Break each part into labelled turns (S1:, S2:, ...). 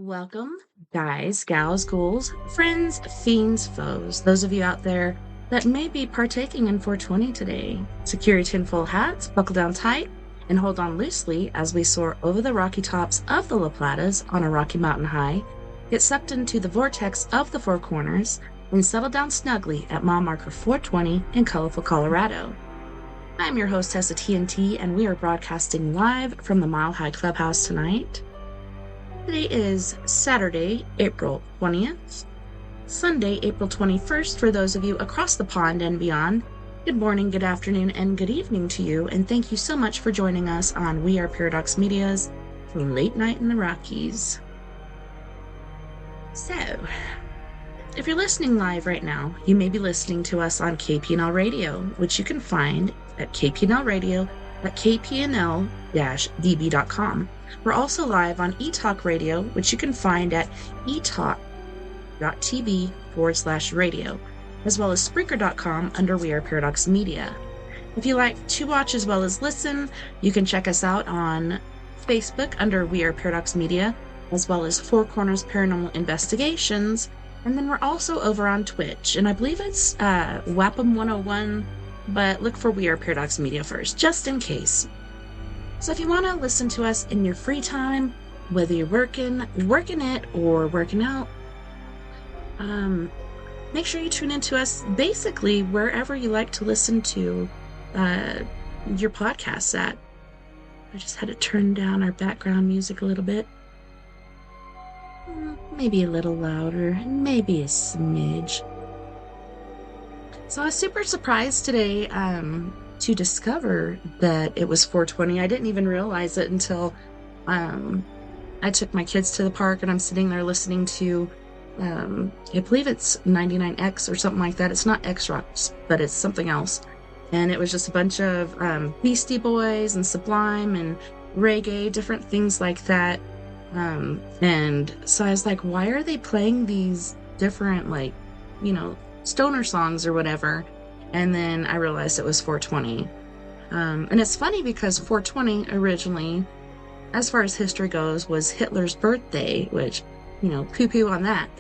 S1: Welcome, guys, gals, ghouls, friends, fiends, foes, those of you out there that may be partaking in 420 today. Secure your tinfoil hats, buckle down tight, and hold on loosely as we soar over the rocky tops of the La Platas on a rocky mountain high, get sucked into the vortex of the Four Corners, and settle down snugly at mile marker 420 in colorful Colorado. I'm your host, TessaTNT, and we are broadcasting live from the Mile High Clubhouse tonight. Today is Saturday, April 20th, Sunday, April 21st for those of you across the pond and beyond. Good morning, good afternoon, and good evening to you, and thank you so much for joining us on We Are Paradox Media's Late Night in the Rockies. So, if you're listening live right now, you may be listening to us on KPNL Radio, which you can find at KPNL Radio at kpnl-db.com. We're also live on eTalk Radio, which you can find at etalk.tv/radio, as well as Spreaker.com under We Are Paradox Media. If you like to watch as well as listen, you can check us out on Facebook under We Are Paradox Media, as well as Four Corners Paranormal Investigations. And then we're also over on Twitch, and I believe it's Wapham 101, but look for We Are Paradox Media first, just in case. So if you want to listen to us in your free time, whether you're working it, or working out, make sure you tune into us basically wherever you like to listen to your podcasts at. I just had to turn down our background music a little bit. Maybe a little louder, maybe a smidge. So I was super surprised today to discover that it was 420. I didn't even realize it until I took my kids to the park and I'm sitting there listening to, I believe it's 99X or something like that. It's not X-Rocks, but it's something else. And it was just a bunch of Beastie Boys and Sublime and reggae, different things like that. And so I was like, why are they playing these different, stoner songs or whatever? And then I realized it was 420. And it's funny because 420 originally, as far as history goes, was Hitler's birthday, which, poo-poo on that.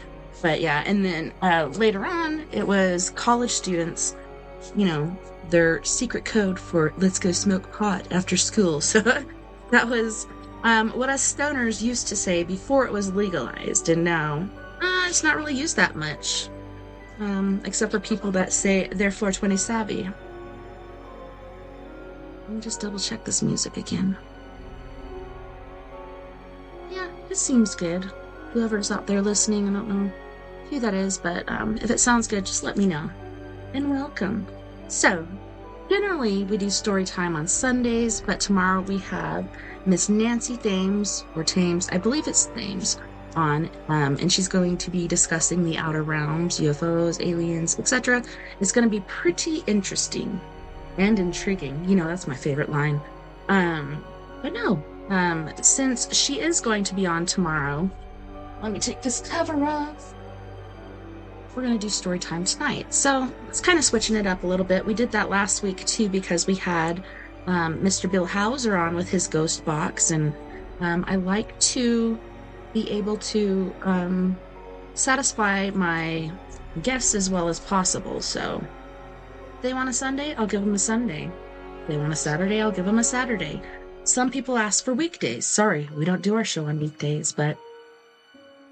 S1: But yeah, and then later on, it was college students, their secret code for let's go smoke pot after school. So that was what us stoners used to say before it was legalized. And now it's not really used that much. Except for people that say they're 420 savvy. Let me just double check this music again. Yeah, it seems good. Whoever's out there listening, I don't know who that is, but if it sounds good, just let me know. And welcome. So, generally we do story time on Sundays, but tomorrow we have Miss Nancy Thames, or Thames, I believe it's Thames, on, and she's going to be discussing the outer realms, UFOs, aliens, etc. It's going to be pretty interesting and intriguing. That's my favorite line. But no, since she is going to be on tomorrow, let me take this cover off. We're going to do story time tonight. So it's kind of switching it up a little bit. We did that last week too because we had Mr. Bill Hauser on with his ghost box, and I like to be able to satisfy my guests as well as possible. So if they want a Sunday, I'll give them a Sunday. If they want a Saturday, I'll give them a Saturday. Some people ask for weekdays. Sorry, we don't do our show on weekdays, but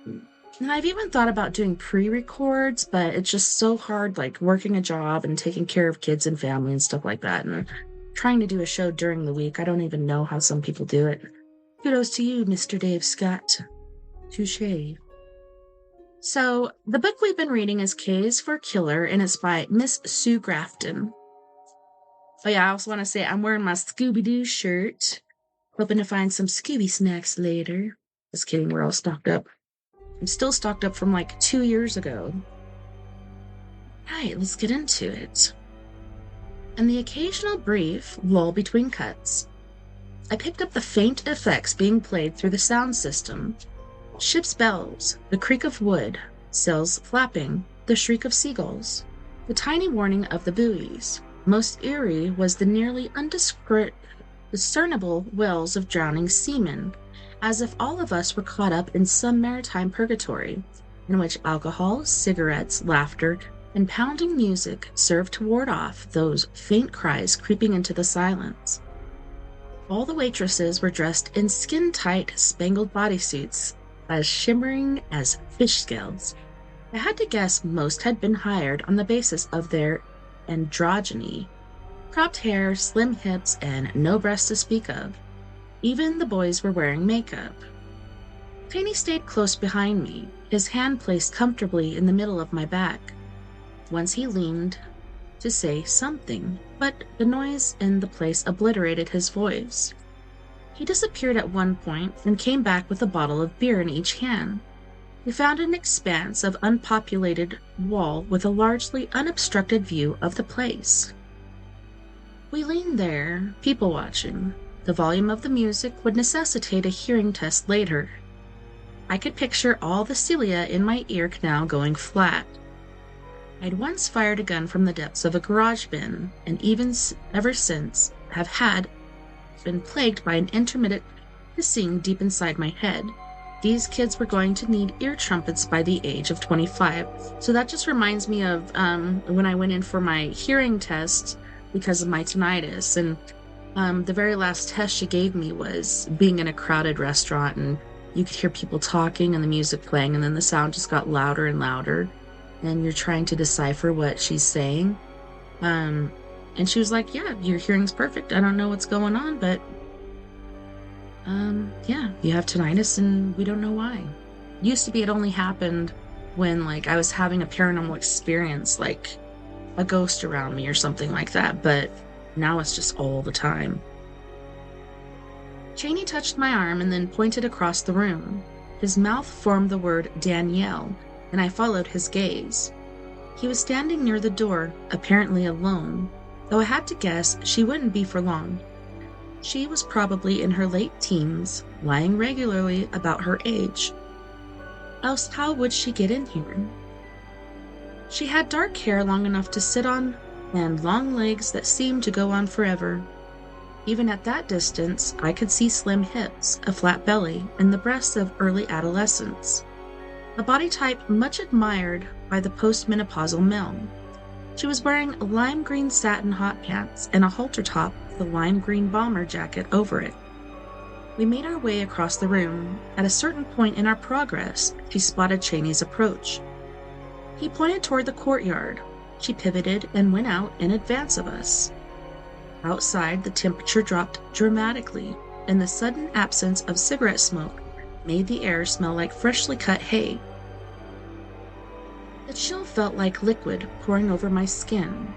S1: and I've even thought about doing pre-records, but it's just so hard, like working a job and taking care of kids and family and stuff like that, and trying to do a show during the week. I don't even know how some people do it. Kudos to you, Mr. Dave Scott. Touché. So, the book we've been reading is K is for Killer, and it's by Miss Sue Grafton. Oh yeah, I also want to say I'm wearing my Scooby-Doo shirt. Hoping to find some Scooby snacks later. Just kidding, we're all stocked up. I'm still stocked up from like 2 years ago. Alright, let's get into it. And the occasional brief lull between cuts, I picked up the faint effects being played through the sound system. Ship's bells, the creak of wood, sails flapping, the shriek of seagulls, the tiny warning of the buoys. Most eerie was the nearly undiscernible wails of drowning seamen, as if all of us were caught up in some maritime purgatory, in which alcohol, cigarettes, laughter, and pounding music served to ward off those faint cries creeping into the silence. All the waitresses were dressed in skin-tight, spangled bodysuits, as shimmering as fish scales. I had to guess most had been hired on the basis of their androgyny. Cropped hair, slim hips, and no breasts to speak of. Even the boys were wearing makeup. Taney stayed close behind me, his hand placed comfortably in the middle of my back. Once he leaned to say something, but the noise in the place obliterated his voice. He disappeared at one point and came back with a bottle of beer in each hand. We found an expanse of unpopulated wall with a largely unobstructed view of the place. We leaned there, people watching. The volume of the music would necessitate a hearing test later. I could picture all the cilia in my ear canal going flat. I'd once fired a gun from the depths of a garage bin, and even ever since had been plagued by an intermittent hissing deep inside my head. These kids were going to need ear trumpets by the age of 25. So that just reminds me of when I went in for my hearing test because of my tinnitus. And the very last test she gave me was being in a crowded restaurant, and you could hear people talking and the music playing, and then the sound just got louder and louder, and you're trying to decipher what she's saying. And she was like, yeah, your hearing's perfect. I don't know what's going on, but yeah, you have tinnitus and we don't know why. Used to be it only happened when like I was having a paranormal experience, like a ghost around me or something like that, but now it's just all the time. Cheney touched my arm and then pointed across the room. His mouth formed the word Danielle, and I followed his gaze. He was standing near the door, apparently alone, though I had to guess she wouldn't be for long. She was probably in her late teens, lying regularly about her age. Else how would she get in here? She had dark hair long enough to sit on, and long legs that seemed to go on forever. Even at that distance, I could see slim hips, a flat belly, and the breasts of early adolescence. A body type much admired by the postmenopausal male. She was wearing lime green satin hot pants and a halter top with a lime green bomber jacket over it. We made our way across the room. At a certain point in our progress, she spotted Cheney's approach. He pointed toward the courtyard. She pivoted and went out in advance of us. Outside, the temperature dropped dramatically, and the sudden absence of cigarette smoke made the air smell like freshly cut hay. The chill felt like liquid pouring over my skin.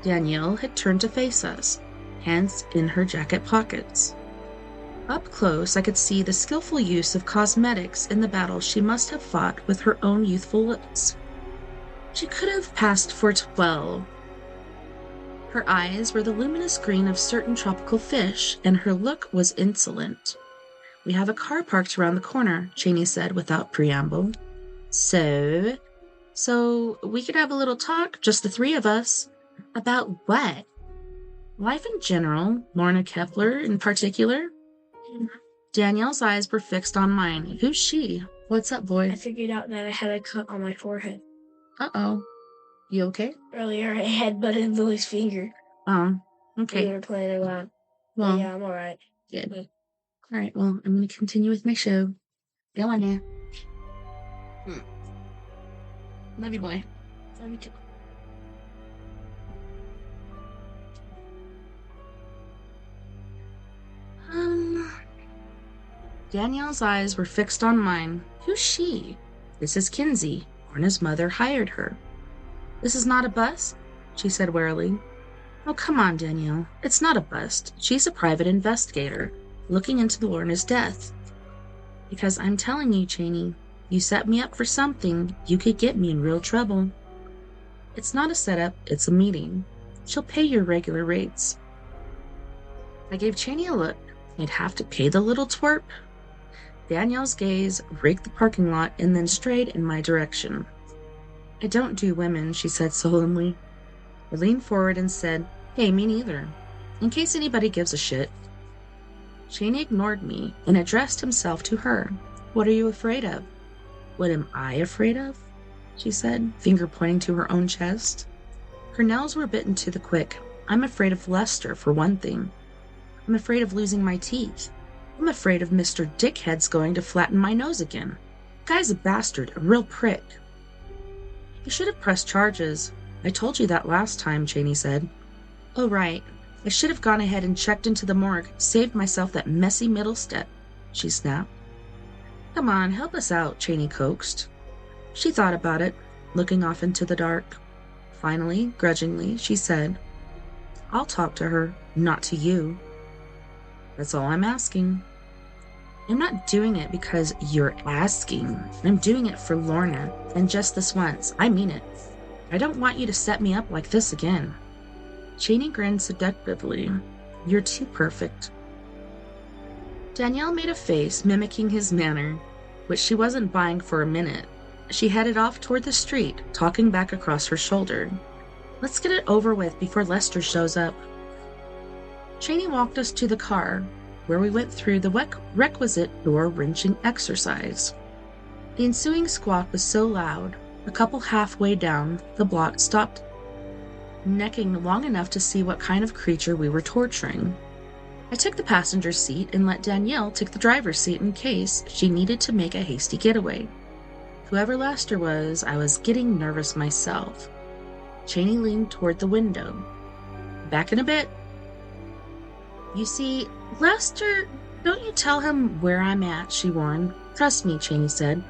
S1: Danielle had turned to face us, hands in her jacket pockets. Up close, I could see the skillful use of cosmetics in the battle she must have fought with her own youthful looks. She could have passed for 12. Her eyes were the luminous green of certain tropical fish, and her look was insolent. "We have a car parked around the corner," Cheney said without preamble. So we could have a little talk, just the three of us." "About what?" "Life in general, Lorna Kepler in particular." Danielle's eyes were fixed on mine. "Who's she? What's up, boy?"
S2: I figured out that I had a cut on my forehead.
S1: Uh-oh. You okay?
S2: Earlier, I headbutted Lily's finger.
S1: Oh, okay.
S2: We were playing around.
S1: Well,
S2: yeah, I'm alright.
S1: Good. All right, well, I'm going to continue with my show. Go on now. Love you, boy.
S2: Love you too.
S1: Danielle's eyes were fixed on mine. "Who's she?" "This is Kinsey. Lorna's mother hired her." "This is not a bust?" she said warily. "Oh, come on, Danielle. It's not a bust. She's a private investigator, looking into Lorna's death." "Because I'm telling you, Cheney, you set me up for something. You could get me in real trouble." "It's not a setup, it's a meeting. She'll pay your regular rates." I gave Cheney a look. I'd have to pay the little twerp? Danielle's gaze raked the parking lot and then strayed in my direction. "I don't do women," she said solemnly. I leaned forward and said, "Hey, me neither. In case anybody gives a shit." Cheney ignored me and addressed himself to her. What are you afraid of? What am I afraid of? She said, finger pointing to her own chest. Her nails were bitten to the quick. I'm afraid of Lester, for one thing. I'm afraid of losing my teeth. I'm afraid of Mr. Dickhead's going to flatten my nose again. The guy's a bastard, a real prick. You should have pressed charges. I told you that last time, Cheney said. Oh, right. I should have gone ahead and checked into the morgue, saved myself that messy middle step, she snapped. Come on, help us out, Cheney coaxed. She thought about it, looking off into the dark. Finally, grudgingly, she said, I'll talk to her, not to you. That's all I'm asking. I'm not doing it because you're asking. I'm doing it for Lorna, and just this once. I mean it. I don't want you to set me up like this again. Cheney grinned seductively. You're too perfect. Danielle made a face mimicking his manner, which she wasn't buying for a minute. She headed off toward the street, talking back across her shoulder. Let's get it over with before Lester shows up. Cheney walked us to the car, where we went through the requisite door-wrenching exercise. The ensuing squawk was so loud, a couple halfway down the block stopped necking long enough to see what kind of creature we were torturing. I took the passenger seat and let Danielle take the driver's seat in case she needed to make a hasty getaway. Whoever Lester was, I was getting nervous myself. Cheney leaned toward the window. Back in a bit. You see, Lester, don't you tell him where I'm at, she warned. Trust me, Cheney said.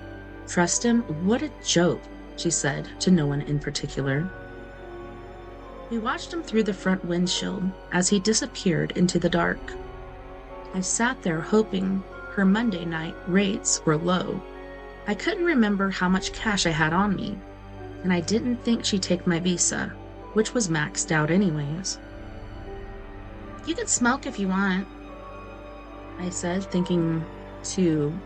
S1: Trust him? What a joke, she said, to no one in particular. We watched him through the front windshield as he disappeared into the dark. I sat there hoping her Monday night rates were low. I couldn't remember how much cash I had on me, and I didn't think she'd take my visa, which was maxed out anyways. You can smoke if you want, I said, thinking to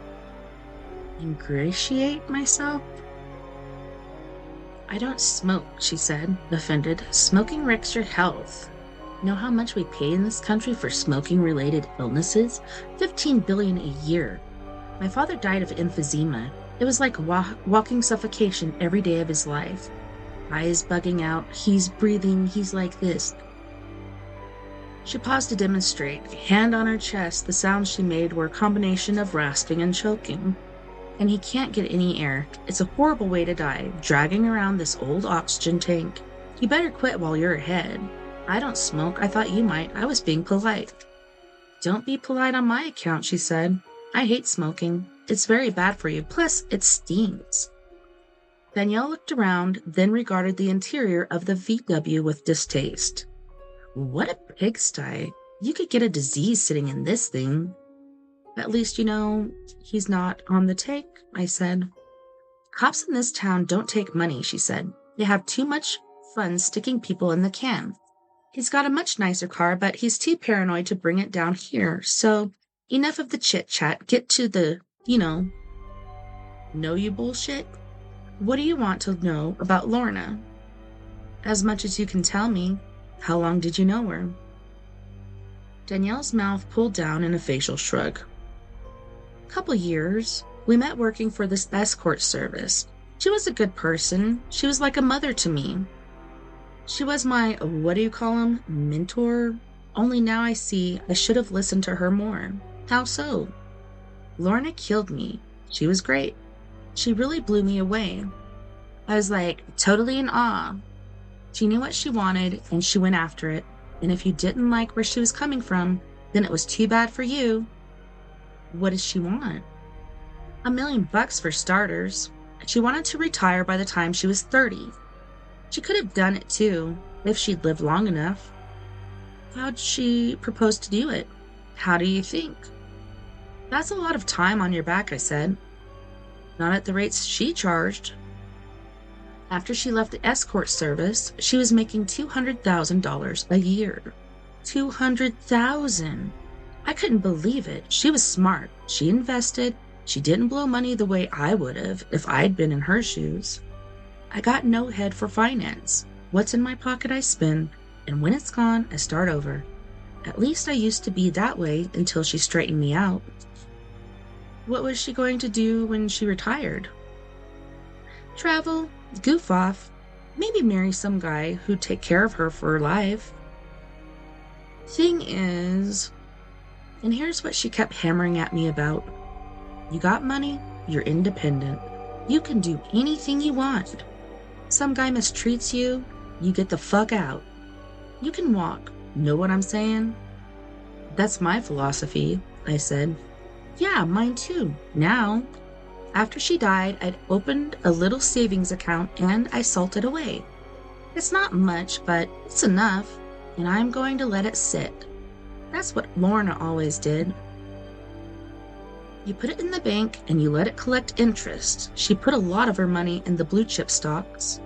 S1: ingratiate myself. I don't smoke, she said, offended. Smoking wrecks your health. Know how much we pay in this country for smoking-related illnesses? $15 billion a year. My father died of emphysema. It was like walking suffocation every day of his life. Eyes bugging out, he's breathing, he's like this. She paused to demonstrate. Hand on her chest, the sounds she made were a combination of rasping and choking. And he can't get any air. It's a horrible way to die, dragging around this old oxygen tank. You better quit while you're ahead. I don't smoke. I thought you might. I was being polite. Don't be polite on my account, she said. I hate smoking. It's very bad for you. Plus, it stings. Danielle looked around, then regarded the interior of the VW with distaste. What a pigsty. You could get a disease sitting in this thing. At least, you know, he's not on the take, I said. Cops in this town don't take money, she said. They have too much fun sticking people in the can. He's got a much nicer car, but he's too paranoid to bring it down here. So, enough of the chit-chat. Get to the, know you bullshit. What do you want to know about Lorna? As much as you can tell me. How long did you know her? Danielle's mouth pulled down in a facial shrug. Couple years. We met working for this escort service. She was a good person. She was like a mother to me. She was my, mentor? Only now I see I should have listened to her more. How so? Lorna killed me. She was great. She really blew me away. I was totally in awe. She knew what she wanted, and she went after it. And if you didn't like where she was coming from, then it was too bad for you. What does she want? $1 million for starters. She wanted to retire by the time she was 30. She could have done it too, if she'd lived long enough. How'd she propose to do it? How do you think? That's a lot of time on your back, I said. Not at the rates she charged. After she left the escort service, she was making $200,000 a year. $200,000! I couldn't believe it. She was smart. She invested. She didn't blow money the way I would have if I'd been in her shoes. I got no head for finance. What's in my pocket I spend, and when it's gone, I start over. At least I used to be that way until she straightened me out. What was she going to do when she retired? Travel, goof off, maybe marry some guy who'd take care of her for life. Thing is, and here's what she kept hammering at me about. You got money, you're independent. You can do anything you want. Some guy mistreats you, you get the fuck out. You can walk. Know what I'm saying? That's my philosophy, I said. Yeah, mine too. Now, after she died, I'd opened a little savings account and I salted away. It's not much, but it's enough, and I'm going to let it sit. That's what Lorna always did. You put it in the bank and you let it collect interest. She put a lot of her money in the blue chip stocks,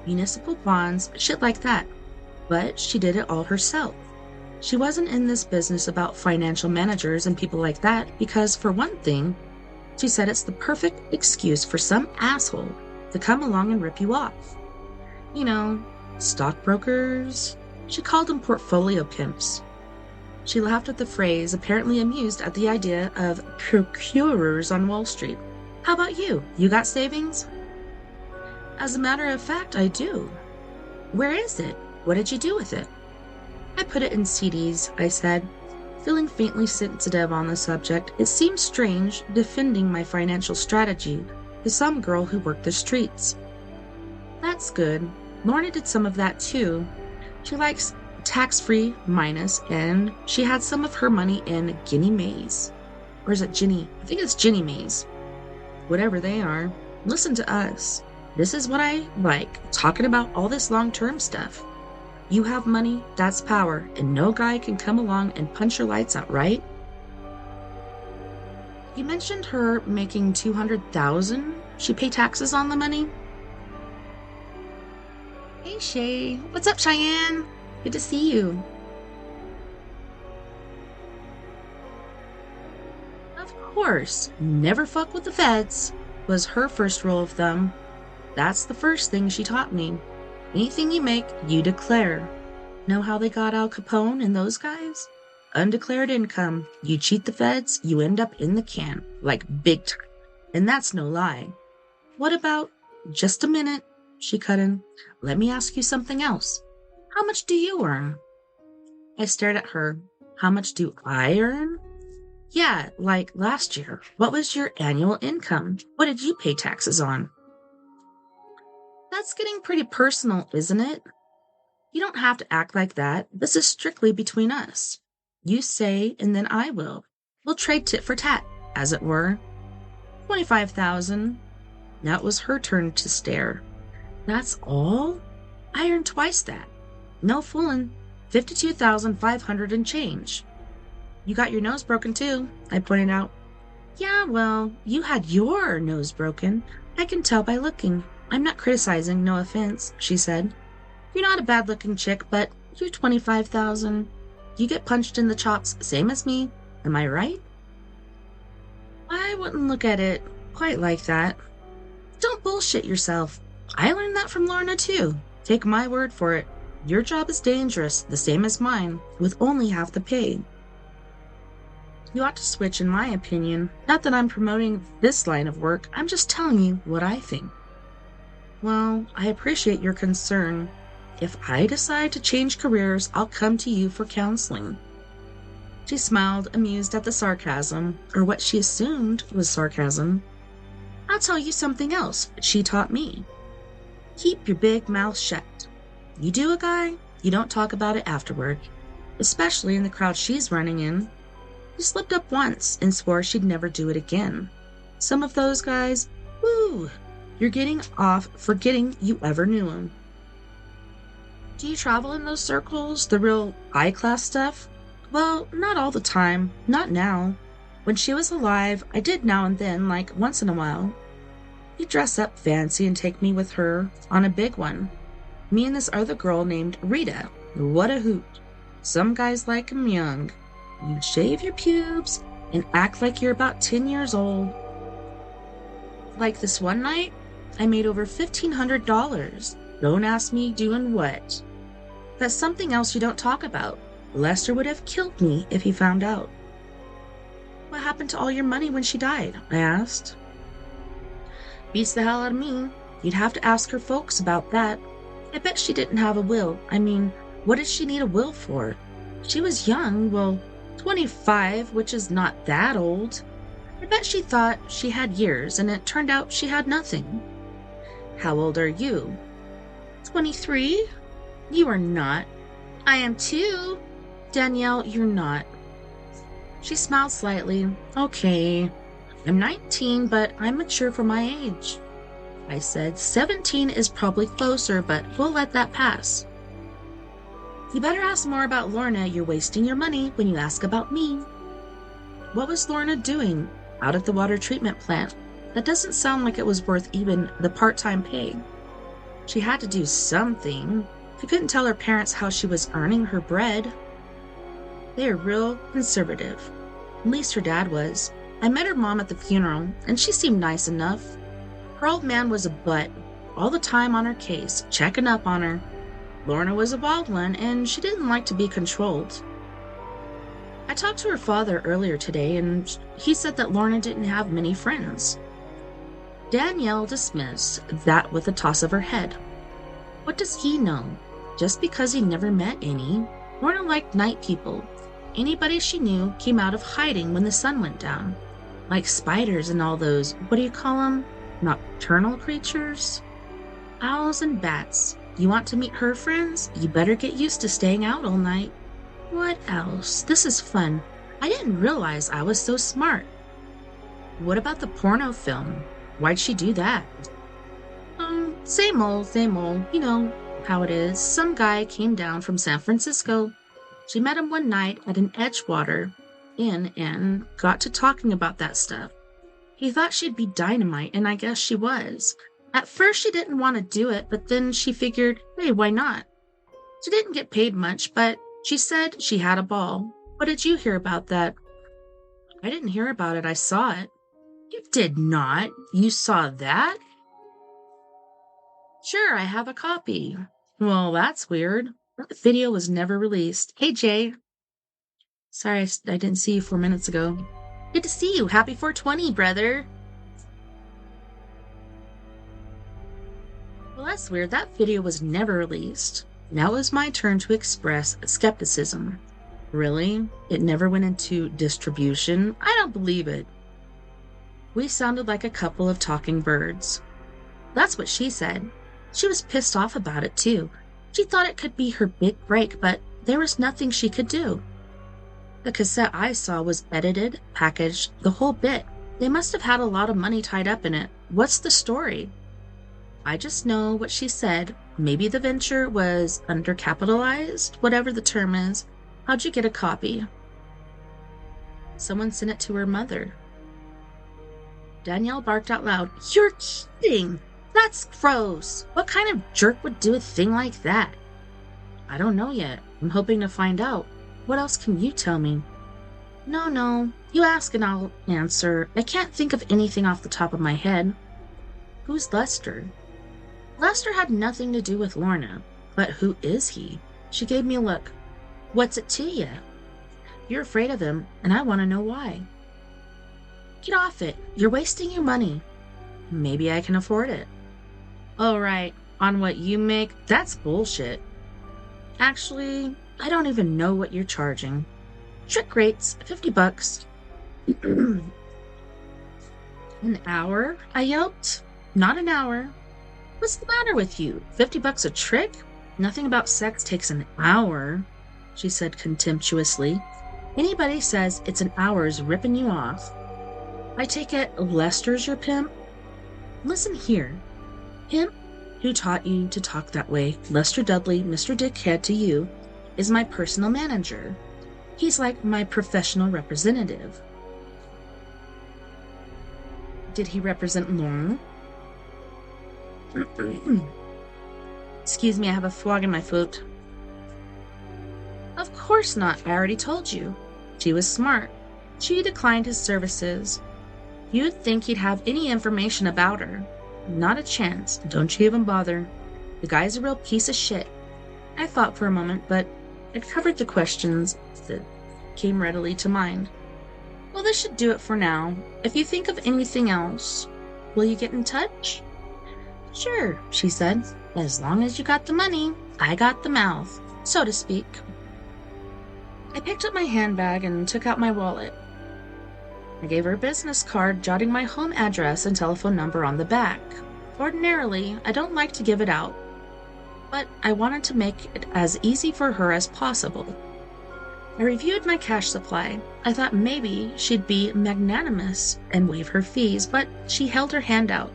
S1: municipal bonds, shit like that. But she did it all herself. She wasn't in this business about financial managers and people like that because, for one thing, she said it's the perfect excuse for some asshole to come along and rip you off. You know, stockbrokers. She called them portfolio pimps. She laughed at the phrase, apparently amused at the idea of procurers on Wall Street. How about you? You got savings? As a matter of fact, I do. Where is it? What did you do with it? I put it in CDs, I said. Feeling faintly sensitive on the subject, it seemed strange defending my financial strategy to some girl who worked the streets. That's good. Lorna did some of that too. She likes tax-free minus, and she had some of her money in Guinea maize. Or is it Ginny? I think it's Ginny maize. Whatever they are, listen to us. This is what I like, talking about all this long-term stuff. You have money, that's power, and no guy can come along and punch your lights out, right? You mentioned her making $200,000. She pay taxes on the money? Hey, Shay. What's up, Cheyenne? Good to see you. Of course, never fuck with the feds was her first rule of thumb. That's the first thing she taught me. Anything you make, you declare. Know how they got Al Capone and those guys? Undeclared income. You cheat the feds, you end up in the can. Like big time. And that's no lie. What about... Just a minute, she cut in. Let me ask you something else. How much do you earn? I stared at her. How much do I earn? Yeah, like last year. What was your annual income? What did you pay taxes on? That's getting pretty personal, isn't it? You don't have to act like that. This is strictly between us. You say, and then I will. We'll trade tit for tat, as it were. 25,000. Now it was her turn to stare. That's all? I earned twice that. No fooling. 52,500 and change. You got your nose broken too, I pointed out. Yeah, well, you had your nose broken. I can tell by looking. I'm not criticizing, no offense, she said. You're not a bad-looking chick, but you're 25,000. You get punched in the chops, same as me. Am I right? I wouldn't look at it quite like that. Don't bullshit yourself. I learned that from Lorna, too. Take my word for it. Your job is dangerous, the same as mine, with only half the pay. You ought to switch, in my opinion. Not that I'm promoting this line of work, I'm just telling you what I think. Well, I appreciate your concern. If I decide to change careers, I'll come to you for counseling. She smiled, amused at the sarcasm, or what she assumed was sarcasm. I'll tell you something else she taught me. Keep your big mouth shut. You do a guy, you don't talk about it afterward, especially in the crowd she's running in. She slipped up once and swore she'd never do it again. Some of those guys, woo, you're getting off forgetting you ever knew him. Do you travel in those circles, the real high-class stuff? Well, not all the time, not now. When she was alive, I did now and then, like once in a while. She'd dress up fancy and take me with her on a big one. Me and this other girl named Rita. What a hoot. Some guys like 'em young. You shave your pubes and act like you're about 10 years old. Like this one night, I made over $1,500. Don't ask me doing what. That's something else you don't talk about. Lester would have killed me if he found out. What happened to all your money when she died? I asked. Beats the hell out of me. You'd have to ask her folks about that. I bet she didn't have a will. I mean, what did she need a will for? She was young, well, 25, which is not that old. I bet she thought she had years, and it turned out she had nothing. How old are you? 23? You are not. I am too. Danielle, you're not. She smiled slightly. Okay. I'm 19, but I'm mature for my age. I said 17 is probably closer, but we'll let that pass. You better ask more about Lorna. You're wasting your money when you ask about me. What was Lorna doing out at the water treatment plant? That doesn't sound like it was worth even the part-time pay. She had to do something. She couldn't tell her parents how she was earning her bread. They are real conservative. At least her dad was. I met her mom at the funeral, and she seemed nice enough. Her old man was a butt, all the time on her case, checking up on her. Lorna was a wild one, and she didn't like to be controlled. I talked to her father earlier today, and he said that Lorna didn't have many friends. Danielle dismissed that with a toss of her head. What does he know? Just because he never met any. Lorna liked night people. Anybody she knew came out of hiding when the sun went down. Like spiders and all those, what do you call them? Nocturnal creatures? Owls and bats. You want to meet her friends? You better get used to staying out all night. What else? This is fun. I didn't realize I was so smart. What about the porno film? Why'd she do that? Same old, same old. You know how it is. Some guy came down from San Francisco. She met him one night at an Edgewater Inn and got to talking about that stuff. He thought she'd be dynamite, and I guess she was. At first she didn't want to do it, but then she figured, hey, why not? She didn't get paid much, but she said she had a ball. What did you hear about that? I didn't hear about it. I saw it. You did not. You saw that? Sure, I have a copy. Well, that's weird. That video was never released. Hey, Jay. Sorry, I didn't see you 4 minutes ago. Good to see you. Happy 420, brother. Well, that's weird. That video was never released. Now it was my turn to express skepticism. Really? It never went into distribution? I don't believe it. We sounded like a couple of talking birds. That's what she said. She was pissed off about it, too. She thought it could be her big break, but there was nothing she could do. The cassette I saw was edited, packaged, the whole bit. They must have had a lot of money tied up in it. What's the story? I just know what she said. Maybe the venture was undercapitalized, whatever the term is. How'd you get a copy? Someone sent it to her mother. Danielle barked out loud. You're kidding! That's gross! What kind of jerk would do a thing like that? I don't know yet. I'm hoping to find out. What else can you tell me? No. You ask and I'll answer. I can't think of anything off the top of my head. Who's Lester? Lester had nothing to do with Lorna. But who is he? She gave me a look. What's it to you? You're afraid of him, and I want to know why. Get off it. You're wasting your money. Maybe I can afford it. Oh, right. On what you make? That's bullshit. Actually, I don't even know what you're charging. Trick rates, $50. An hour? I yelped. Not an hour. What's the matter with you? $50 a trick? Nothing about sex takes an hour, she said contemptuously. Anybody says it's an hour's ripping you off. I take it Lester's your pimp? Listen here. Pimp who taught you to talk that way, Lester Dudley, Mr. Dickhead to you, is my personal manager. He's like my professional representative. Did he represent Lorna? Excuse me, I have a frog in my foot. Of course not, I already told you. She was smart. She declined his services. You'd think he'd have any information about her. Not a chance. Don't you even bother. The guy's a real piece of shit. I thought for a moment, but It covered the questions that came readily to mind. Well, this should do it for now. If you think of anything else, will you get in touch? Sure, she said. As long as you got the money, I got the mouth, so to speak. I picked up my handbag and took out my wallet. I gave her a business card, jotting my home address and telephone number on the back. Ordinarily, I don't like to give it out, but I wanted to make it as easy for her as possible. I reviewed my cash supply. I thought maybe she'd be magnanimous and waive her fees, but she held her hand out,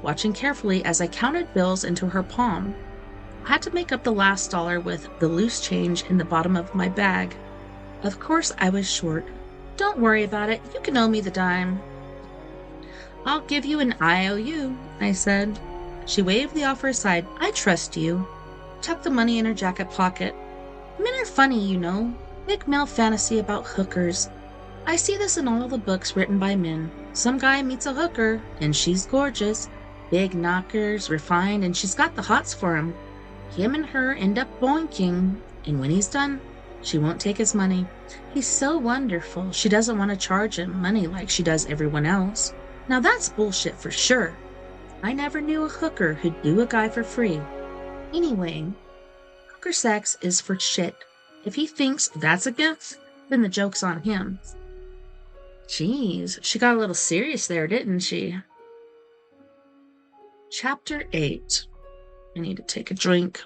S1: watching carefully as I counted bills into her palm. I had to make up the last dollar with the loose change in the bottom of my bag. Of course, I was short. Don't worry about it. You can owe me the dime. I'll give you an IOU, I said. She waved the offer aside. I trust you. Tucked the money in her jacket pocket. Men are funny, you know. Big male fantasy about hookers. I see this in all the books written by men. Some guy meets a hooker, and she's gorgeous. Big knockers, refined, and she's got the hots for him. Him and her end up boinking, and when he's done, she won't take his money. He's so wonderful, she doesn't want to charge him money like she does everyone else. Now that's bullshit for sure. I never knew a hooker who'd do a guy for free. Anyway, hooker sex is for shit. If he thinks that's a gift, then the joke's on him. Jeez, she got a little serious there, didn't she? Chapter 8. I need to take a drink.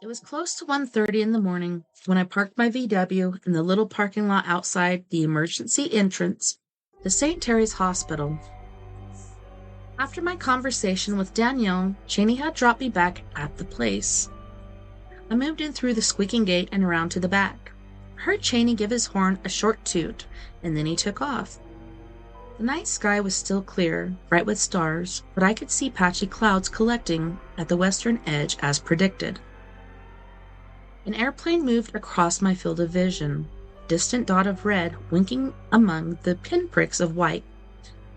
S1: It was close to 1:30 in the morning when I parked my VW in the little parking lot outside the emergency entrance to St. Terry's Hospital. After my conversation with Danielle, Cheney had dropped me back at the place. I moved in through the squeaking gate and around to the back. I heard Cheney give his horn a short toot, and then he took off. The night sky was still clear, bright with stars, but I could see patchy clouds collecting at the western edge as predicted. An airplane moved across my field of vision, a distant dot of red winking among the pinpricks of white,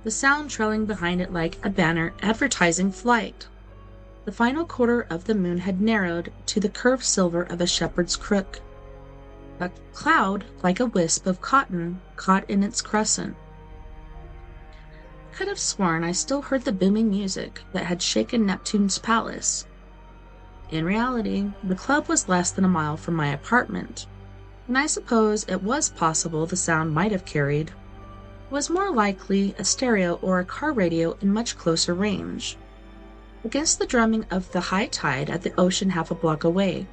S1: the sound trailing behind it like a banner advertising flight. The final quarter of the moon had narrowed to the curved silver of a shepherd's crook, a cloud like a wisp of cotton caught in its crescent. I could have sworn I still heard the booming music that had shaken Neptune's palace. In reality, the club was less than a mile from my apartment, and I suppose it was possible the sound might have carried. It was more likely a stereo or a car radio in much closer range, against the drumming of the high tide at the ocean half a block away.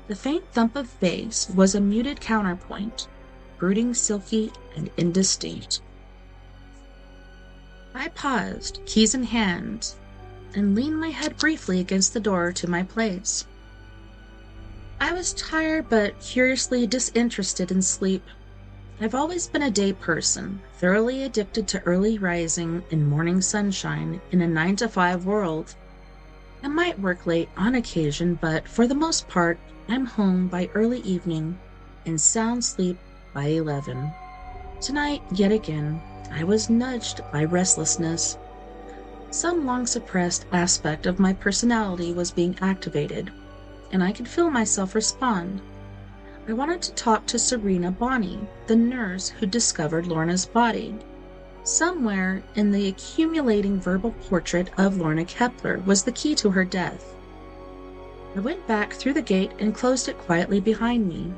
S1: The faint thump of bass was a muted counterpoint, brooding, silky, and indistinct. I paused, keys in hand, and leaned my head briefly against the door to my place. I was tired but curiously disinterested in sleep. I've always been a day person, thoroughly addicted to early rising and morning sunshine in a 9-to-5 world. I might work late on occasion, but for the most part, I'm home by early evening and sound sleep by 11. Tonight, yet again, I was nudged by restlessness. Some long-suppressed aspect of my personality was being activated, and I could feel myself respond. I wanted to talk to Serena Bonney, the nurse who discovered Lorna's body. Somewhere in the accumulating verbal portrait of Lorna Kepler was the key to her death. I went back through the gate and closed it quietly behind me.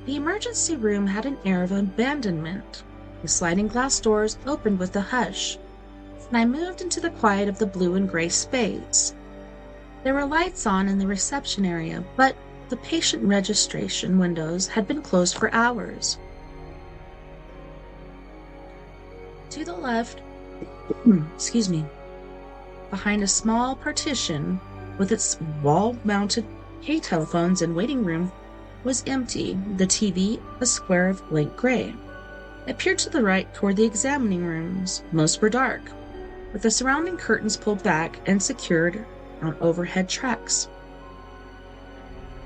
S1: The emergency room had an air of abandonment. The sliding glass doors opened with a hush, and I moved into the quiet of the blue and gray space. There were lights on in the reception area, but the patient registration windows had been closed for hours. To the left, behind a small partition with its wall-mounted pay telephones and waiting room, was empty, the TV a square of blank gray. I peered to the right toward the examining rooms. Most were dark, with the surrounding curtains pulled back and secured on overhead tracks.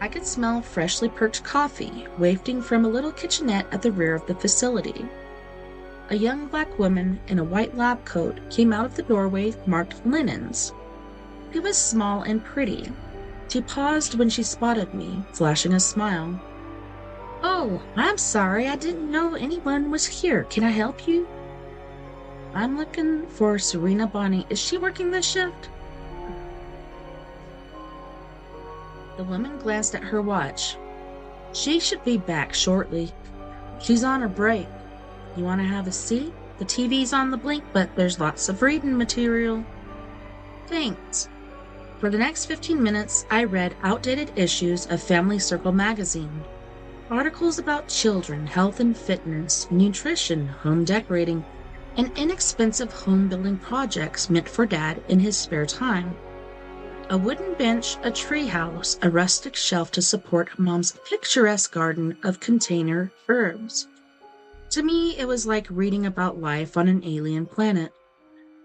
S1: I could smell freshly perked coffee wafting from a little kitchenette at the rear of the facility. A young black woman in a white lab coat came out of the doorway marked linens. She was small and pretty. She paused when she spotted me, flashing a smile. "Oh, I'm sorry, I didn't know anyone was here. Can I help you?" "I'm looking for Serena Bonnie. Is she working this shift?" The woman glanced at her watch. "She should be back shortly. She's on her break. You want to have a seat? The TV's on the blink, but there's lots of reading material." "Thanks." For the next 15 minutes, I read outdated issues of Family Circle magazine. Articles about children, health and fitness, nutrition, home decorating, and inexpensive home building projects meant for Dad in his spare time. A wooden bench, a treehouse, a rustic shelf to support Mom's picturesque garden of container herbs. To me, it was like reading about life on an alien planet.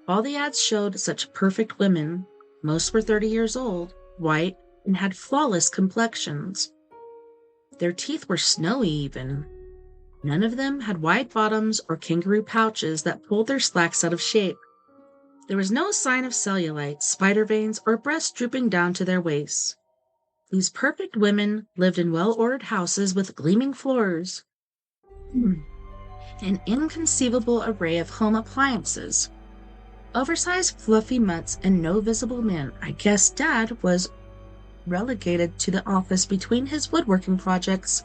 S1: All the ads showed such perfect women. Most were 30 years old, white, and had flawless complexions. Their teeth were snowy even. None of them had wide bottoms or kangaroo pouches that pulled their slacks out of shape. There was no sign of cellulite, spider veins, or breasts drooping down to their waists. These perfect women lived in well-ordered houses with gleaming floors, an inconceivable array of home appliances, oversized fluffy mutts, and no visible men. I guess Dad was relegated to the office between his woodworking projects.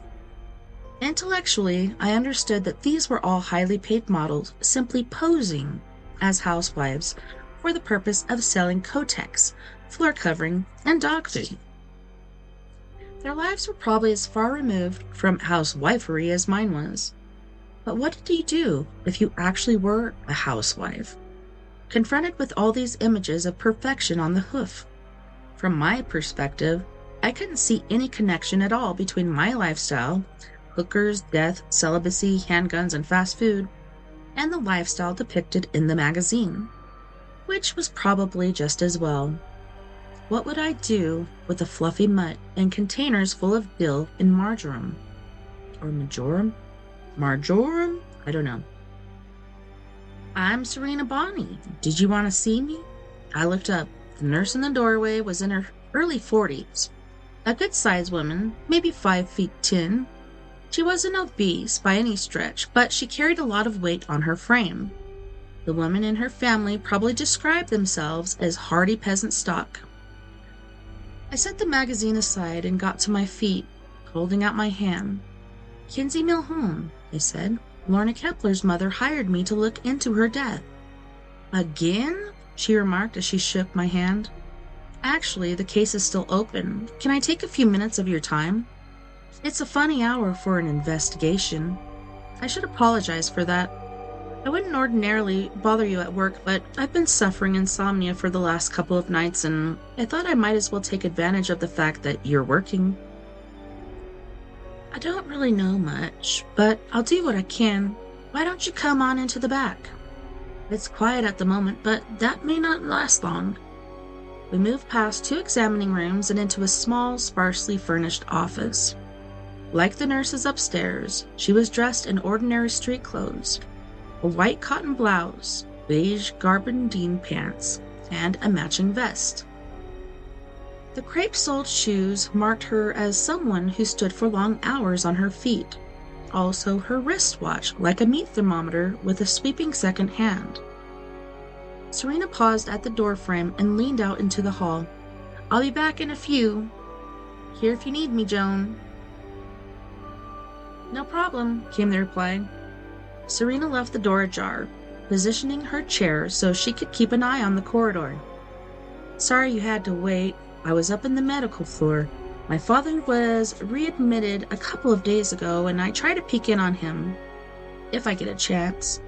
S1: Intellectually, I understood that these were all highly paid models simply posing as housewives for the purpose of selling Kotex, floor covering, and dog food. Their lives were probably as far removed from housewifery as mine was. But what did you do if you actually were a housewife, confronted with all these images of perfection on the hoof? From my perspective, I couldn't see any connection at all between my lifestyle, hookers, death, celibacy, handguns, and fast food, and the lifestyle depicted in the magazine, which was probably just as well. What would I do with a fluffy mutt and containers full of dill and marjoram? Or majoram? Marjoram? I don't know. "I'm Serena Bonnie. Did you want to see me?" I looked up. The nurse in the doorway was in her early 40s. A good-sized woman, maybe 5'10". She wasn't obese by any stretch, but she carried a lot of weight on her frame. The women in her family probably described themselves as hardy peasant stock. I set the magazine aside and got to my feet, holding out my hand. "Kinsey Mill Home," I said. "Lorna Kepler's mother hired me to look into her death." "Again?" she remarked as she shook my hand. "Actually, the case is still open. Can I take a few minutes of your time? It's a funny hour for an investigation. I should apologize for that. I wouldn't ordinarily bother you at work, but I've been suffering insomnia for the last couple of nights, and I thought I might as well take advantage of the fact that you're working." "I don't really know much, but I'll do what I can. Why don't you come on into the back? It's quiet at the moment, but that may not last long." We moved past 2 examining rooms and into a small, sparsely furnished office. Like the nurses upstairs, she was dressed in ordinary street clothes, a white cotton blouse, beige gabardine pants, and a matching vest. The crepe-soled shoes marked her as someone who stood for long hours on her feet, also her wristwatch like a meat thermometer with a sweeping second hand. Serena paused at the doorframe and leaned out into the hall. "I'll be back in a few. Here if you need me, Joan." "No problem," came the reply. Serena left the door ajar, positioning her chair so she could keep an eye on the corridor. "Sorry you had to wait. I was up in the medical floor. My father was readmitted a couple of days ago, and I try to peek in on him, if I get a chance."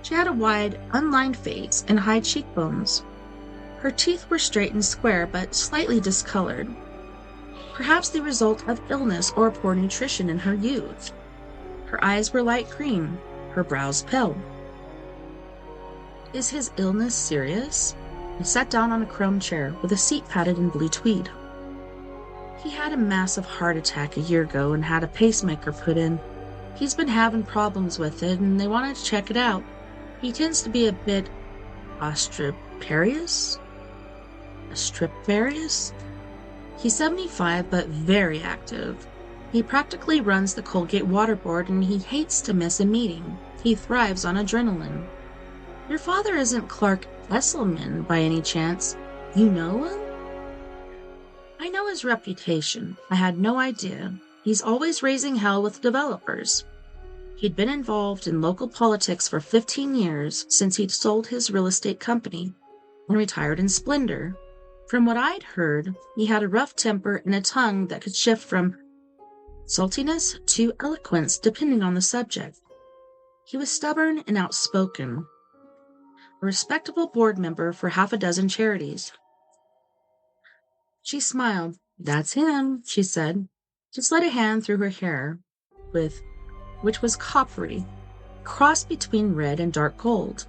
S1: She had a wide, unlined face and high cheekbones. Her teeth were straight and square, but slightly discolored, perhaps the result of illness or poor nutrition in her youth. Her eyes were light green, her brows pale. "Is his illness serious?" I sat down on a chrome chair with a seat padded in blue tweed. He had a massive heart attack a year ago and had a pacemaker put in. He's been having problems with it, and they wanted to check it out. He tends to be a bit Astriparius? Astriparius? He's 75, but very active. He practically runs the Colgate Waterboard, and he hates to miss a meeting. He thrives on adrenaline. Your father isn't Clark Esselman by any chance. You know him? I know his reputation. I had no idea. He's always raising hell with developers. He'd been involved in local politics for 15 years since he'd sold his real estate company and retired in splendor. From what I'd heard, he had a rough temper and a tongue that could shift from saltiness to eloquence depending on the subject. He was stubborn and outspoken, a respectable board member for half a dozen charities. She smiled. That's him, she said. She slid a hand through her hair, which was coppery, crossed between red and dark gold.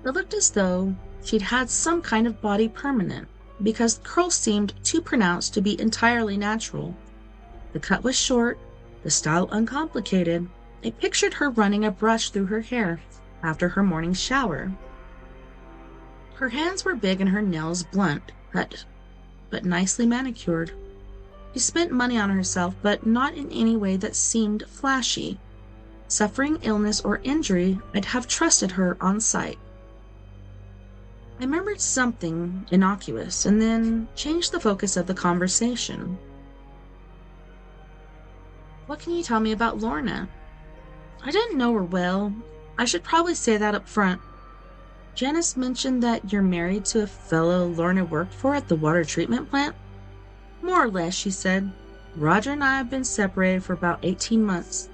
S1: It looked as though she'd had some kind of body permanent, because the curls seemed too pronounced to be entirely natural. The cut was short, the style uncomplicated. I pictured her running a brush through her hair after her morning shower. Her hands were big and her nails blunt, but nicely manicured. She spent money on herself, but not in any way that seemed flashy. Suffering illness or injury, I'd have trusted her on sight. I remembered something innocuous and then changed the focus of the conversation. What can you tell me about Lorna? I didn't know her well. I should probably say that up front. Janice mentioned that you're married to a fellow Lorna worked for at the water treatment plant? More or less, she said. Roger and I have been separated for about 18 months.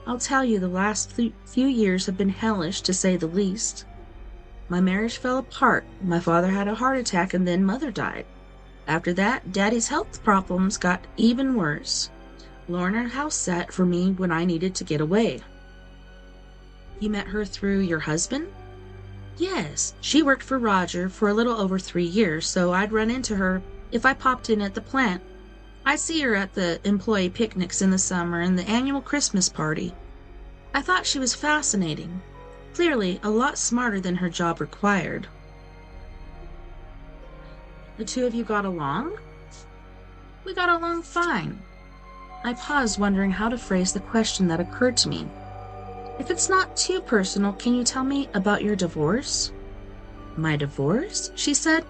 S1: I'll tell you, the last few years have been hellish, to say the least. My marriage fell apart. My father had a heart attack and then Mother died. After that, Daddy's health problems got even worse. Lorna house sat for me when I needed to get away. You met her through your husband? Yes, she worked for Roger for a little over 3 years, so I'd run into her if I popped in at the plant. I see her at the employee picnics in the summer and the annual Christmas party. I thought she was fascinating. Clearly, a lot smarter than her job required. The two of you got along? We got along fine. I paused, wondering how to phrase the question that occurred to me. If it's not too personal, can you tell me about your divorce? My divorce? She said.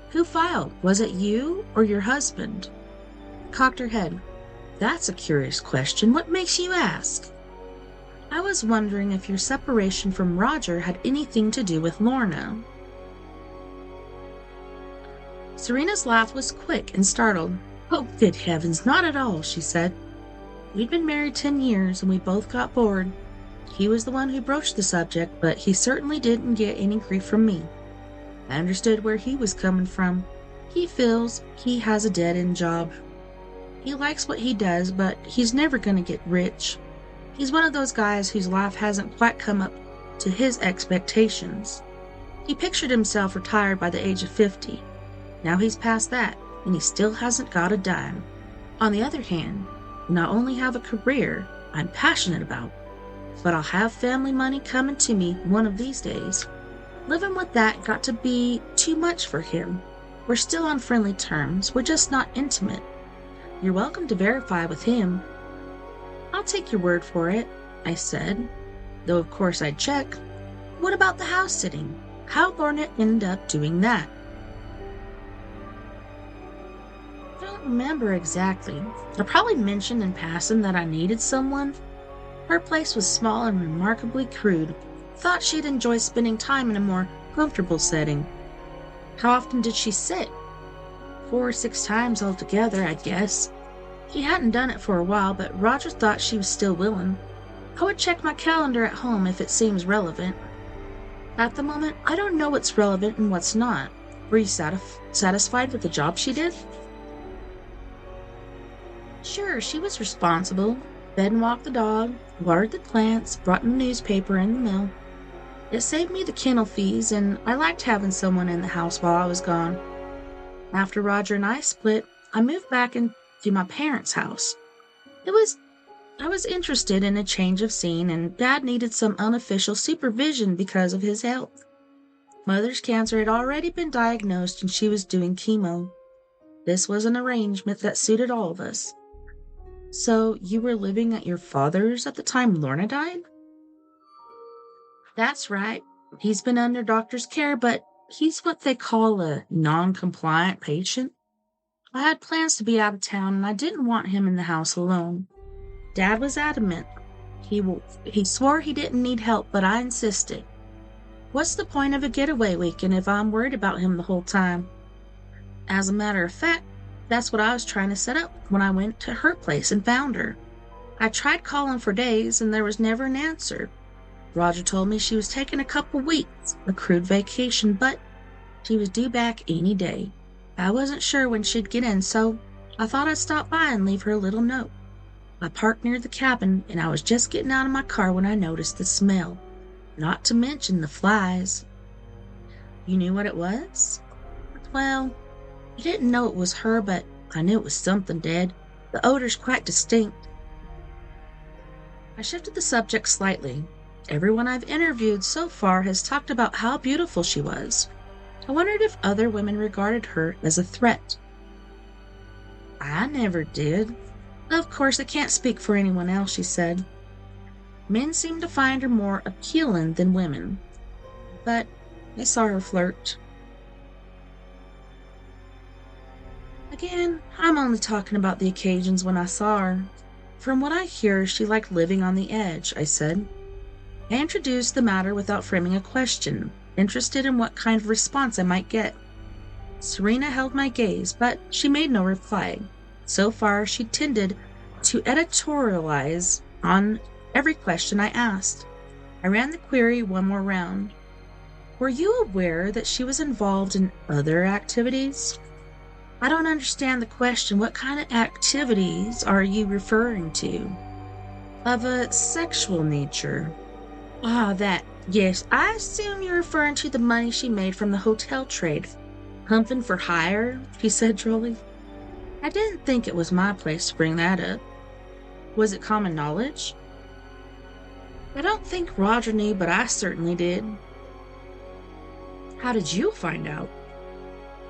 S1: Who filed? Was it you or your husband? Cocked her head. That's a curious question. What makes you ask? I was wondering if your separation from Roger had anything to do with Lorna. Serena's laugh was quick and startled. Oh, good heavens, not at all, she said. We'd been married 10 years and we both got bored. He was the one who broached the subject, but he certainly didn't get any grief from me. I understood where he was coming from. He feels he has a dead-end job. He likes what he does, but he's never going to get rich. He's one of those guys whose life hasn't quite come up to his expectations. He pictured himself retired by the age of 50. Now he's past that, and he still hasn't got a dime. On the other hand, I not only have a career I'm passionate about, but I'll have family money coming to me one of these days. Living with that got to be too much for him. We're still on friendly terms, we're just not intimate. You're welcome to verify with him. I'll take your word for it, I said, though of course I'd check. What about the house sitting? How'd Lorna end up doing that? I don't remember exactly. I probably mentioned in passing that I needed someone. Her place was small and remarkably crude. Thought she'd enjoy spending time in a more comfortable setting. How often did she sit? 4 or 6 times altogether, I guess. She hadn't done it for a while, but Roger thought she was still willing. I would check my calendar at home if it seems relevant. At the moment, I don't know what's relevant and what's not. Were you satisfied with the job she did? Sure, she was responsible. Fed and walked the dog, watered the plants, brought in the newspaper and the mail. It saved me the kennel fees, and I liked having someone in the house while I was gone. After Roger and I split, I moved back to my parents' house. It was I was interested in a change of scene, and Dad needed some unofficial supervision because of his health. Mother's cancer had already been diagnosed and she was doing chemo. This was an arrangement that suited all of us. So, you were living at your father's at the time Lorna died? That's right. He's been under doctor's care, but he's what they call a non compliant patient. I had plans to be out of town and I didn't want him in the house alone. Dad was adamant. He swore he didn't need help, but I insisted. What's the point of a getaway weekend if I'm worried about him the whole time? As a matter of fact, that's what I was trying to set up when I went to her place and found her. I tried calling for days and there was never an answer. Roger told me she was taking a couple weeks, accrued vacation, but she was due back any day. I wasn't sure when she'd get in, so I thought I'd stop by and leave her a little note. I parked near the cabin, and I was just getting out of my car when I noticed the smell, not to mention the flies. You knew what it was? Well, I didn't know it was her, but I knew it was something dead. The odor's quite distinct. I shifted the subject slightly. Everyone I've interviewed so far has talked about how beautiful she was. I wondered if other women regarded her as a threat. I never did. Of course, I can't speak for anyone else, she said. Men seem to find her more appealing than women. But I saw her flirt. Again, I'm only talking about the occasions when I saw her. From what I hear, she liked living on the edge, I said. I introduced the matter without framing a question, interested in what kind of response I might get. Serena held my gaze, but she made no reply. So far, she tended to editorialize on every question I asked. I ran the query one more round. Were you aware that she was involved in other activities? I don't understand the question. What kind of activities are you referring to? Of a sexual nature. Ah, that. Yes, I assume you're referring to the money she made from the hotel trade. Humping for hire, she said drolly. I didn't think it was my place to bring that up. Was it common knowledge? I don't think Roger knew, but I certainly did. How did you find out?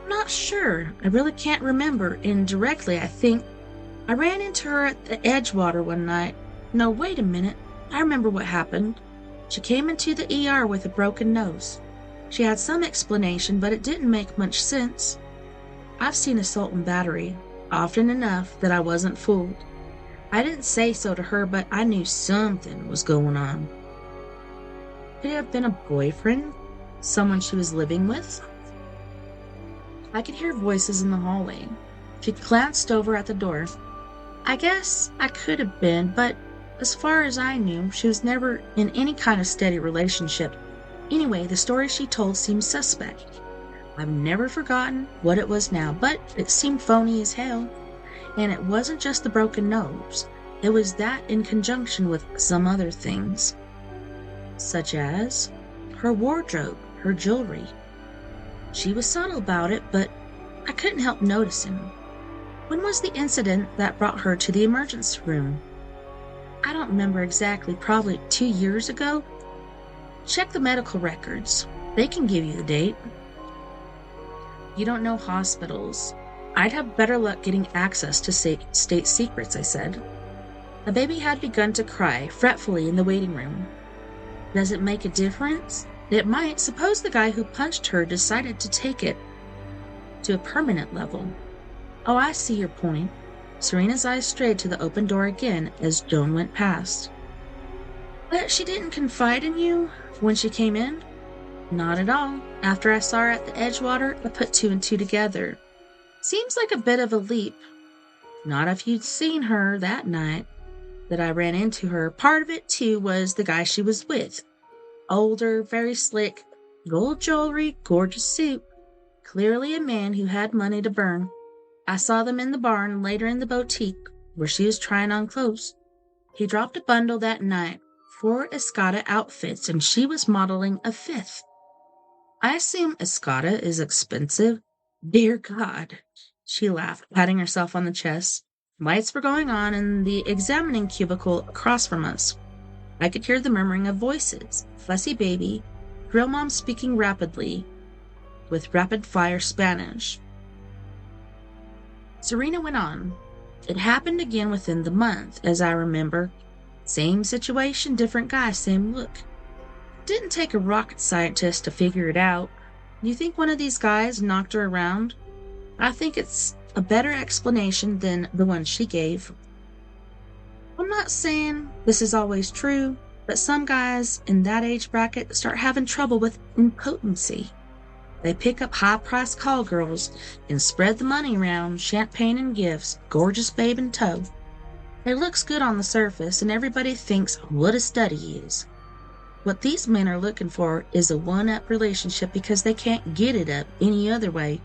S1: I'm not sure. I really can't remember. Indirectly, I think. I ran into her at the Edgewater one night. No, wait a minute. I remember what happened. She came into the ER with a broken nose. She had some explanation, but it didn't make much sense. I've seen assault and battery, often enough that I wasn't fooled. I didn't say so to her, but I knew something was going on. Could it have been a boyfriend? Someone she was living with? I could hear voices in the hallway. She glanced over at the door. I guess I could have been, but as far as I knew, she was never in any kind of steady relationship. Anyway, the story she told seemed suspect. I've never forgotten what it was now, but it seemed phony as hell. And it wasn't just the broken nose. It was that in conjunction with some other things. Such as her wardrobe, her jewelry. She was subtle about it, but I couldn't help noticing. When was the incident that brought her to the emergency room? I don't remember exactly, probably 2 years ago. Check the medical records. They can give you the date. You don't know hospitals. I'd have better luck getting access to state secrets, I said. The baby had begun to cry fretfully in the waiting room. Does it make a difference? It might. Suppose the guy who punched her decided to take it to a permanent level. Oh, I see your point. Serena's eyes strayed to the open door again as Joan went past. But she didn't confide in you when she came in? Not at all. After I saw her at the Edgewater, I put 2 and 2 together. Seems like a bit of a leap. Not if you'd seen her that night that I ran into her. Part of it, too, was the guy she was with. Older, very slick, gold jewelry, gorgeous suit. Clearly a man who had money to burn. I saw them in the barn and later in the boutique where she was trying on clothes. He dropped a bundle that night, 4 Escada outfits, and she was modeling a 5th. I assume Escada is expensive. Dear God, she laughed, patting herself on the chest. Lights were going on in the examining cubicle across from us. I could hear the murmuring of voices, fussy baby, drill mom speaking rapidly, with rapid-fire Spanish. Serena went on. It happened again within the month, as I remember. Same situation, different guy, same look. Didn't take a rocket scientist to figure it out. You think one of these guys knocked her around? I think it's a better explanation than the one she gave. I'm not saying this is always true, but some guys in that age bracket start having trouble with impotency. They pick up high-priced call girls and spread the money around, champagne and gifts, gorgeous babe in tow. It looks good on the surface, and everybody thinks what a stud he is. What these men are looking for is a one-up relationship because they can't get it up any other way.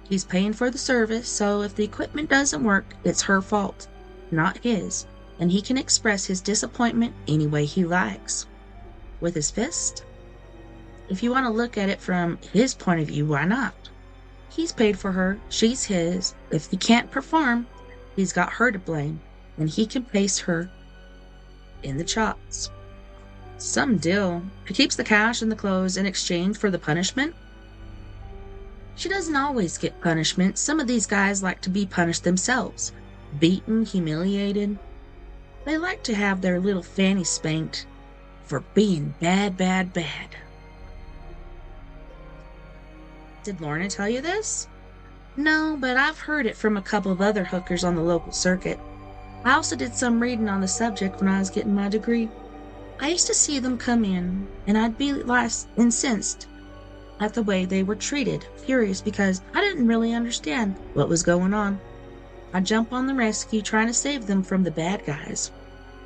S1: He's paying for the service, so if the equipment doesn't work, it's her fault, not his, and he can express his disappointment any way he likes. With his fist? If you want to look at it from his point of view, why not? He's paid for her, she's his. If he can't perform, he's got her to blame, and he can place her in the chops. Some deal. He keeps the cash and the clothes in exchange for the punishment. She doesn't always get punishment. Some of these guys like to be punished themselves. Beaten, humiliated. They like to have their little fanny spanked for being bad, bad, bad. Did Lorna tell you this? No, but I've heard it from a couple of other hookers on the local circuit. I also did some reading on the subject when I was getting my degree. I used to see them come in, and I'd be incensed at the way they were treated, furious because I didn't really understand what was going on. I'd jump on the rescue trying to save them from the bad guys,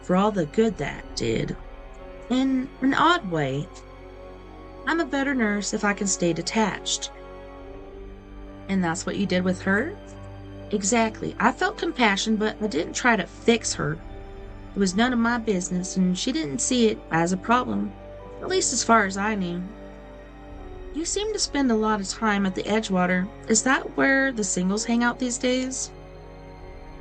S1: for all the good that did. In an odd way, I'm a better nurse if I can stay detached. And that's what you did with her? Exactly. I felt compassion, but I didn't try to fix her. It was none of my business, and she didn't see it as a problem, at least as far as I knew. You seem to spend a lot of time at the Edgewater. Is that where the singles hang out these days?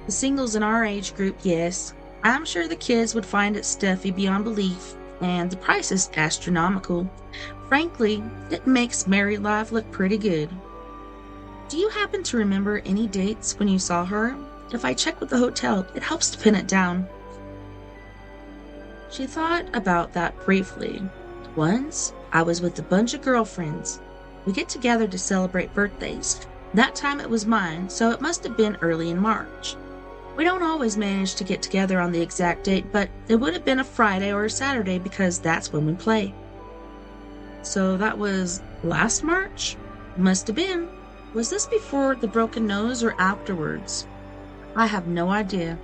S1: The singles in our age group, yes. I'm sure the kids would find it stuffy beyond belief, and the price is astronomical. Frankly, it makes married life look pretty good. Do you happen to remember any dates when you saw her? If I check with the hotel, it helps to pin it down. She thought about that briefly. Once, I was with a bunch of girlfriends. We get together to celebrate birthdays. That time it was mine, so it must have been early in March. We don't always manage to get together on the exact date, but it would have been a Friday or a Saturday because that's when we play. So that was last March? Must have been. Was this before the broken nose or afterwards? I have no idea.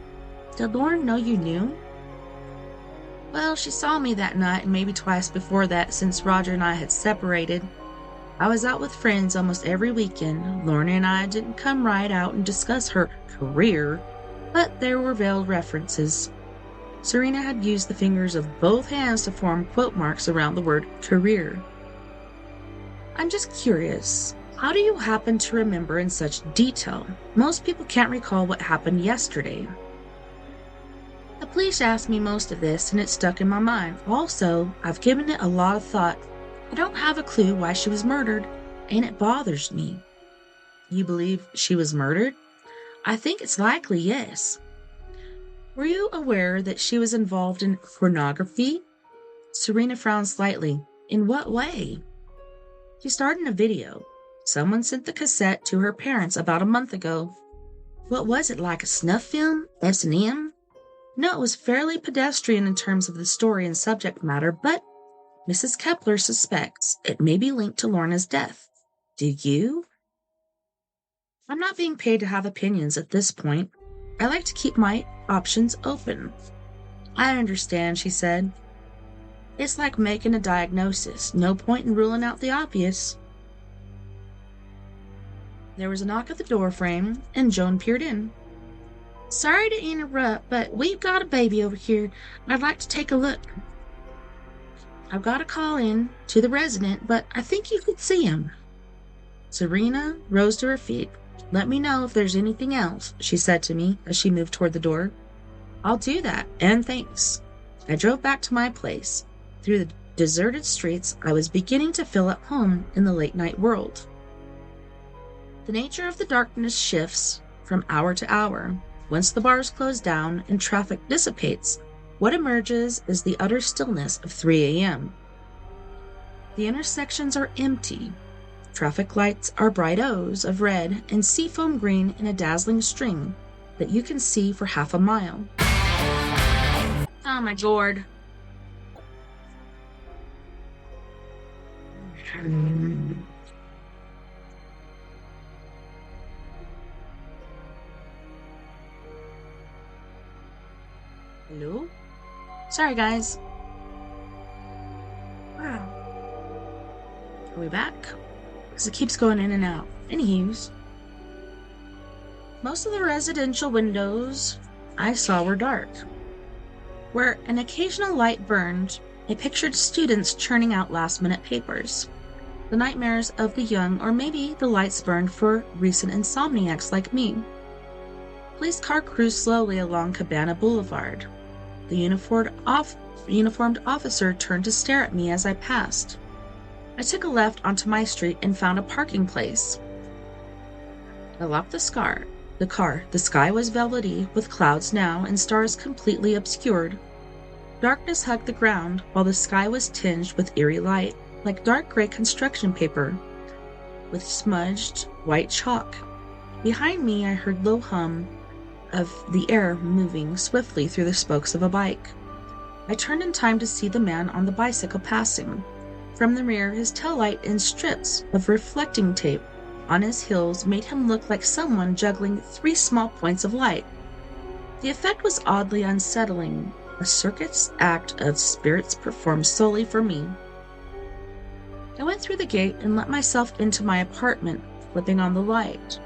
S1: Did Lauren know you knew? Well, she saw me that night and maybe twice before that since Roger and I had separated. I was out with friends almost every weekend. Lorna and I didn't come right out and discuss her career, but there were veiled references. Serena had used the fingers of both hands to form quote marks around the word career. I'm just curious. How do you happen to remember in such detail? Most people can't recall what happened yesterday. The police asked me most of this, and it stuck in my mind. Also, I've given it a lot of thought. I don't have a clue why she was murdered, and it bothers me. You believe she was murdered? I think it's likely, yes. Were you aware that she was involved in pornography? Serena frowned slightly. In what way? She starred in a video. Someone sent the cassette to her parents about a month ago. What was it, like a snuff film? S&M? No, it was fairly pedestrian in terms of the story and subject matter, but Mrs. Kepler suspects it may be linked to Lorna's death. Do you? I'm not being paid to have opinions at this point. I like to keep my options open. I understand, she said. It's like making a diagnosis. No point in ruling out the obvious. There was a knock at the door frame, and Joan peered in. Sorry to interrupt, but we've got a baby over here. I'd like to take a look. I've got to call in to the resident, but I think you could see him. Serena rose to her feet. Let me know if there's anything else, she said to me as she moved toward the door. I'll do that, and thanks. I drove back to my place. Through the deserted streets, I was beginning to feel at home in the late night world. The nature of the darkness shifts from hour to hour. Once the bars close down and traffic dissipates, what emerges is the utter stillness of 3 a.m. The intersections are empty. Traffic lights are bright O's of red and seafoam green in a dazzling string that you can see for half a mile. Oh my lord. Hello? Sorry, guys.
S2: Wow.
S1: Are we back? Because it keeps going in and out. Anywho's. Most of the residential windows I saw were dark. Where an occasional light burned, I pictured students churning out last-minute papers. The nightmares of the young, or maybe the lights burned for recent insomniacs like me. Police car cruised slowly along Cabana Boulevard. The uniformed officer turned to stare at me as I passed. I took a left onto my street and found a parking place. I locked the car. The sky was velvety, with clouds now and stars completely obscured. Darkness hugged the ground, while the sky was tinged with eerie light, like dark gray construction paper, with smudged white chalk. Behind me, I heard low hum of the air moving swiftly through the spokes of a bike. I turned in time to see the man on the bicycle passing. From the rear, his taillight in strips of reflecting tape on his heels made him look like someone juggling 3 small points of light. The effect was oddly unsettling, a circus act of spirits performed solely for me. I went through the gate and let myself into my apartment, flipping on the light.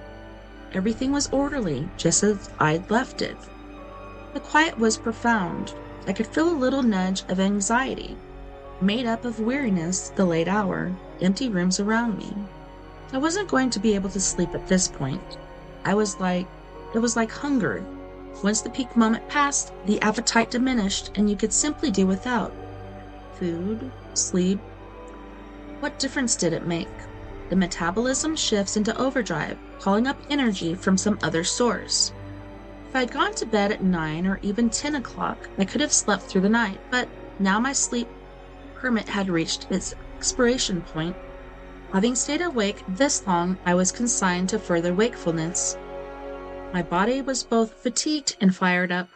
S1: Everything was orderly, just as I'd left it. The quiet was profound. I could feel a little nudge of anxiety, made up of weariness, the late hour, empty rooms around me. I wasn't going to be able to sleep at this point. It was like hunger. Once the peak moment passed, the appetite diminished and you could simply do without. Food, sleep. What difference did it make? The metabolism shifts into overdrive, calling up energy from some other source. If I'd gone to bed at 9 or even 10 o'clock, I could have slept through the night, but now my sleep permit had reached its expiration point. Having stayed awake this long, I was consigned to further wakefulness. My body was both fatigued and fired up.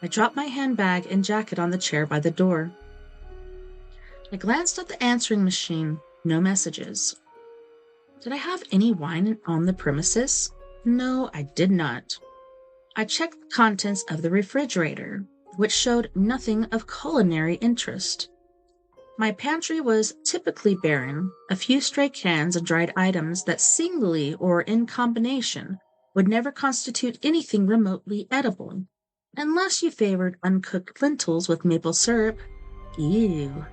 S1: I dropped my handbag and jacket on the chair by the door. I glanced at the answering machine. No messages. Did I have any wine on the premises? No, I did not. I checked the contents of the refrigerator, which showed nothing of culinary interest. My pantry was typically barren, a few stray cans and dried items that singly or in combination would never constitute anything remotely edible, unless you favored uncooked lentils with maple syrup. Ew.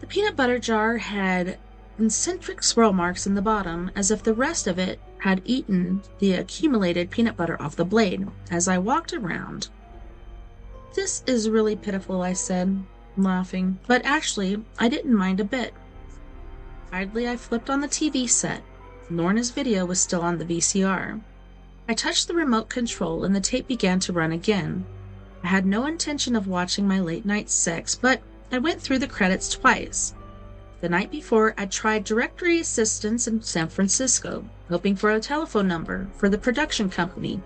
S1: The peanut butter jar had concentric swirl marks in the bottom, as if the rest of it had eaten the accumulated peanut butter off the blade as I walked around. This is really pitiful, I said, laughing, but actually, I didn't mind a bit. Idly, I flipped on the TV set. Lorna's video was still on the VCR. I touched the remote control and the tape began to run again. I had no intention of watching my late-night sex, but I went through the credits twice. The night before, I tried directory assistance in San Francisco, hoping for a telephone number for the production company,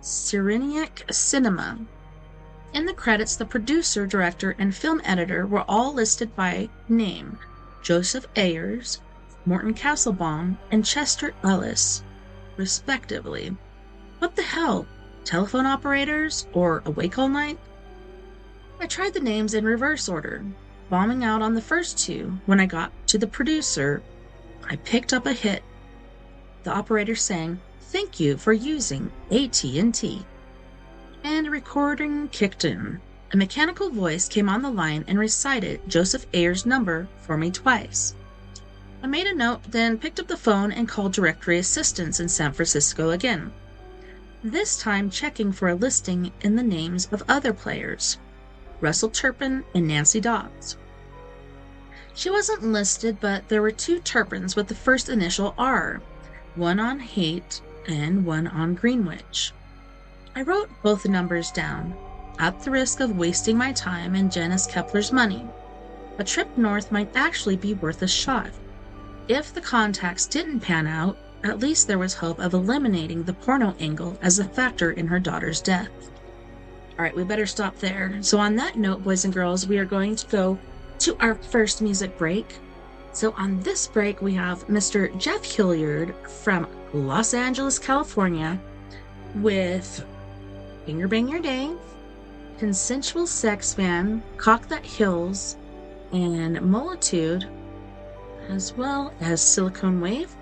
S1: Cyrenaic Cinema. In the credits, the producer, director, and film editor were all listed by name: Joseph Ayers, Morton Castlebaum, and Chester Ellis, respectively. What the hell? Telephone operators? Or awake all night? I tried the names in reverse order, bombing out on the first 2. When I got to the producer, I picked up a hit. The operator sang, "Thank you for using AT&T." And a recording kicked in. A mechanical voice came on the line and recited Joseph Ayers' number for me twice. I made a note, then picked up the phone and called directory assistance in San Francisco again, this time checking for a listing in the names of other players, Russell Turpin and Nancy Dodds. She wasn't listed, but there were 2 Turpins with the first initial R, one on Haight and one on Greenwich. I wrote both numbers down, at the risk of wasting my time and Janice Kepler's money. A trip north might actually be worth a shot. If the contacts didn't pan out, at least there was hope of eliminating the porno angle as a factor in her daughter's death. All right, we better stop there. So on that note, boys and girls, we are going to go to our first music break. So on this break, we have Mr. Jeff Hilliard from Los Angeles, California, with Finger Bang Your Day, Consensual Sex Fan, Cock That Hills, and Multitude, as well as Silicone Wave.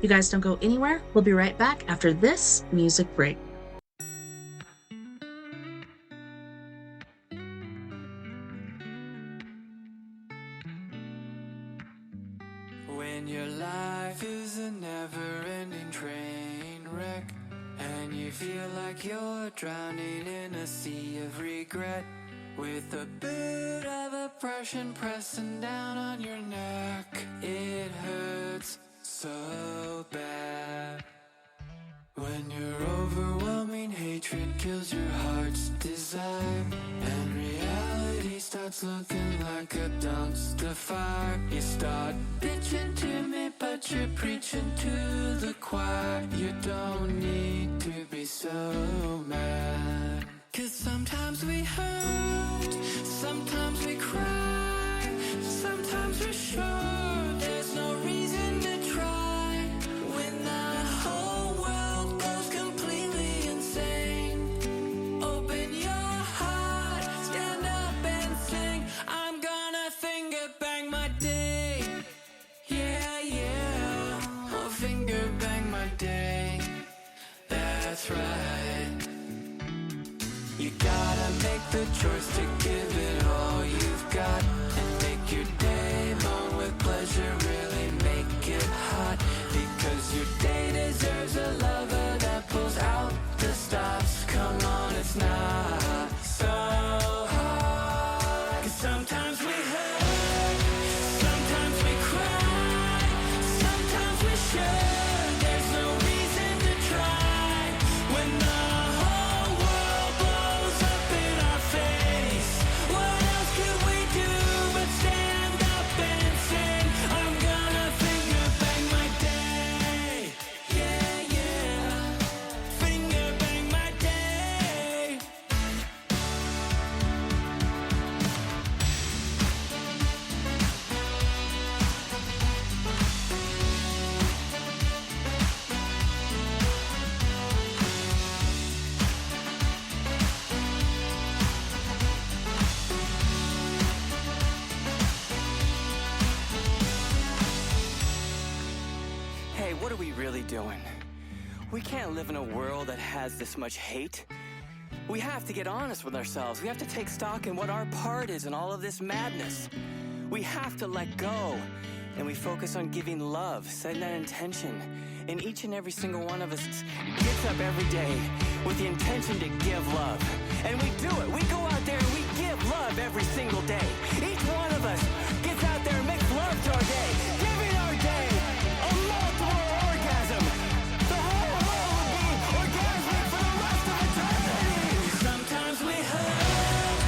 S1: You guys don't go anywhere. We'll be right back after this music break.
S3: When your life is a never-ending train wreck, and you feel like you're drowning in a sea of regret, with a bit of oppression pressing down on your neck, it hurts so bad. When your overwhelming hatred kills your heart's desire, and reality starts looking like a dumpster fire, you start bitching to me, but you're preaching to the choir. You don't need to be so mad, 'cause sometimes we hurt, sometimes we cry, sometimes we're sure there's no reason to try. When the whole world goes completely insane, open your heart, stand up and sing. I'm gonna finger bang my day. Yeah, yeah, I'll finger bang my day. That's right. You gotta make the choice to give it all you've got, and make your day long with pleasure, really make it hot. Because your day deserves a lover that pulls out the stops. Come on, it's not so hard. 'Cause sometimes we hurt, sometimes we cry, sometimes we're sure there's no reason to try. When the whole world blows up in our face, what else could we do but stand up and sing? I'm gonna finger bang my day. Yeah, yeah, finger bang my day.
S4: Hey, what are we really doing? We can't live in a world that has this much hate. We have to get honest with ourselves. We have to take stock in what our part is in all of this madness. We have to let go, and we focus on giving love, setting that intention. And each and every single one of us gets up every day with the intention to give love. And we do it. We go out there and we give love every single day. Each one of us gets out there and makes love to our day, giving our day a multiple orgasm. The whole world will be orgasmic for the rest of eternity.
S3: Sometimes we hurt,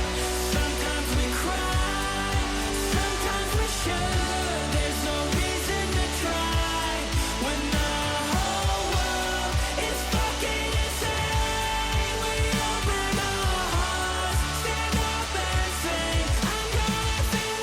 S3: sometimes we cry, sometimes we're sure there's no reason to try. When the whole world is fucking insane, we open our hearts, stand up and sing. I'm gonna finger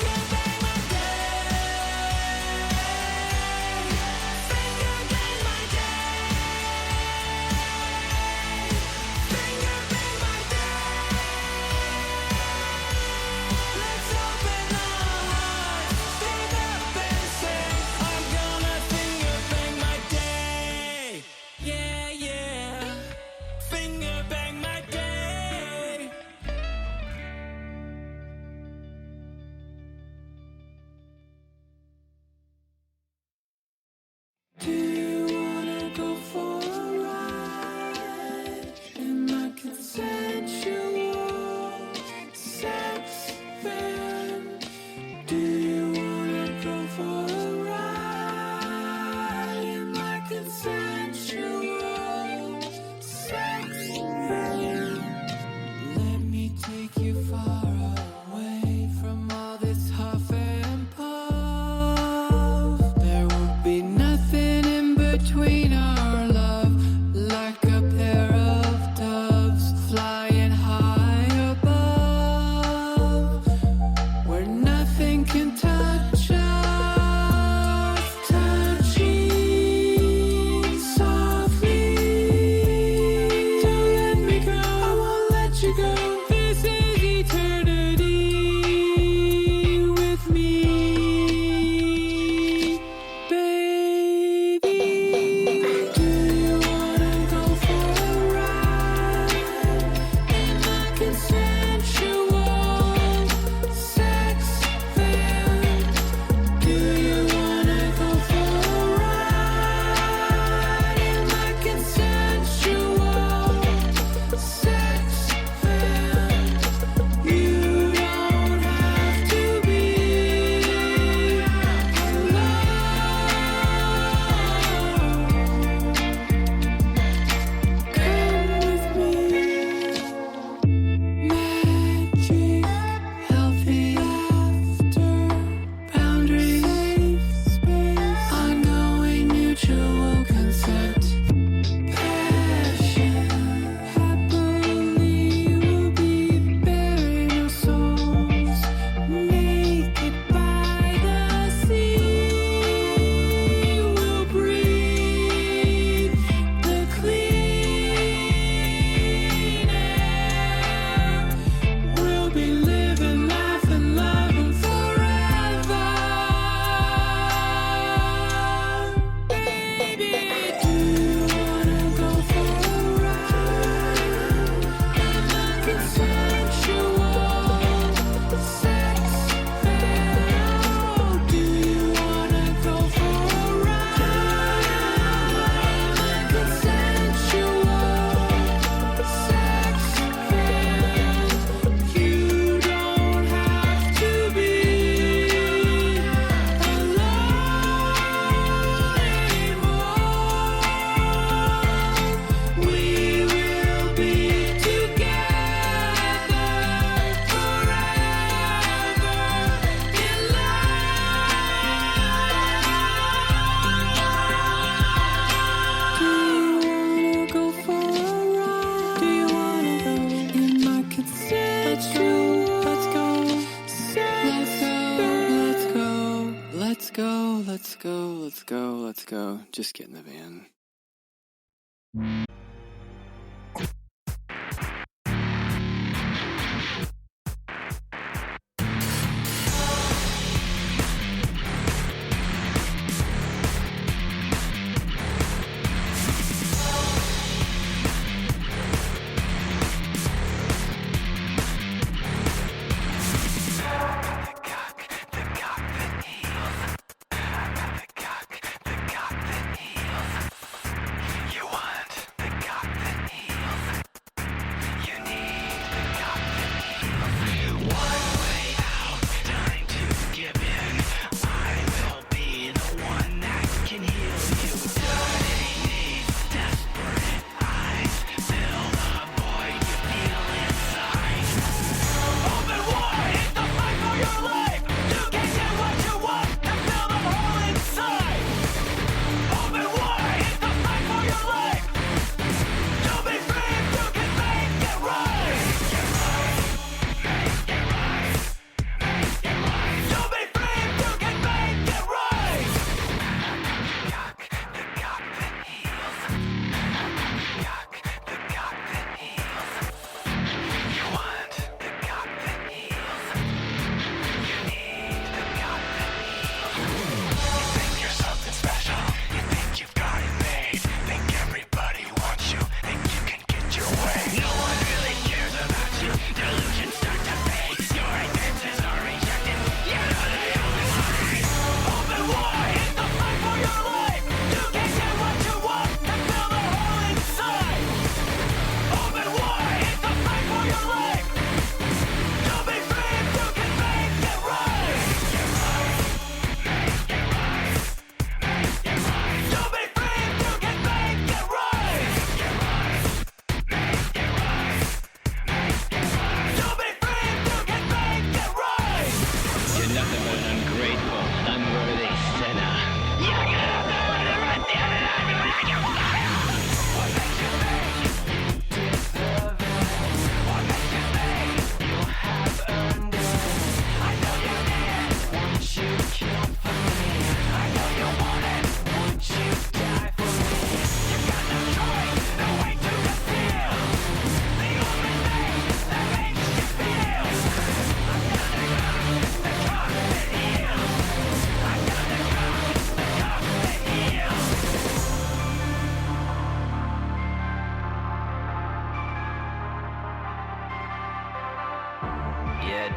S4: let's go. Just get in the van.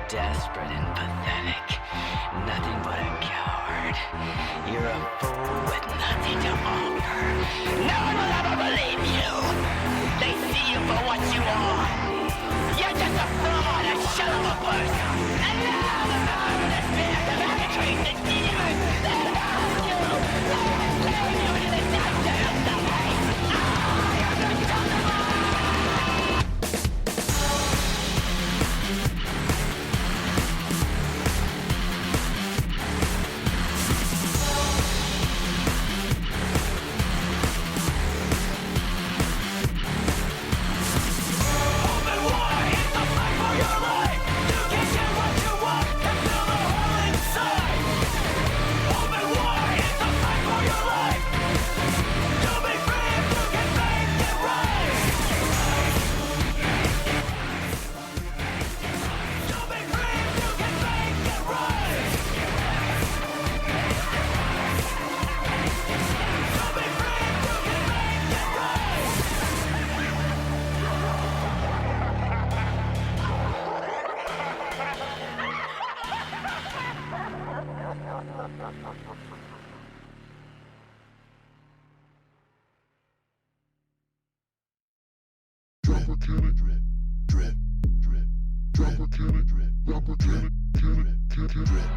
S5: Desperate and pathetic. Nothing but a coward. You're a fool with nothing to offer. No one will ever believe you. They see you for what you are. You're just a fraud, a shell of a person. And now the power of the spirit of penetrates the demons that love you. They enslave you into the dungeon of the hate. I am the son of God.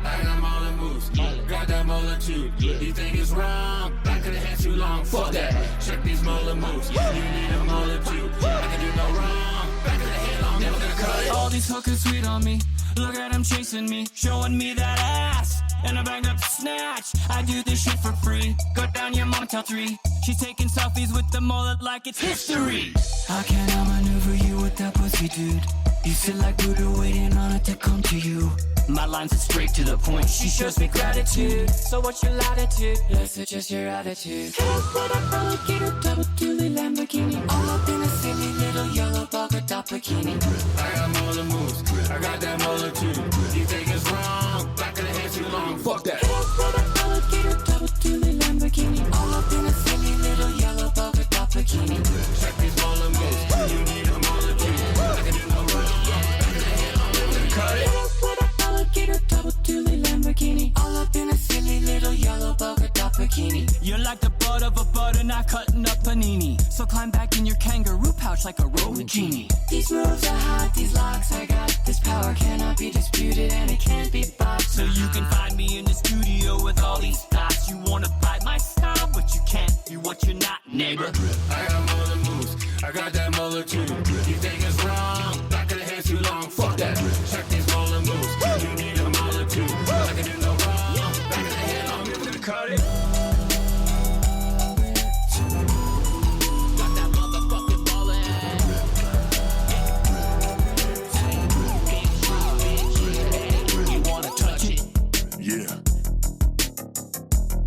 S3: I got all the moves, got that multitude. You think it's wrong? I could've had too long. Fuck that. Check these molar moves. You need a multitude. I can do no wrong. Back of the head long, never gonna cut it.
S4: All these hookers sweet on me. Look at them chasing me, showing me that ass. And I bagged up to snatch. I do this shit for free. Go down your mom, tell 3. She's taking selfies with the mullet like it's history. How can I maneuver you with that pussy, dude?
S3: You sit like Buddha waiting on it to come to you. My lines are straight to the point, she shows me gratitude. So what's your latitude? Yes, it's just your attitude. Head with a alligator, double dually Lamborghini. All up in a silly little yellow polka dot bikini. I got more than moves, I got that multitude. You think it's wrong, back of the head too long. Fuck that. Head with a alligator, double dually Lamborghini. All up in a silly little yellow polka dot bikini. Check these roller moves, you need a multitude. I can do no wrong, back of the head, I'm living cut it. Alligator, double dually Lamborghini. All up in a silly little yellow polka dot bikini. You're like the butt of a butternut cutting up panini. So climb back in your kangaroo pouch like a rolling genie. These moves are hot, these locks I got. This power cannot be disputed and it can't be bought. So you can find me in the studio with all these thoughts. You wanna buy my style, but you can't be what you're not, neighbor. I got more than moves, I got that multitude. You think it's wrong, back of the head too long. Fuck that. Check these rolling moves. You need a multitude. I can do no wrong. Back of the head, I'm gonna cut it. Got that motherfucking ballin'. You wanna touch it?
S6: Yeah.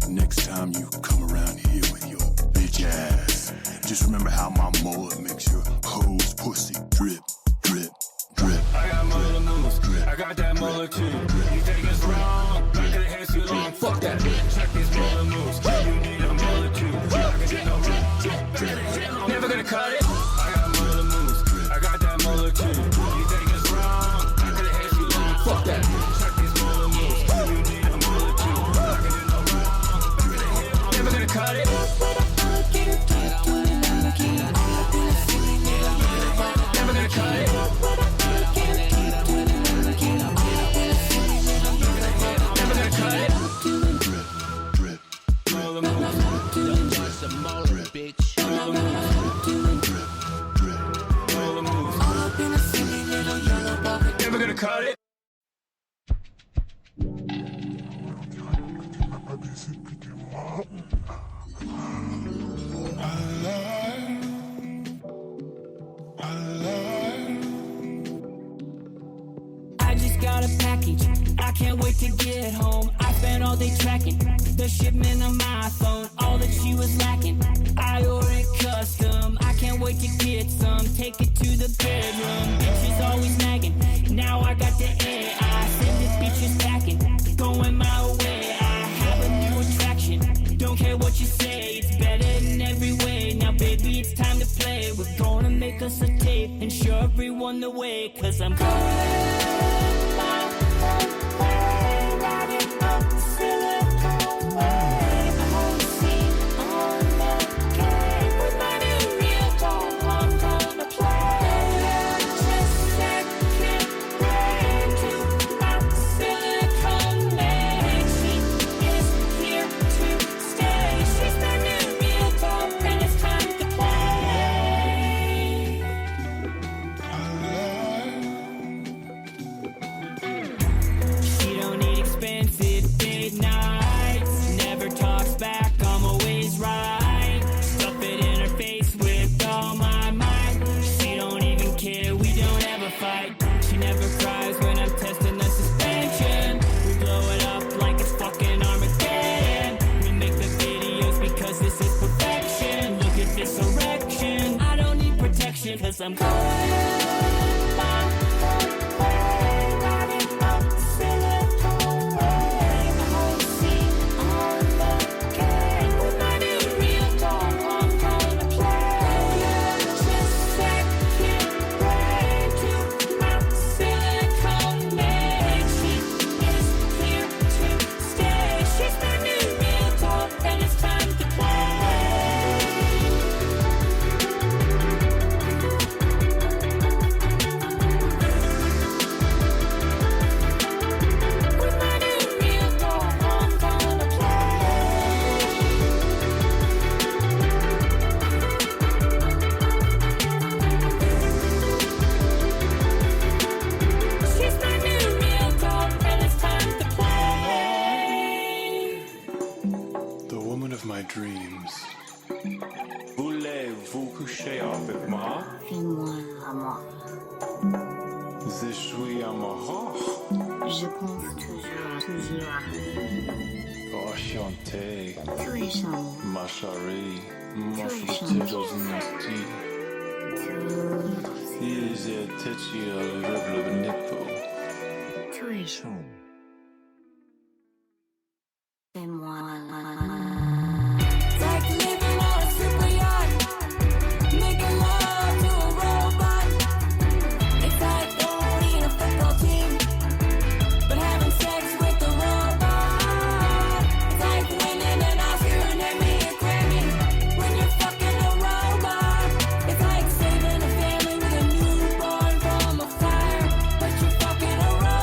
S6: Next time you come around here with your bitch ass, just remember how my mullet makes your hose pussy drip, drip, drip.
S3: I got more than moves, I got that multitude. You think it's wrong, back of the head too long. Fuck that. Check these rolling moves. You need a multitude. I can do no wrong. Never gonna cut it. I got more than moves, I got that multitude. You think it's wrong, back of the head too long. Fuck that. Check these rolling moves. You need a multitude. I can do no wrong. Back of the head, never gonna cut it. Never gonna cut it. Cut it. I just got a package, I can't wait to get home. I spent all day tracking the shipment of my phone, all that she was lacking. I ordered custom, I can't wait to get some. Take it to the bedroom, she's always nagging. Now I got the air, I send this bitch is packing, going my way. I have a new attraction, don't care what you say, it's better in every way. Now baby, it's time to play, we're gonna make us a tape and show everyone the way. Cause I'm going cause I'm going
S6: dreams.
S7: Voulez-vous coucher avec moi?
S8: Fais-moi l'amour.
S6: Je suis amoureux.
S7: Je pense toujours à
S6: Enchanté,
S7: tous les champs,
S6: ma chérie, mon
S7: Tous les
S6: potatoes nasty. Easy, touchy, rub the nipple.
S7: tous les champs. C'est moi.
S3: It's like living on a super yacht, making love to a robot. It's like owning a football team, but having sex with a robot. It's like winning an Oscar and Emmy or Grammy when you're fucking a robot. It's like saving a family with a newborn from a fire, but you're fucking a robot.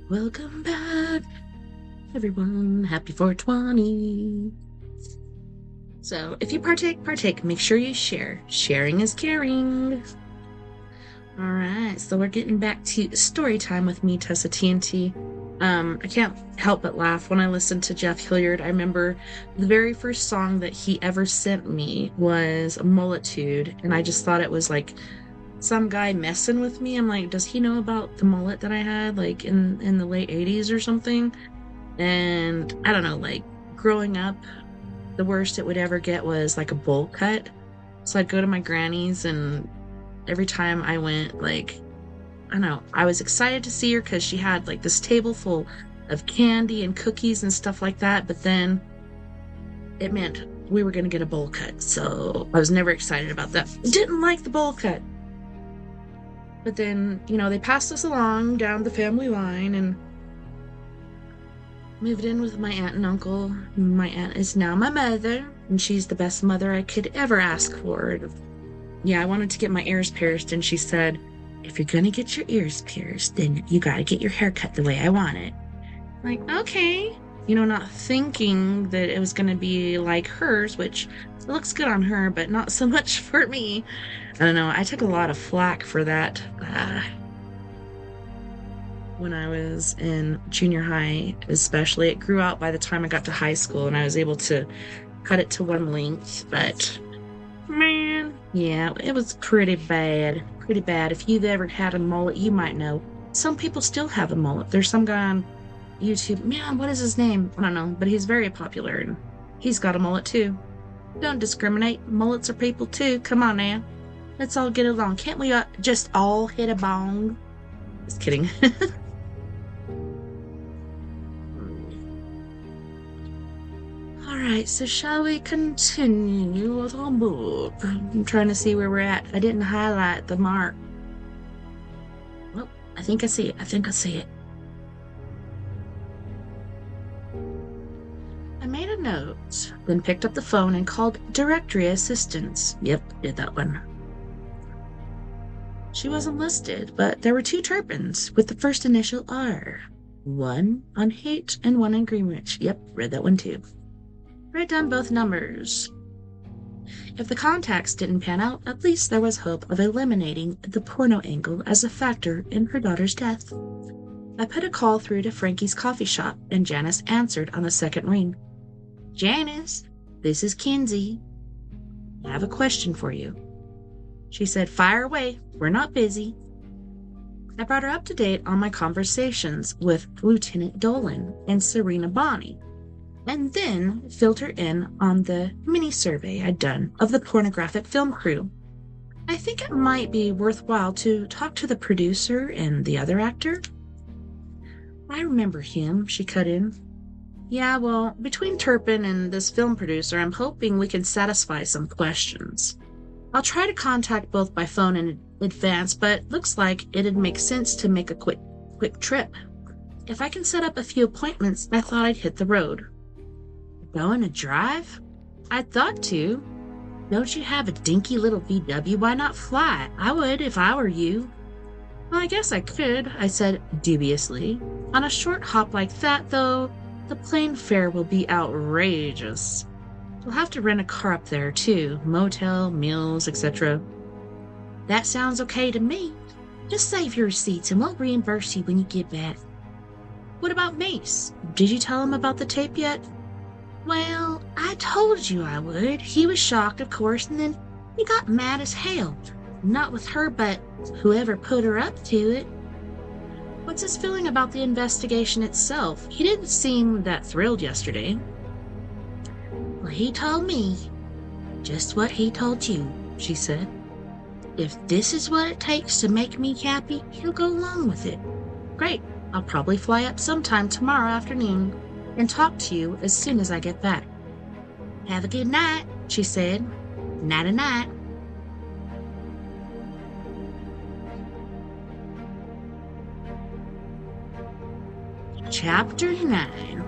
S1: Welcome back, everyone. Happy 420. So, if you partake. Make sure you share. Sharing is caring. Alright, so we're getting back to story time with me, TessaTNT. I can't help but laugh when I listen to Jeff Hilliard. I remember the very first song that he ever sent me was Multitude, and I just thought it was like some guy messing with me. I'm like, does he know about the mullet that I had like in the late 80s or something? And I don't know, like growing up, the worst it would ever get was like a bowl cut. So I'd go to my granny's, and every time I went, like, I don't know, I was excited to see her because she had like this table full of candy and cookies and stuff like that, but then it meant we were going to get a bowl cut, so I was never excited about that. Didn't like the bowl cut. But then, they passed us along down the family line and moved in with my aunt and uncle. My aunt is now my mother, and she's the best mother I could ever ask for. Yeah, I wanted to get my ears pierced, and she said, if you're gonna get your ears pierced, then you gotta get your hair cut the way I want it. Like, okay. Not thinking that it was gonna be like hers, which looks good on her, but not so much for me. I don't know, I took a lot of flack for that when I was in junior high, especially. It grew out by the time I got to high school, and I was able to cut it to one length, but man, yeah, it was pretty bad. Pretty bad. If you've ever had a mullet, you might know. Some people still have a mullet. There's some guy on YouTube, man, what is his name? I don't know, but he's very popular, and he's got a mullet too. Don't discriminate. Mullets are people too. Come on now. Let's all get along. Can't we just all hit a bong? Just kidding. Alright, so shall we continue with our book? I'm trying to see where we're at. I didn't highlight the mark. Well, I think I see it. I made a note, then picked up the phone and called directory assistance. Yep, did that one. She wasn't listed, but there were 2 Turpins with the first initial R. One on Haight and one in Greenwich. Yep, read that one too. Write down both numbers. If the contacts didn't pan out, at least there was hope of eliminating the porno angle as a factor in her daughter's death. I put a call through to Frankie's coffee shop, and Janice answered on the second ring. Janice, this is Kinsey. I have a question for you. She said, fire away, we're not busy. I brought her up to date on my conversations with Lieutenant Dolan and Serena Bonney, and then filled her in on the mini-survey I'd done of the pornographic film crew. I think it might be worthwhile to talk to the producer and the other actor. I remember him, she cut in. Yeah, well, between Turpin and this film producer, I'm hoping we can satisfy some questions. I'll try to contact both by phone in advance, but looks like it'd make sense to make a quick trip. If I can set up a few appointments, I thought I'd hit the road. Going a drive? I thought to. Don't you have a dinky little VW? Why not fly? I would if I were you. Well, I guess I could, I said dubiously. On a short hop like that, though, the plane fare will be outrageous. We'll have to rent a car up there, too. Motel, meals, etc. That sounds okay to me. Just save your receipts and we'll reimburse you when you get back. What about Mace? Did you tell him about the tape yet? Well, I told you I would. He was shocked, of course, and then he got mad as hell. Not with her, but whoever put her up to it. What's his feeling about the investigation itself? He didn't seem that thrilled yesterday. Well, he told me just what he told you, she said. If this is what it takes to make me happy, he'll go along with it. Great. I'll probably fly up sometime tomorrow afternoon and talk to you as soon as I get back. Have a good night, she said. Night-a-night. Chapter 9.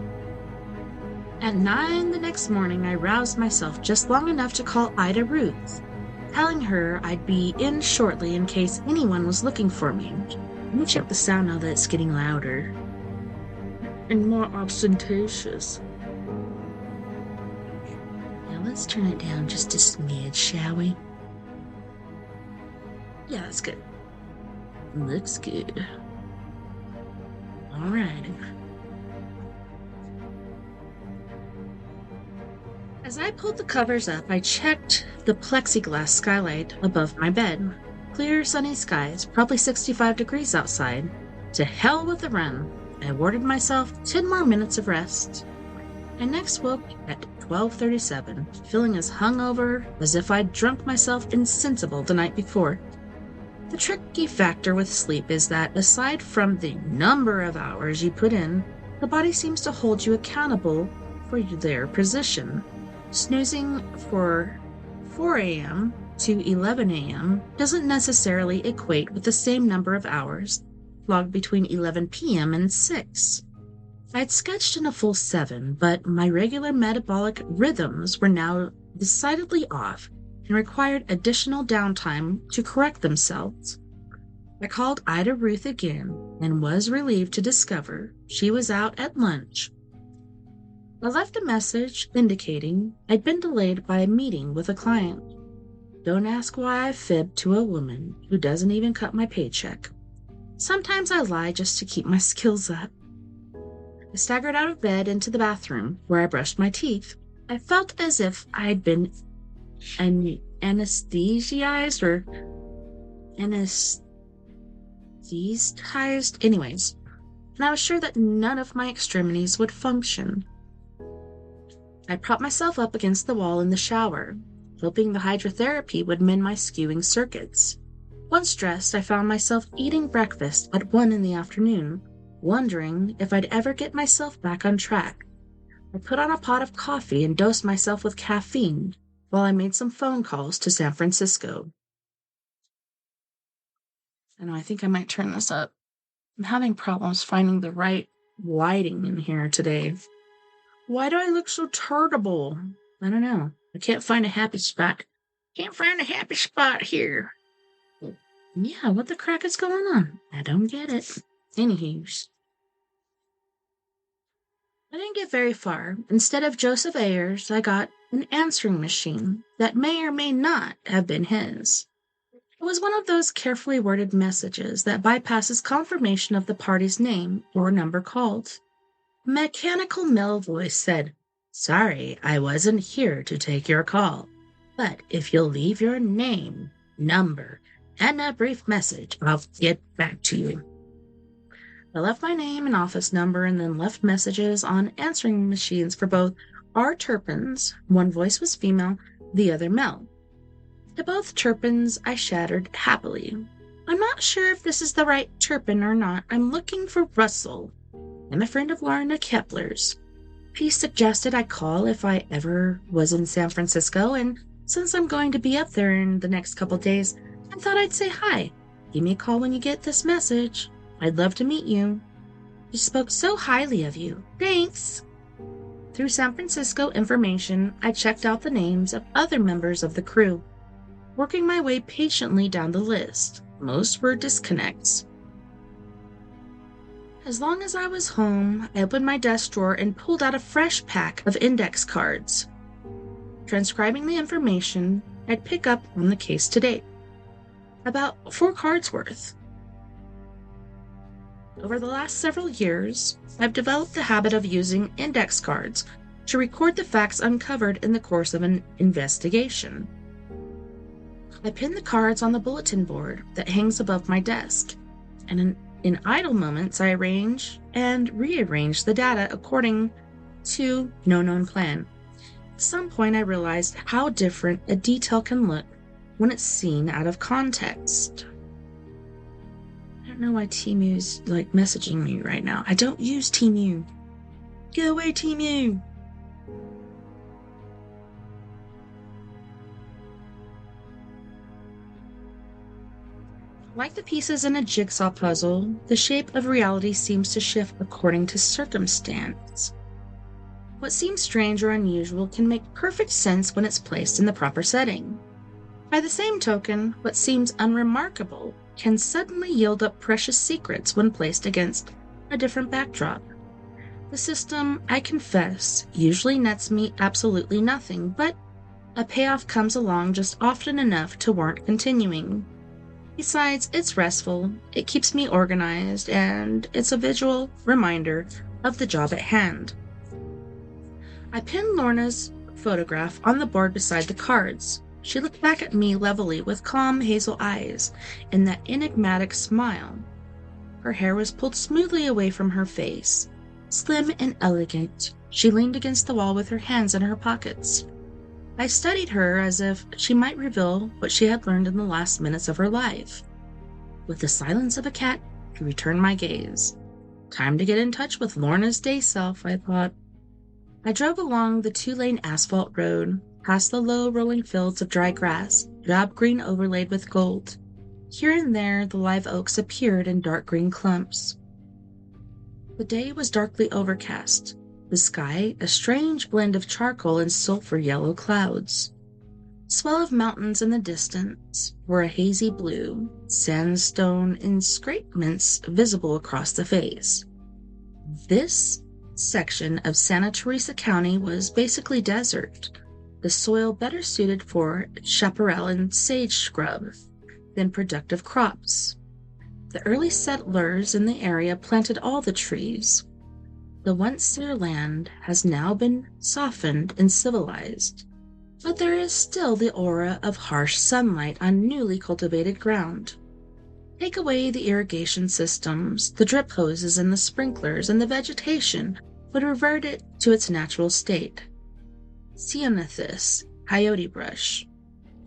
S1: At 9 the next morning, I roused myself just long enough to call Ida Ruth, telling her I'd be in shortly in case anyone was looking for me. Let me check the sound now that it's getting louder and more ostentatious. Now let's turn it down just a smidge, shall we? Yeah, that's good. Looks good. All right. As I pulled the covers up, I checked the plexiglass skylight above my bed. Clear, sunny skies, probably 65 degrees outside. To hell with the run. I awarded myself 10 more minutes of rest. I next woke at 12:37, feeling as hungover as if I'd drunk myself insensible the night before. The tricky factor with sleep is that aside from the number of hours you put in, the body seems to hold you accountable for their position. Snoozing for 4 a.m. to 11 a.m. doesn't necessarily equate with the same number of hours logged between 11 p.m. and 6. I'd sketched in a full 7, but my regular metabolic rhythms were now decidedly off and required additional downtime to correct themselves. I called Ida Ruth again and was relieved to discover she was out at lunch. I left a message indicating I'd been delayed by a meeting with a client. Don't ask why I fibbed to a woman who doesn't even cut my paycheck. Sometimes I lie just to keep my skills up. I staggered out of bed into the bathroom where I brushed my teeth. I felt as if I'd been anesthetized or anesthetized, anyways, and I was sure that none of my extremities would function. I propped myself up against the wall in the shower, hoping the hydrotherapy would mend my skewing circuits. Once dressed, I found myself eating breakfast at 1 in the afternoon, wondering if I'd ever get myself back on track. I put on a pot of coffee and dosed myself with caffeine while I made some phone calls to San Francisco. I know, I think I might turn this up. I'm having problems finding the right lighting in here today. Why do I look so terrible? I don't know. I can't find a happy spot. Can't find a happy spot here. Yeah, what the crap is going on? I don't get it. Anywho. I didn't get very far. Instead of Joseph Ayers, I got an answering machine that may or may not have been his. It was one of those carefully worded messages that bypasses confirmation of the party's name or number called. A mechanical male voice said, "Sorry, I wasn't here to take your call, but if you'll leave your name, number, and a brief message, I'll get back to you." I left my name and office number and then left messages on answering machines for both our Turpins. One voice was female, the other male. To both Turpins I chattered happily. "I'm not sure if this is the right Turpin or not. I'm looking for Russell. I'm a friend of Lorna Kepler's. He suggested I call if I ever was in San Francisco, and since I'm going to be up there in the next couple days, I thought I'd say hi. Give me a call when you get this message. I'd love to meet you. He spoke so highly of you. Thanks." Through San Francisco information, I checked out the names of other members of the crew, working my way patiently down the list. Most were disconnects. As long as I was home, I opened my desk drawer and pulled out a fresh pack of index cards. Transcribing the information, I'd pick up on the case to date. About 4 cards worth. Over the last several years, I've developed the habit of using index cards to record the facts uncovered in the course of an investigation. I pin the cards on the bulletin board that hangs above my desk, and in idle moments I arrange and rearrange the data according to no known plan. At some point I realized how different a detail can look when it's seen out of context. I don't know why Tmu's messaging me right now. I don't use Tmu. Go away, Tmu! Like the pieces in a jigsaw puzzle, the shape of reality seems to shift according to circumstance. What seems strange or unusual can make perfect sense when it's placed in the proper setting. By the same token, what seems unremarkable can suddenly yield up precious secrets when placed against a different backdrop. The system, I confess, usually nets me absolutely nothing, but a payoff comes along just often enough to warrant continuing. Besides, it's restful, it keeps me organized, and it's a visual reminder of the job at hand. I pinned Lorna's photograph on the board beside the cards. She looked back at me levelly with calm hazel eyes and that enigmatic smile. Her hair was pulled smoothly away from her face. Slim and elegant, she leaned against the wall with her hands in her pockets. I studied her as if she might reveal what she had learned in the last minutes of her life. With the silence of a cat, she returned my gaze. Time to get in touch with Lorna's day self, I thought. I drove along the 2-lane asphalt road, past the low rolling fields of dry grass, drab green overlaid with gold. Here and there the live oaks appeared in dark green clumps. The day was darkly overcast, the sky a strange blend of charcoal and sulphur yellow clouds. Swell of mountains in the distance were a hazy blue, sandstone escarpments visible across the face. This section of Santa Teresa County was basically desert, the soil better suited for chaparral and sage scrub than productive crops. The early settlers in the area planted all the trees. The once sere land has now been softened and civilized, but there is still the aura of harsh sunlight on newly cultivated ground. Take away the irrigation systems, the drip hoses and the sprinklers, and the vegetation would revert it to its natural state. Ceanothus, coyote brush,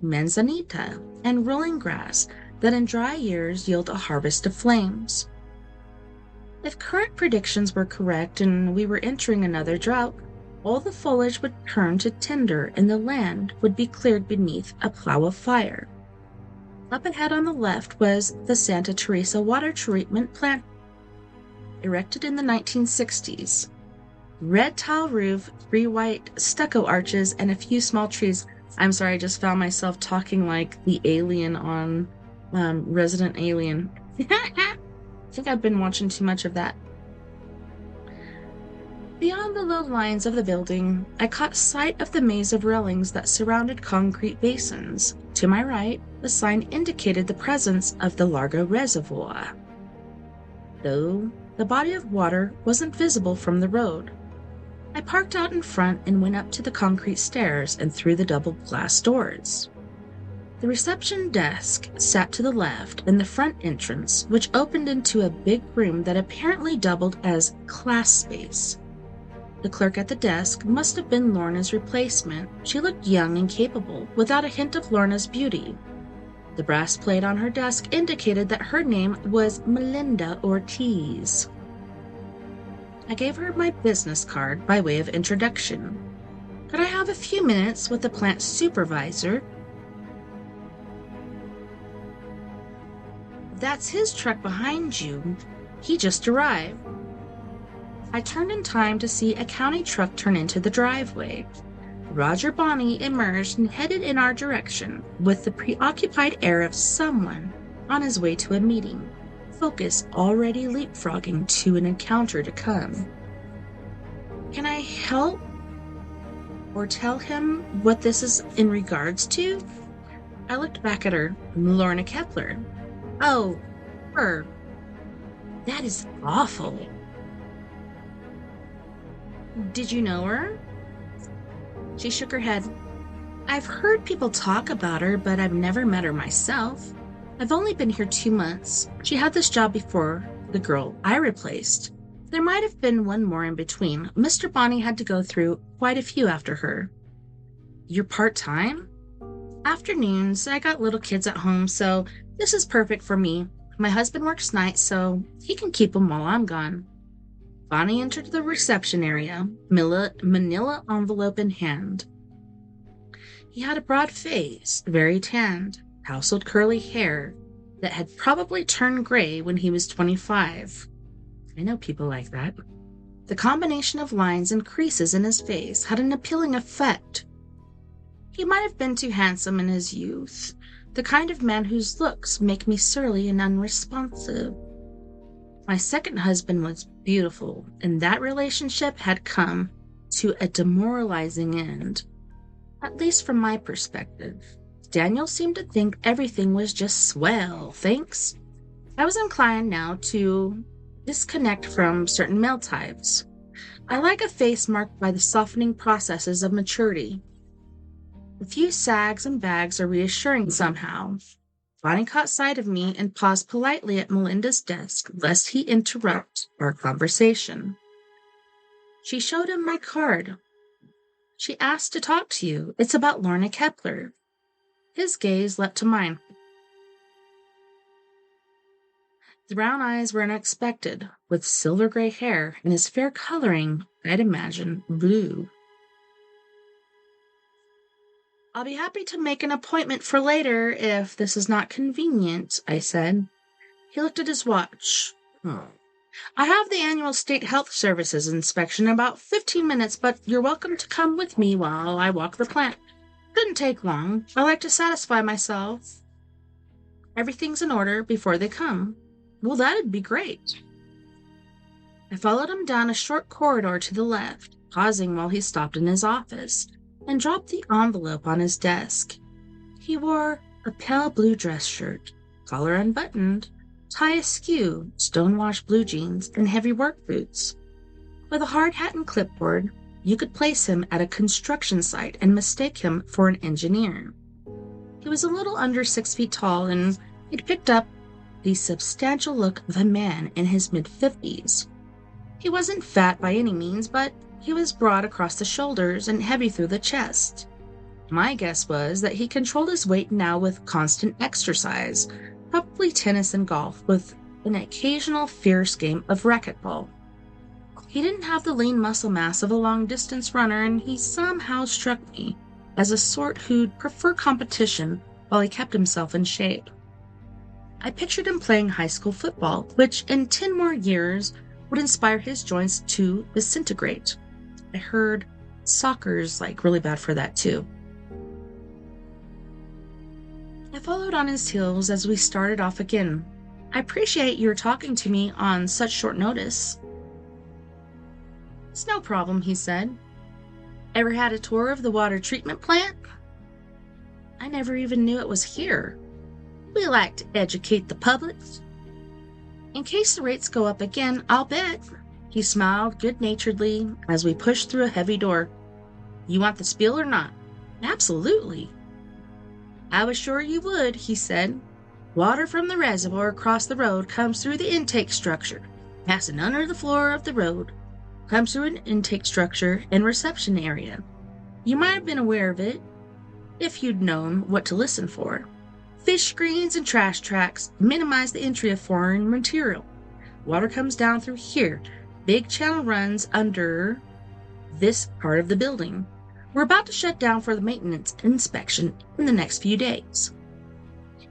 S1: manzanita, and rolling grass that in dry years yield a harvest of flames. If current predictions were correct and we were entering another drought, all the foliage would turn to tinder and the land would be cleared beneath a plow of fire. Up ahead on the left was the Santa Teresa water treatment plant, erected in the 1960s. Red tile roof, 3 white stucco arches, and a few small trees. I'm sorry, I just found myself talking like the alien on Resident Alien. I think I've been watching too much of that. Beyond the low lines of the building, I caught sight of the maze of railings that surrounded concrete basins. To my right, the sign indicated the presence of the Largo Reservoir, though the body of water wasn't visible from the road. I parked out in front and went up to the concrete stairs and through the double glass doors. The reception desk sat to the left in the front entrance, which opened into a big room that apparently doubled as class space. The clerk at the desk must have been Lorna's replacement. She looked young and capable, without a hint of Lorna's beauty. The brass plate on her desk indicated that her name was Melinda Ortiz. I gave her my business card by way of introduction. Could I have a few minutes with the plant supervisor? That's his truck behind you. He just arrived. I turned in time to see a county truck turn into the driveway. Roger Bonney emerged and headed in our direction with the preoccupied air of someone on his way to a meeting, focus already leapfrogging to an encounter to come. Can I help or tell him what this is in regards to? I looked back at her. Lorna Kepler. Oh, her. That is awful. Did you know her? She shook her head. I've heard people talk about her, but I've never met her myself. I've only been here 2 months. She had this job before the girl I replaced. There might have been one more in between. Mr. Bonney had to go through quite a few after her. You're part-time? Afternoons. I got little kids at home, so this is perfect for me. My husband works nights, so he can keep them while I'm gone. Bonnie entered the reception area, manila envelope in hand. He had a broad face, very tanned, tousled curly hair that had probably turned gray when he was 25. I know people like that. The combination of lines and creases in his face had an appealing effect. He might have been too handsome in his youth, the kind of man whose looks make me surly and unresponsive. My second husband was beautiful, and that relationship had come to a demoralizing end, at least from my perspective. Daniel seemed to think everything was just swell, thanks. I was inclined now to disconnect from certain male types. I like a face marked by the softening processes of maturity. A few sags and bags are reassuring somehow. Bonnie caught sight of me and paused politely at Melinda's desk, lest he interrupt our conversation. She showed him my card. She asked to talk to you. It's about Lorna Kepler. His gaze leapt to mine. The brown eyes were unexpected, with silver gray hair and his fair coloring, I'd imagine, blue. I'll be happy to make an appointment for later if this is not convenient, I said. He looked at his watch. I have the annual State Health Services inspection in about 15 minutes, but you're welcome to come with me while I walk the plant. Shouldn't take long. I like to satisfy myself everything's in order before they come. Well, that'd be great. I followed him down a short corridor to the left, pausing while he stopped in his office, and dropped the envelope on his desk. He wore a pale blue dress shirt, collar unbuttoned, tie askew, stonewashed blue jeans, and heavy work boots. With a hard hat and clipboard, you could place him at a construction site and mistake him for an engineer. He was a little under 6 feet tall, and he'd picked up the substantial look of a man in his mid-50s. He wasn't fat by any means, but he was broad across the shoulders and heavy through the chest. My guess was that he controlled his weight now with constant exercise, probably tennis and golf, with an occasional fierce game of racquetball. He didn't have the lean muscle mass of a long-distance runner, and he somehow struck me as a sort who'd prefer competition while he kept himself in shape. I pictured him playing high school football, which in 10 more years would inspire his joints to disintegrate. I heard soccer's really bad for that too. I followed on his heels as we started off again. I appreciate your talking to me on such short notice. "It's no problem," he said. "Ever had a tour of the water treatment plant?" "I never even knew it was here." "We like to educate the public." "In case the rates go up again, I'll bet." He smiled good-naturedly as we pushed through a heavy door. "You want the spiel or not?" "Absolutely." "I was sure you would," he said. "Water from the reservoir across the road comes through the intake structure, passing under the floor of the road, comes through an intake structure and reception area. You might have been aware of it if you'd known what to listen for. Fish screens and trash tracks minimize the entry of foreign material. Water comes down through here. Big channel runs under this part of the building. We're about to shut down for the maintenance inspection in the next few days."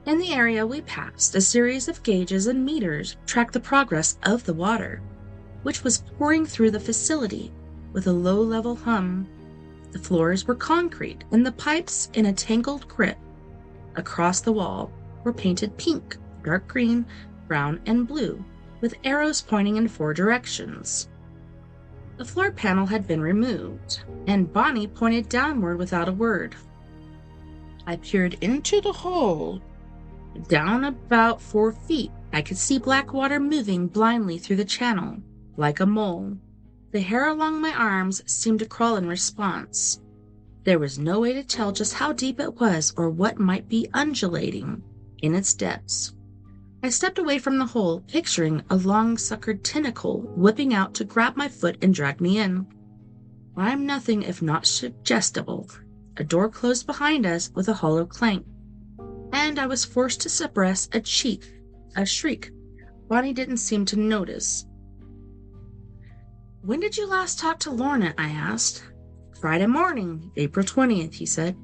S1: In the area we passed, a series of gauges and meters tracked the progress of the water, which was pouring through the facility with a low-level hum. The floors were concrete, and the pipes in a tangled grip across the wall were painted pink, dark green, brown, and blue, with arrows pointing in 4 directions. The floor panel had been removed, and Bonnie pointed downward without a word. I peered into the hole. Down about 4 feet, I could see black water moving blindly through the channel, like a mole. The hair along my arms seemed to crawl in response. There was no way to tell just how deep it was or what might be undulating in its depths. I stepped away from the hole, picturing a long-suckered tentacle whipping out to grab my foot and drag me in. I'm nothing if not suggestible. A door closed behind us with a hollow clank, and I was forced to suppress a shriek. Bonnie didn't seem to notice. "When did you last talk to Lorna?" I asked. "Friday morning, April 20th, he said.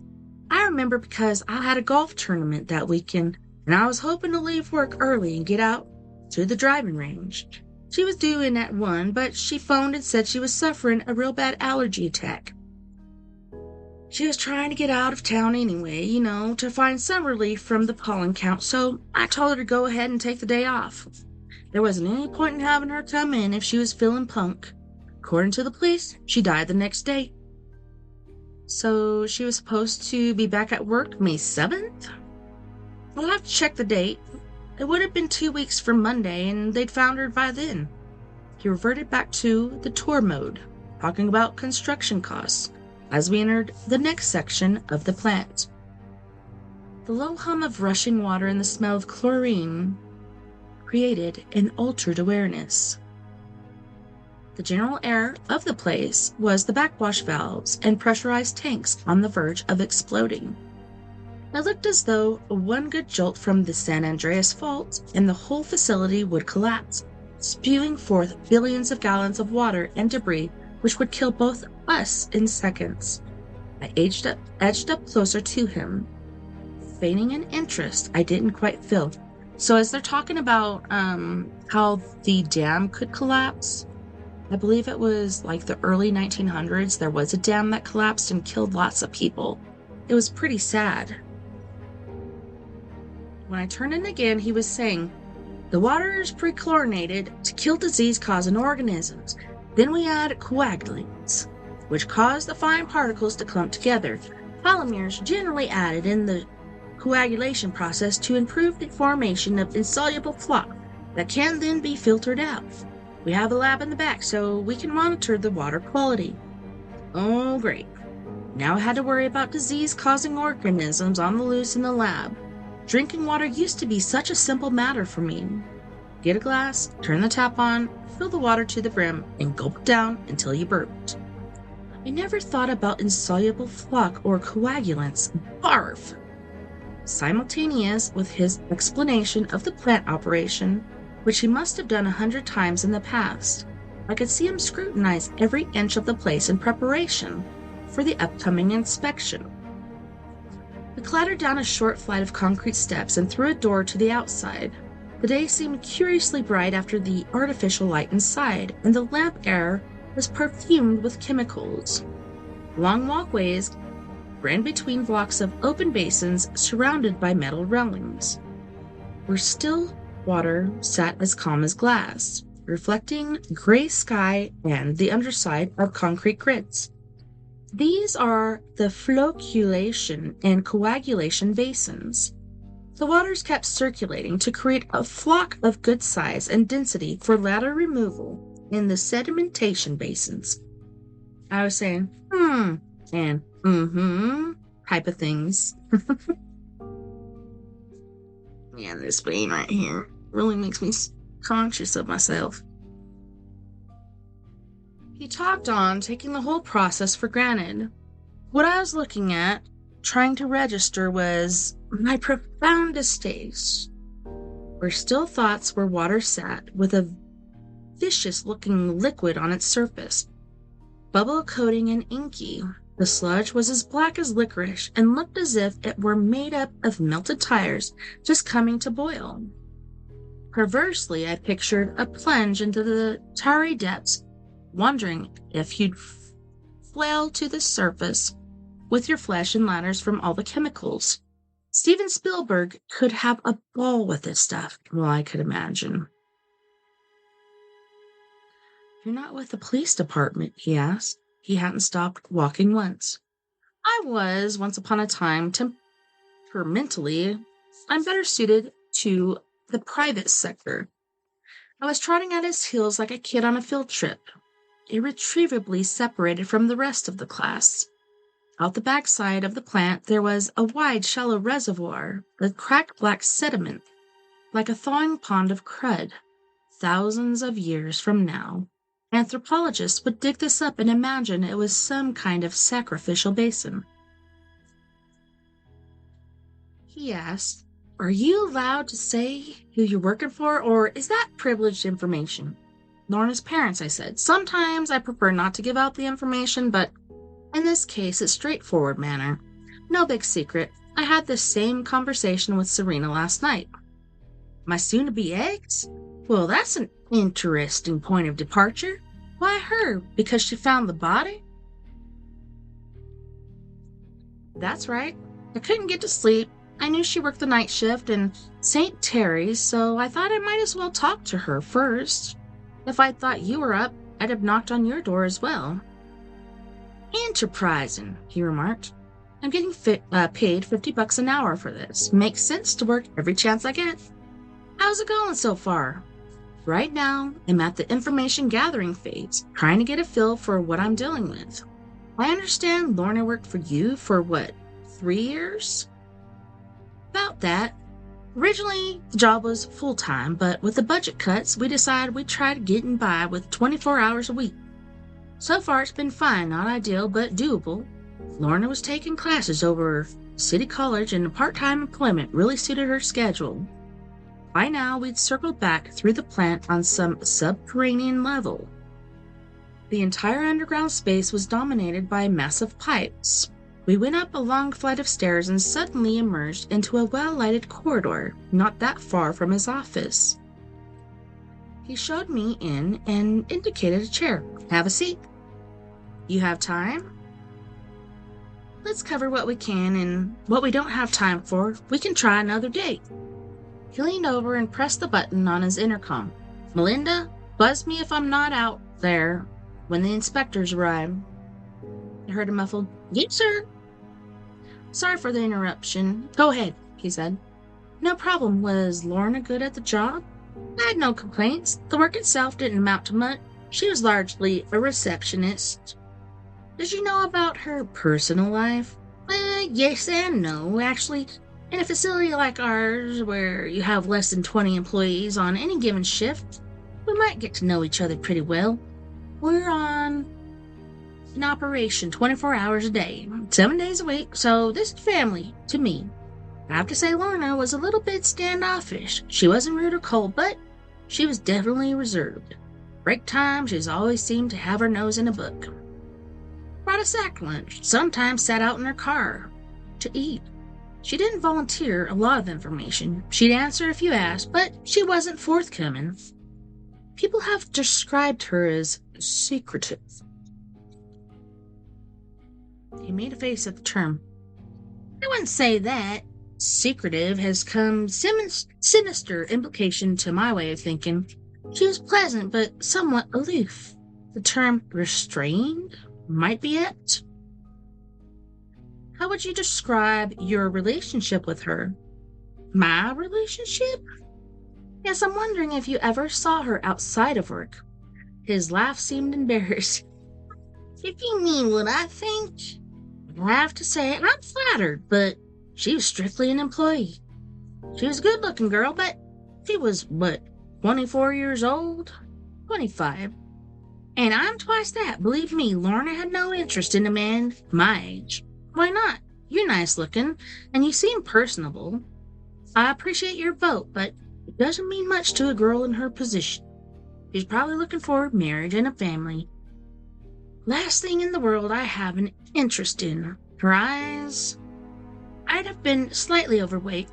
S1: "I remember because I had a golf tournament that weekend, and I was hoping to leave work early and get out to the driving range. She was due in at 1, but she phoned and said she was suffering a real bad allergy attack. She was trying to get out of town anyway, to find some relief from the pollen count, so I told her to go ahead and take the day off. There wasn't any point in having her come in if she was feeling punk. According to the police, she died the next day." "So she was supposed to be back at work May 7th? "I'll have to check the date. It would have been 2 weeks from Monday, and they'd found her by then." He reverted back to the tour mode, talking about construction costs, as we entered the next section of the plant. The low hum of rushing water and the smell of chlorine created an altered awareness. The general air of the place was the backwash valves and pressurized tanks on the verge of exploding. It looked as though one good jolt from the San Andreas Fault and the whole facility would collapse, spewing forth billions of gallons of water and debris which would kill both us in seconds. I edged up closer to him, feigning an interest I didn't quite feel. So as they're talking about how the dam could collapse, I believe it was like the early 1900s, there was a dam that collapsed and killed lots of people. It was pretty sad. When I turned in again, he was saying, "The water is prechlorinated to kill disease-causing organisms. Then we add coagulants, which cause the fine particles to clump together. Polymers generally added in the coagulation process to improve the formation of insoluble flux that can then be filtered out. We have a lab in the back so we can monitor the water quality." Oh, great. Now I had to worry about disease-causing organisms on the loose in the lab. Drinking water used to be such a simple matter for me. Get a glass, turn the tap on, fill the water to the brim, and gulp it down until you burped. I never thought about insoluble flux or coagulants. Barf! Simultaneous with his explanation of the plant operation, which he must have done 100 times in the past, I could see him scrutinize every inch of the place in preparation for the upcoming inspection. We clattered down a short flight of concrete steps and through a door to the outside. The day seemed curiously bright after the artificial light inside, and the lamp air was perfumed with chemicals. Long walkways ran between blocks of open basins surrounded by metal railings, where still water sat as calm as glass. reflecting gray sky and the underside of concrete grids. These are the flocculation and coagulation basins. The waters kept circulating to create a flock of good size and density for later removal in the sedimentation basins. I was saying, and type of things. Yeah, this vein right here really makes me conscious of myself. He talked on, taking the whole process for granted. What I was looking at, trying to register, was my profound distaste, where still thoughts where water sat with a vicious-looking liquid on its surface, bubble-coating and inky. The sludge was as black as licorice and looked as if it were made up of melted tires just coming to boil. Perversely, I pictured a plunge into the tarry depths, wondering if you'd flail to the surface with your flesh and ladders from all the chemicals. Steven Spielberg could have a ball with this stuff. Well, I could imagine. "You're not with the police department?" he asked. He hadn't stopped walking once. I was, once upon a time, temperamentally, I'm better suited to the private sector. I was trotting at his heels like a kid on a field trip, irretrievably separated from the rest of the class. Out the backside of the plant there was a wide, shallow reservoir with cracked black sediment, like a thawing pond of crud. Thousands of years from now, anthropologists would dig this up and imagine it was some kind of sacrificial basin. He asked, "Are you allowed to say who you're working for, or is that privileged information?" "Lorna's parents," I said. "Sometimes I prefer not to give out the information, but in this case it's straightforward manner. No big secret. I had this same conversation with Serena last night." "My soon-to-be ex? Well, that's an interesting point of departure. Why her? Because she found the body?" "That's right. I couldn't get to sleep. I knew she worked the night shift in St. Terry's, so I thought I might as well talk to her first. If I'd thought you were up, I'd have knocked on your door as well." "Enterprising," he remarked. "I'm getting paid $50 an hour for this. Makes sense to work every chance I get. How's it going so far?" "Right now, I'm at the information gathering phase, trying to get a feel for what I'm dealing with. I understand Lorna worked for you for, 3 years?" "About that. Originally, the job was full-time, but with the budget cuts, we decided we'd try to get by with 24 hours a week. So far, it's been fine, not ideal, but doable. Lorna was taking classes over City College, and part-time employment really suited her schedule. By now, we'd circled back through the plant on some subterranean level. The entire underground space was dominated by massive pipes. We went up a long flight of stairs and suddenly emerged into a well-lighted corridor not that far from his office. He showed me in and indicated a chair. "Have a seat." "You have time?" "Let's cover what we can, and what we don't have time for, we can try another day." He leaned over and pressed the button on his intercom. "Melinda, buzz me if I'm not out there when the inspectors arrive." I heard a muffled, "Yes, sir." "Sorry for the interruption. Go ahead," he said. "No problem. Was Lorna good at the job?" "I had no complaints. The work itself didn't amount to much. She was largely a receptionist." "Did you know about her personal life?" Yes and no. Actually, in a facility like ours, where you have less than 20 employees on any given shift, we might get to know each other pretty well. We're on in operation 24 hours a day, 7 days a week, so this is family to me. I have to say Lorna was a little bit standoffish. She wasn't rude or cold, but she was definitely reserved. Break time, she's always seemed to have her nose in a book. Brought a sack lunch, sometimes sat out in her car to eat. She didn't volunteer a lot of information. She'd answer if you asked, but she wasn't forthcoming. People have described her as secretive. He made a face at the term. I wouldn't say that. Secretive has come sinister implication to my way of thinking. She was pleasant but somewhat aloof. The term restrained might be it. How would you describe your relationship with her? My relationship? Yes, I'm wondering if you ever saw her outside of work. His laugh seemed embarrassed. If you mean what I think, I have to say I'm flattered, but she was strictly an employee. She was a good-looking girl, but she was, 24 years old? 25. And I'm twice that. Believe me, Lorna had no interest in a man my age. Why not? You're nice-looking, and you seem personable. I appreciate your vote, but it doesn't mean much to a girl in her position. She's probably looking for marriage and a family. Last thing in the world I have an interest in. Her eyes. I'd have been slightly overweight.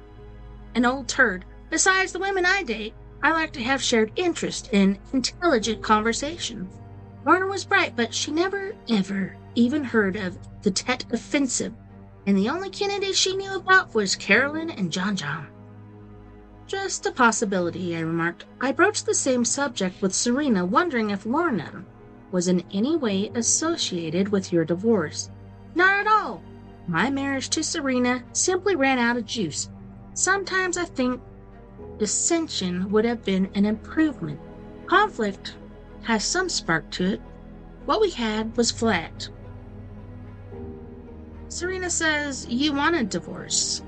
S1: An old turd. Besides the women I date, I like to have shared interest in intelligent conversation. Lorna was bright, but she never, ever even heard of the Tet Offensive, and the only Kennedy she knew about was Carolyn and John John. Just a possibility, I remarked. I broached the same subject with Serena, wondering if Lorna was in any way associated with your divorce. Not at all. My marriage to Serena simply ran out of juice. Sometimes I think dissension would have been an improvement. Conflict has some spark to it. What we had was flat. Serena says you want a divorce.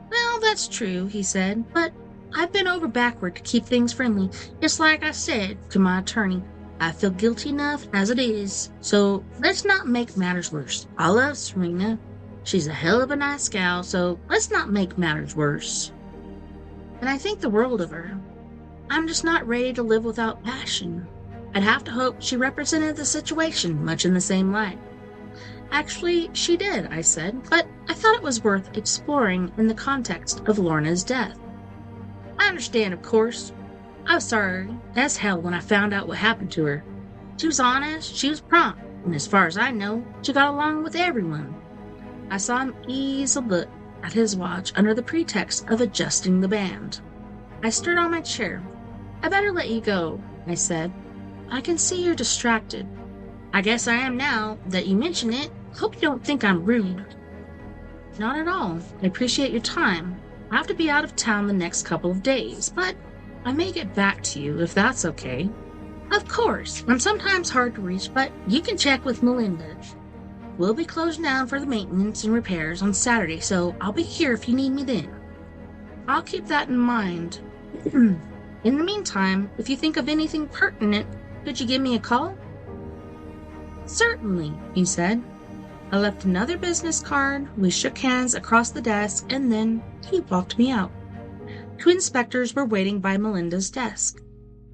S1: Well, that's true, he said, but I've been over backward to keep things friendly. Just like I said to my attorney, I feel guilty enough as it is, so let's not make matters worse. I love Serena. She's a hell of a nice gal, so let's not make matters worse. And I think the world of her. I'm just not ready to live without passion. I'd have to hope she represented the situation much in the same light. Actually, she did, I said, but I thought it was worth exploring in the context of Lorna's death. I understand, of course. I was sorry as hell when I found out what happened to her. She was honest, she was prompt, and as far as I know, she got along with everyone. I saw him ease a look at his watch under the pretext of adjusting the band. I stirred on my chair. I better let you go, I said. I can see you're distracted. I guess I am now that you mention it. Hope you don't think I'm rude. Not at all. I appreciate your time. I have to be out of town the next couple of days, but I may get back to you if that's okay. Of course. I'm sometimes hard to reach, but you can check with Melinda. We'll be closing down for the maintenance and repairs on Saturday, so I'll be here if you need me then. I'll keep that in mind. In the meantime, if you think of anything pertinent, could you give me a call? Certainly, he said. I left another business card, we shook hands across the desk, and then he walked me out. 2 inspectors were waiting by Melinda's desk.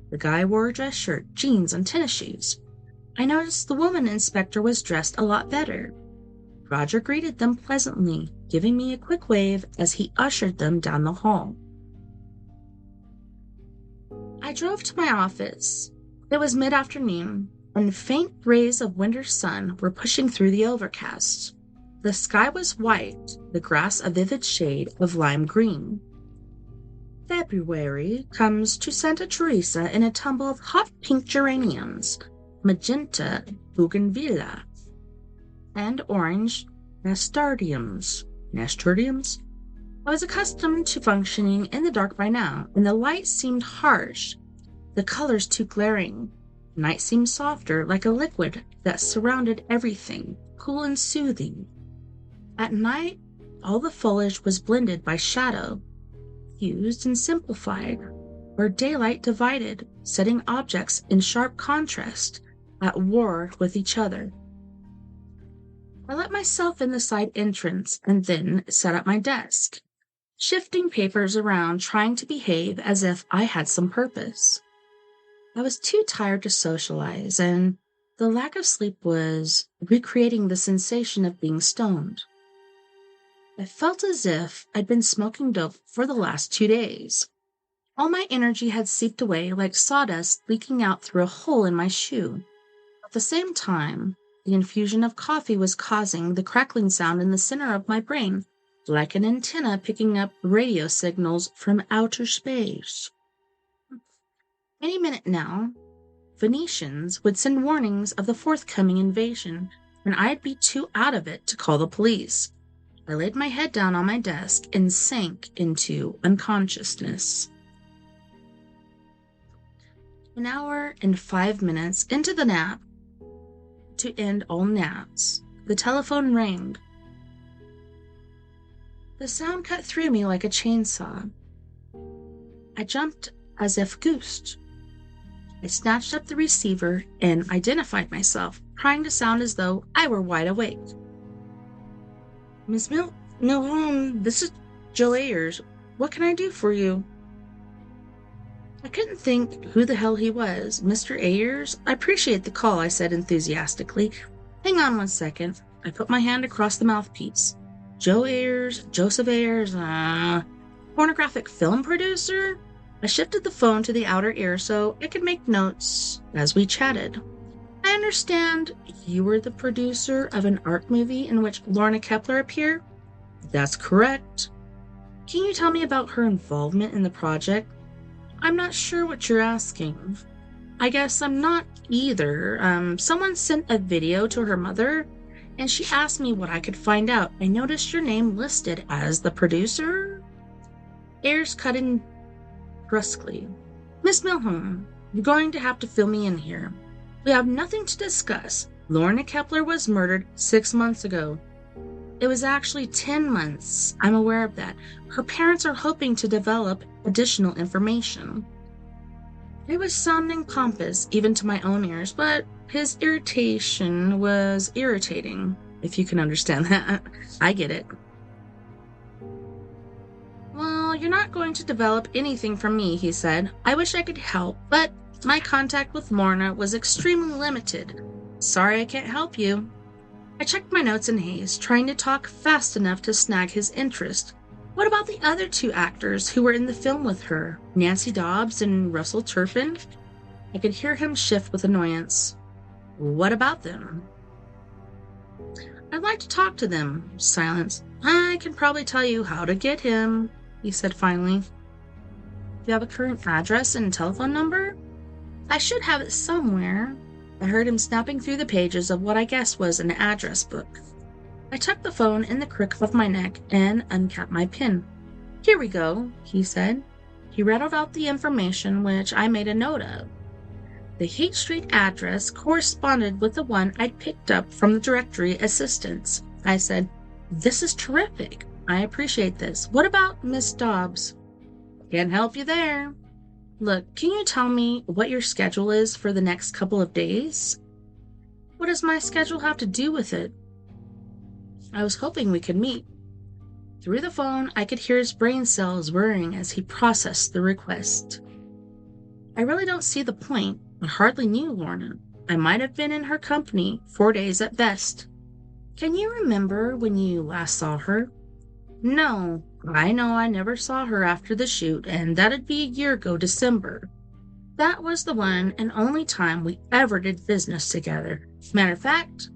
S1: The guy wore a dress shirt, jeans, and tennis shoes. I noticed the woman inspector was dressed a lot better. Roger greeted them pleasantly, giving me a quick wave as he ushered them down the hall. I drove to my office. It was mid-afternoon, and faint rays of winter sun were pushing through the overcast. The sky was white, the grass a vivid shade of lime green. February comes to Santa Teresa in a tumble of hot pink geraniums, magenta bougainvillea, and orange nasturtiums. Nasturtiums? I was accustomed to functioning in the dark by now, and the light seemed harsh, the colors too glaring. Night seemed softer, like a liquid that surrounded everything, cool and soothing. At night, all the foliage was blended by shadow, fused and simplified, where daylight divided, setting objects in sharp contrast, at war with each other. I let myself in the side entrance and then sat at my desk, shifting papers around, trying to behave as if I had some purpose. I was too tired to socialize, and the lack of sleep was recreating the sensation of being stoned. I felt as if I'd been smoking dope for the last 2 days. All my energy had seeped away like sawdust leaking out through a hole in my shoe. At the same time, the infusion of coffee was causing the crackling sound in the center of my brain, like an antenna picking up radio signals from outer space. Any minute now, Venetians would send warnings of the forthcoming invasion, and I'd be too out of it to call the police. I laid my head down on my desk and sank into unconsciousness. An hour and 5 minutes into the nap, to end all naps, the telephone rang. The sound cut through me like a chainsaw. I jumped as if goosed. I snatched up the receiver and identified myself, trying to sound as though I were wide awake. Miss Milholm, this is Joe Ayers. What can I do for you? I couldn't think who the hell he was. Mr. Ayers? I appreciate the call, I said enthusiastically. Hang on 1 second. I put my hand across the mouthpiece. Joe Ayers? Joseph Ayers? Pornographic film producer? I shifted the phone to the outer ear so I could make notes as we chatted. I understand you were the producer of an art movie in which Lorna Kepler appeared? That's correct. Can you tell me about her involvement in the project? I'm not sure what you're asking. I guess I'm not either. Someone sent a video to her mother, and she asked me what I could find out. I noticed your name listed as the producer? Ayers cut in brusquely. Miss Milholm, you're going to have to fill me in here. We have nothing to discuss. Lorna Kepler was murdered 6 months ago. It was actually 10 months. I'm aware of that. Her parents are hoping to develop additional information. It was sounding pompous, even to my own ears, but his irritation was irritating, if you can understand that. I get it. Well, you're not going to develop anything from me, he said. I wish I could help, but my contact with Lorna was extremely limited. Sorry I can't help you. I checked my notes in haste, trying to talk fast enough to snag his interest. What about the other 2 actors who were in the film with her, Nancy Dobbs and Russell Turpin? I could hear him shift with annoyance. What about them? I'd like to talk to them. Silence. I can probably tell you how to get him, he said finally. Do you have a current address and telephone number? I should have it somewhere. I heard him snapping through the pages of what I guessed was an address book. I tucked the phone in the crook of my neck and uncapped my pin. Here we go, he said. He rattled out the information, which I made a note of. The Haight Street address corresponded with the one I'd picked up from the directory assistants. I said, This is terrific. I appreciate this. What about Miss Dobbs? Can't help you there. Look, can you tell me what your schedule is for the next couple of days? What does my schedule have to do with it? I was hoping we could meet. Through the phone, I could hear his brain cells whirring as he processed the request. I really don't see the point. I hardly knew Lorna. I might have been in her company 4 days at best. Can you remember when you last saw her? No, I know I never saw her after the shoot, and that'd be a year ago December. That was the one and only time we ever did business together. Matter of fact,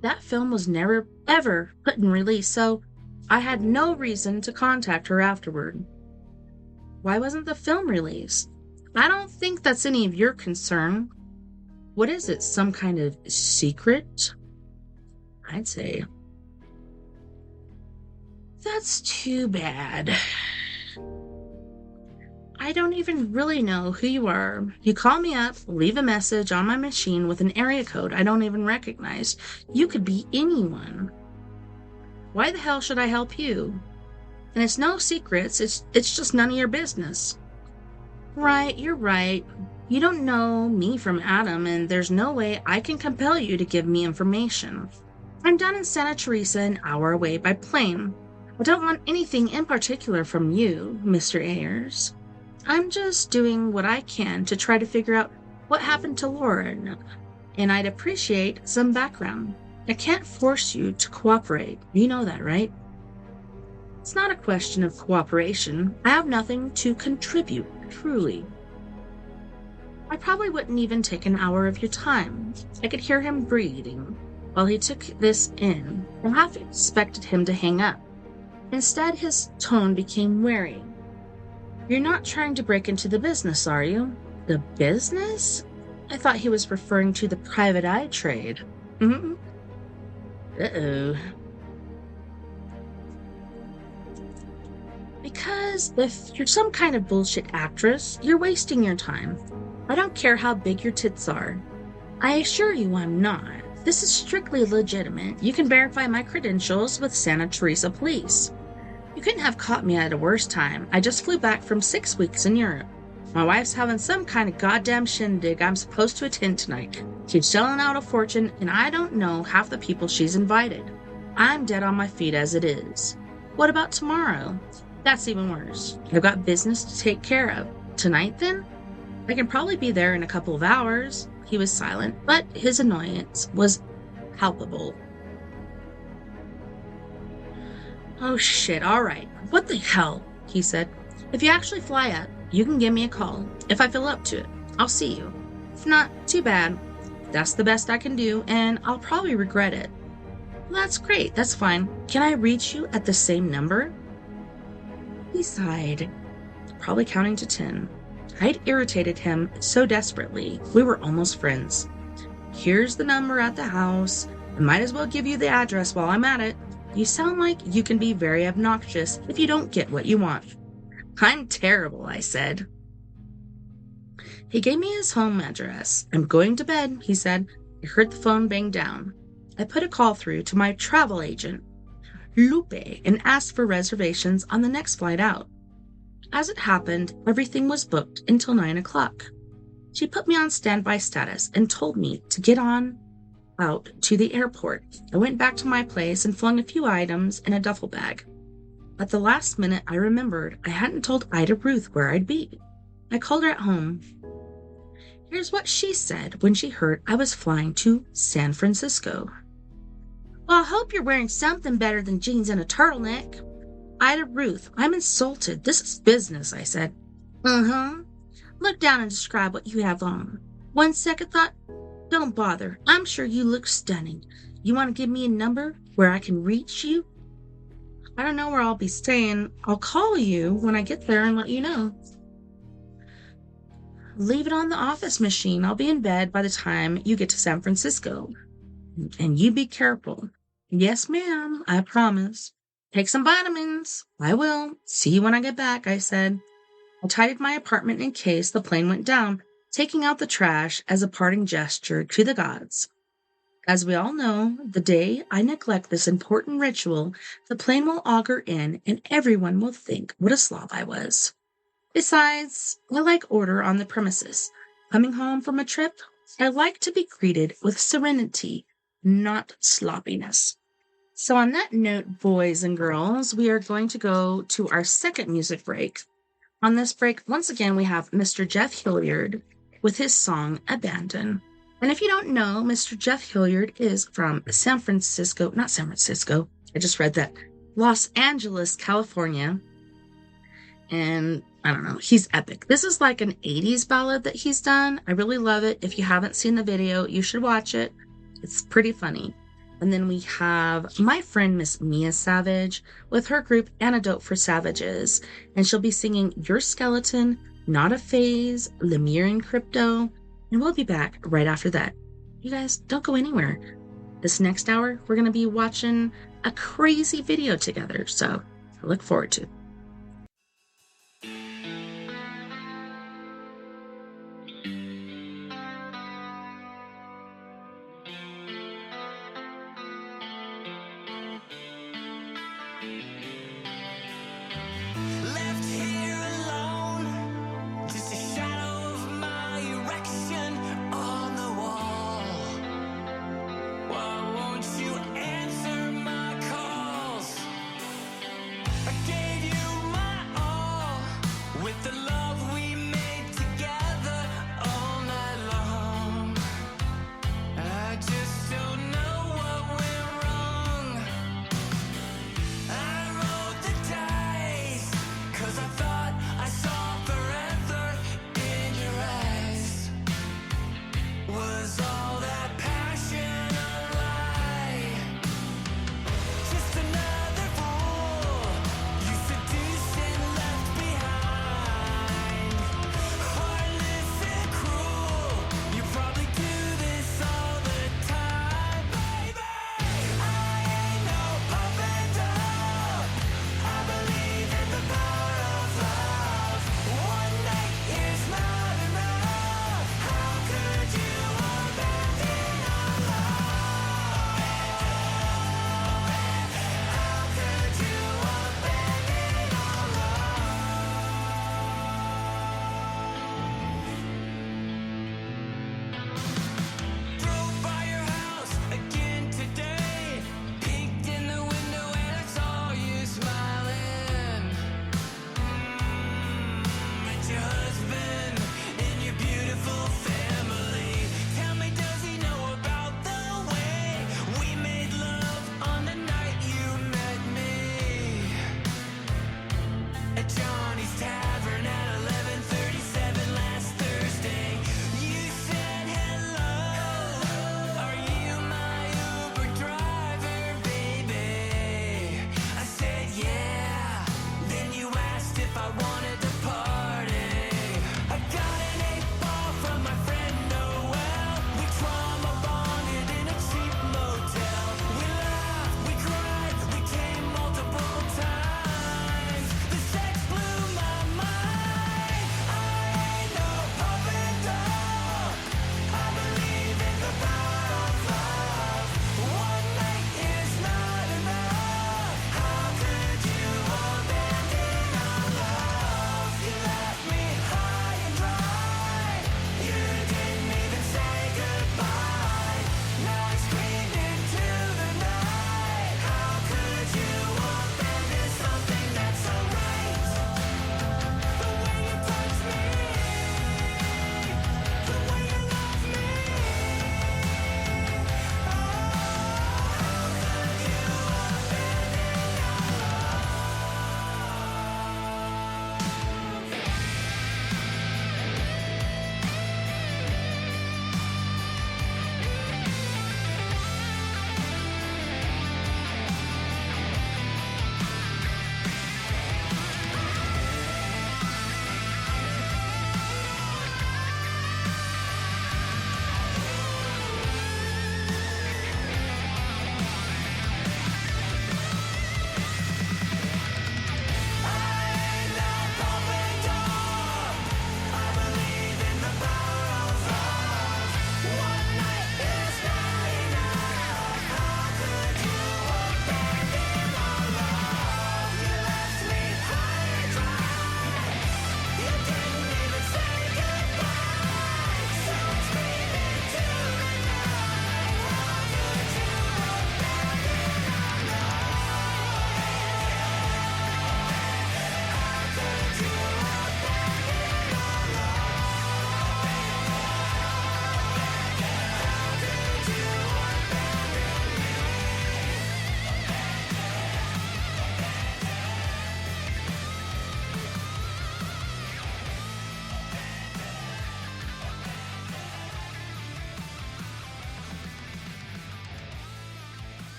S1: that film was never, ever put in release, so I had no reason to contact her afterward. Why wasn't the film released? I don't think that's any of your concern. What is it, some kind of secret? I'd say. That's too bad. I don't even really know who you are. You call me up, leave a message on my machine with an area code I don't even recognize. You could be anyone. Why the hell should I help you? And it's no secrets, it's just none of your business. Right, you're right. You don't know me from Adam, and there's no way I can compel you to give me information. I'm down in Santa Teresa an hour away by plane. I don't want anything in particular from you, Mr. Ayers. I'm just doing what I can to try to figure out what happened to Lauren, and I'd appreciate some background. I can't force you to cooperate. You know that, right? It's not a question of cooperation. I have nothing to contribute, truly. I probably wouldn't even take an hour of your time. I could hear him breathing while he took this in. I half expected him to hang up. Instead, his tone became wary. You're not trying to break into the business, are you? The business? I thought he was referring to the private eye trade. Mm-hmm. Uh-oh. Because if you're some kind of bullshit actress, you're wasting your time. I don't care how big your tits are. I assure you I'm not. This is strictly legitimate. You can verify my credentials with Santa Teresa Police. You couldn't have caught me at a worse time. I just flew back from 6 weeks in Europe. My wife's having some kind of goddamn shindig I'm supposed to attend tonight. She's shelling out a fortune, and I don't know half the people she's invited. I'm dead on my feet as it is. What about tomorrow? That's even worse. I've got business to take care of. Tonight, then? I can probably be there in a couple of hours. He was silent, but his annoyance was palpable. Oh shit, alright. What the hell? He said. If you actually fly up, you can give me a call. If I feel up to it, I'll see you. If not, too bad. That's the best I can do, and I'll probably regret it. Well, that's great, that's fine. Can I reach you at the same number? He sighed, probably counting to 10. I'd irritated him so desperately, we were almost friends. Here's the number at the house. I might as well give you the address while I'm at it. You sound like you can be very obnoxious if you don't get what you want. I'm terrible, I said. He gave me his home address. I'm going to bed, he said. I heard the phone bang down. I put a call through to my travel agent, Lupe, and asked for reservations on the next flight out. As it happened, everything was booked until 9 o'clock. She put me on standby status and told me to get on out to the airport. I went back to my place and flung a few items in a duffel bag. At the last minute, I remembered I hadn't told Ida Ruth where I'd be. I called her at home. Here's what she said when she heard I was flying to San Francisco. Well, I hope you're wearing something better than jeans and a turtleneck. Ida Ruth, I'm insulted. This is business, I said. Uh-huh. Look down and describe what you have on. One second thought, don't bother. I'm sure you look stunning. You want to give me a number where I can reach you? I don't know where I'll be staying. I'll call you when I get there and let you know. Leave it on the office machine. I'll be in bed by the time you get to San Francisco. And you be careful. Yes, ma'am, I promise. Take some vitamins. I will. See you when I get back, I said. I tidied my apartment in case the plane went down, taking out the trash as a parting gesture to the gods. As we all know, the day I neglect this important ritual, the plane will auger in and everyone will think what a slob I was. Besides, I like order on the premises. Coming home from a trip, I like to be greeted with serenity, not sloppiness. So on that note, boys and girls, we are going to go to our second music break. On this break, once again, we have Mr. Jeff Hilliard with his song, Abandon. And if you don't know, Mr. Jeff Hilliard is from not San Francisco, I just read that, Los Angeles, California. And I don't know, he's epic. This is like an 80s ballad that he's done. I really love it. If you haven't seen the video, you should watch it. It's pretty funny. And then we have my friend Miss Mia Savage with her group Antidote for Savages. And she'll be singing Your Skeleton, Not a Phase, Lemire and Crypto. And we'll be back right after that. You guys, don't go anywhere. This next hour, we're going to be watching a crazy video together. So I look forward to it.
S3: Left here alone, just a shadow of my erection on the wall. Why won't you answer my calls? I gave you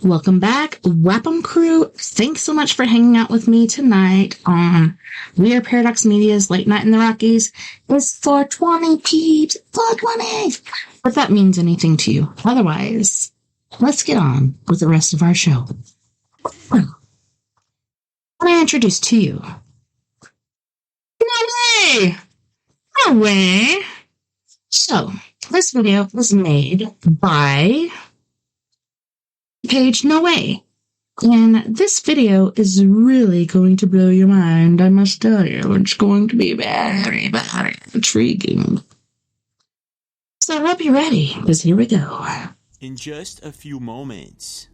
S1: welcome back, Wapham crew. Thanks so much for hanging out with me tonight on We Are Paradox Media's Late Night in the Rockies. It's 420, peeps, 420. If that means anything to you. Otherwise, let's get on with the rest of our show. Well, when I introduce to you, no way! No way! So, this video was made by Page No Way. And this video is really going to blow your mind, I must tell you. It's going to be very, very intriguing. So I hope you're ready, because here we go.
S8: In just a few moments.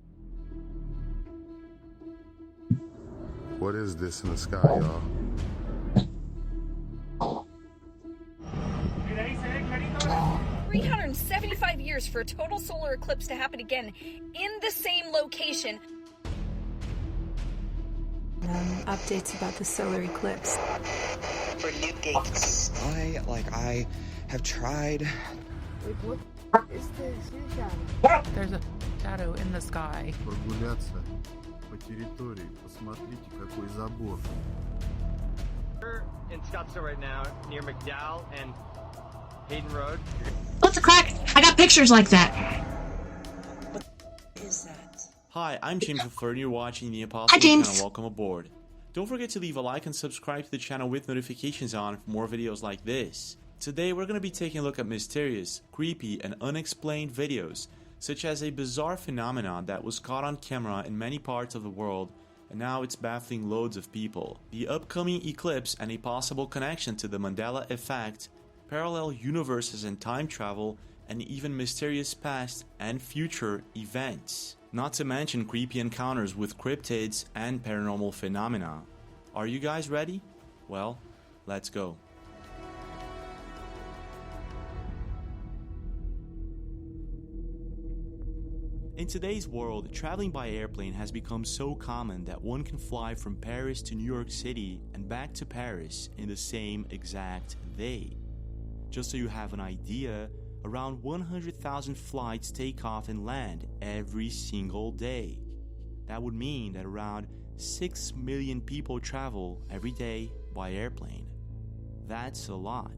S9: What is this in the sky, y'all?
S10: 375 years for a total solar eclipse to happen again in the same location.
S11: Updates about the solar eclipse.
S12: For new gates. I have tried.
S11: Wait, what is this?
S13: There's a shadow in the sky.
S9: Прогуляться по территории. Посмотрите, какой забор.
S14: We're in Scottsdale right now, near McDowell and Hayden Road.
S1: What the crack? I got pictures like that.
S12: What is that?
S8: Hi, I'm James Lafleur and you're watching the Apostle
S1: Hi, James.
S8: channel. Welcome aboard. Don't forget to leave a like and subscribe to the channel with notifications on for more videos like this. Today we're going to be taking a look at mysterious, creepy, and unexplained videos, such as a bizarre phenomenon that was caught on camera in many parts of the world, and now it's baffling loads of people. The upcoming eclipse and a possible connection to the Mandela effect, parallel universes and time travel, and even mysterious past and future events. Not to mention creepy encounters with cryptids and paranormal phenomena. Are you guys ready? Well, let's go. In today's world, traveling by airplane has become so common that one can fly from Paris to New York City and back to Paris in the same exact day. Just so you have an idea, around 100,000 flights take off and land every single day. That would mean that around 6 million people travel every day by airplane. That's a lot.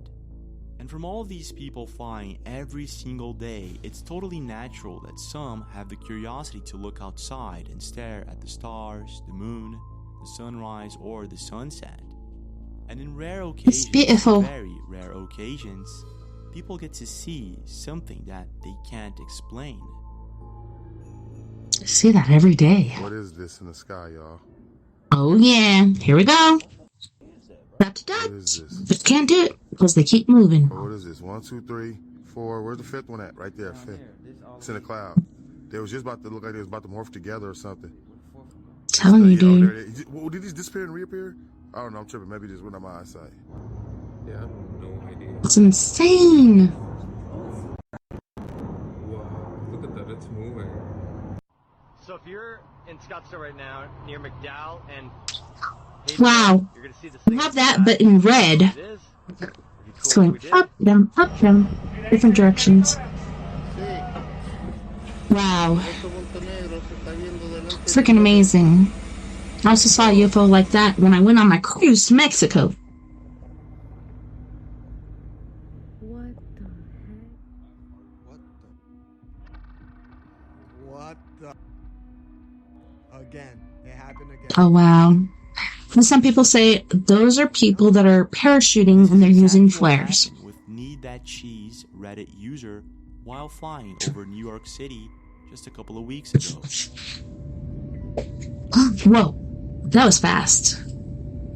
S8: And from all these people flying every single day, it's totally natural that some have the curiosity to look outside and stare at the stars, the moon, the sunrise, or the sunset. And in rare occasions, very rare occasions, people get to see something that they can't explain.
S1: I see that every day.
S9: What is this in the sky, y'all?
S1: Oh yeah, here we go. Got to
S9: What is this?
S1: Just can't do it because they keep moving.
S9: What is this? 1, 2, 3, 4. Where's the fifth one at? Right there, fifth. It's in the cloud. They was just about to look like they was about to morph together or something.
S1: Telling you, dude.
S9: There it is. Well, did these disappear and reappear? I don't know. I'm tripping. Maybe just went on my eyesight.
S15: Yeah, I have no idea.
S1: It's insane.
S15: Wow, look at that. It's moving.
S14: So if you're in Scottsdale right now, near McDowell and
S1: Wow.
S14: you're gonna see the
S1: We have that, but in red. It's going up, down, different directions. Wow. Freaking amazing. I also saw a UFO like that when I went on my cruise to Mexico.
S11: What the heck?
S16: What the? Again. It happened again.
S1: Oh, wow. And some people say those are people that are parachuting and they're using flares.
S8: With Need That Cheese Reddit user while flying over New York City just a couple of weeks ago.
S1: Whoa, that was fast.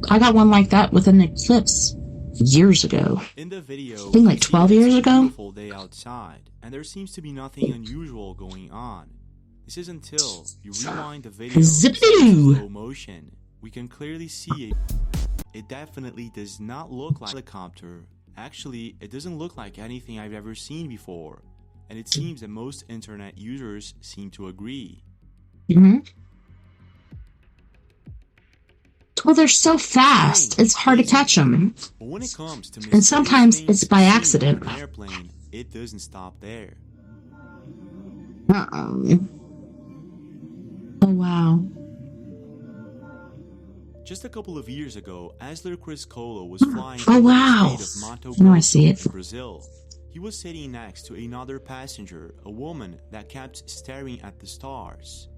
S1: I got one like that with an eclipse years ago.
S8: In the video,
S1: I think like 12 years ago.
S8: It's a beautiful day outside, and there seems to be nothing unusual going on. This is until you rewind the video in slow motion. We can clearly see it. It definitely does not look like a helicopter. Actually, it doesn't look like anything I've ever seen before. And it seems that most internet users seem to agree.
S1: Well, they're so fast, it's hard to catch them.
S8: But when it comes to
S1: and sometimes it's by accident.
S8: An airplane, it doesn't stop there.
S1: Oh, wow.
S8: Just a couple of years ago, Asler Chris Colo was flying
S1: Oh,
S8: over
S1: wow.
S8: the state of Mato
S1: Now I
S8: Grosso
S1: see it.
S8: in Brazil. He was sitting next to another passenger, a woman that kept staring at the stars.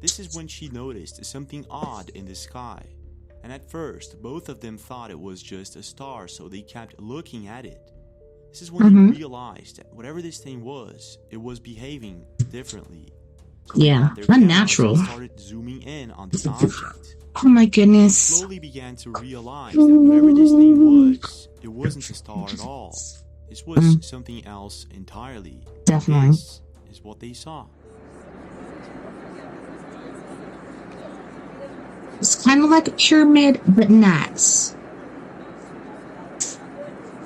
S8: This is when she noticed something odd in the sky. And at first, both of them thought it was just a star, so they kept looking at it. This is when they realized that whatever this thing was, it was behaving differently.
S1: Yeah,
S8: Their
S1: unnatural.
S8: cameras started zooming in on the object.
S1: Oh my
S8: They
S1: goodness.
S8: slowly began to realize that whatever this thing was, it wasn't a star at all. This was something else entirely.
S1: Definitely.
S8: This is what they saw.
S1: It's kind of like a pyramid, but not.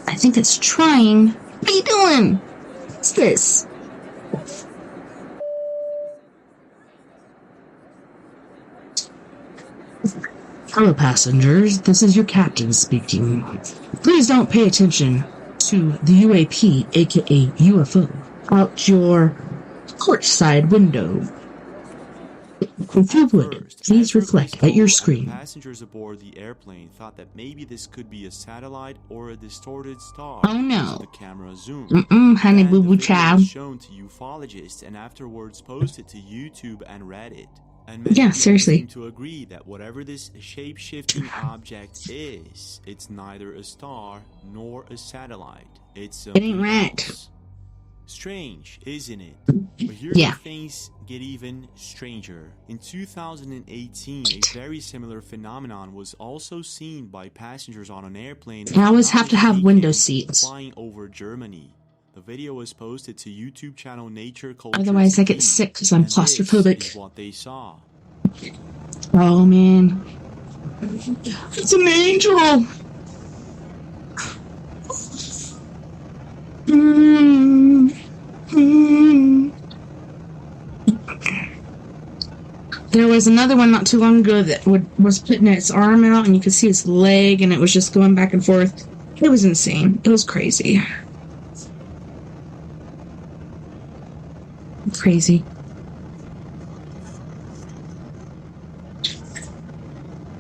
S1: I think it's trying. What are you doing? What's this? Hello, passengers. This is your captain speaking. Please don't pay attention to the UAP, aka UFO, out your port side window. If you would, please reflect at your screen.
S8: Passengers aboard the airplane thought that maybe this could be a satellite or a distorted star.
S1: Oh, no.
S8: So the camera zoomed.
S1: Honey
S8: And
S1: boo
S8: the
S1: boo
S8: video
S1: child.
S8: was shown to ufologists and afterwards posted to YouTube and Reddit. And many
S1: Yeah,
S8: people
S1: seriously.
S8: seem to agree that whatever this shape-shifting object is, it's neither a star nor a satellite. It's something
S1: ain't right.
S8: else. Strange, isn't it? But here's
S1: Yeah.
S8: where things get even stranger. In 2018, a very similar phenomenon was also seen by passengers on an airplane.
S1: I always
S8: if I'm
S1: have to
S8: not
S1: have window
S8: mistaken,
S1: seats.
S8: flying over Germany. The video was posted to YouTube channel Nature Culture.
S1: Otherwise, I get
S8: TV,
S1: sick because I'm
S8: and this
S1: claustrophobic.
S8: is what they saw.
S1: Oh, man. It's an angel! There was another one not too long ago that was putting its arm out and you could see its leg and it was just going back and forth. It was insane. It was crazy. Crazy.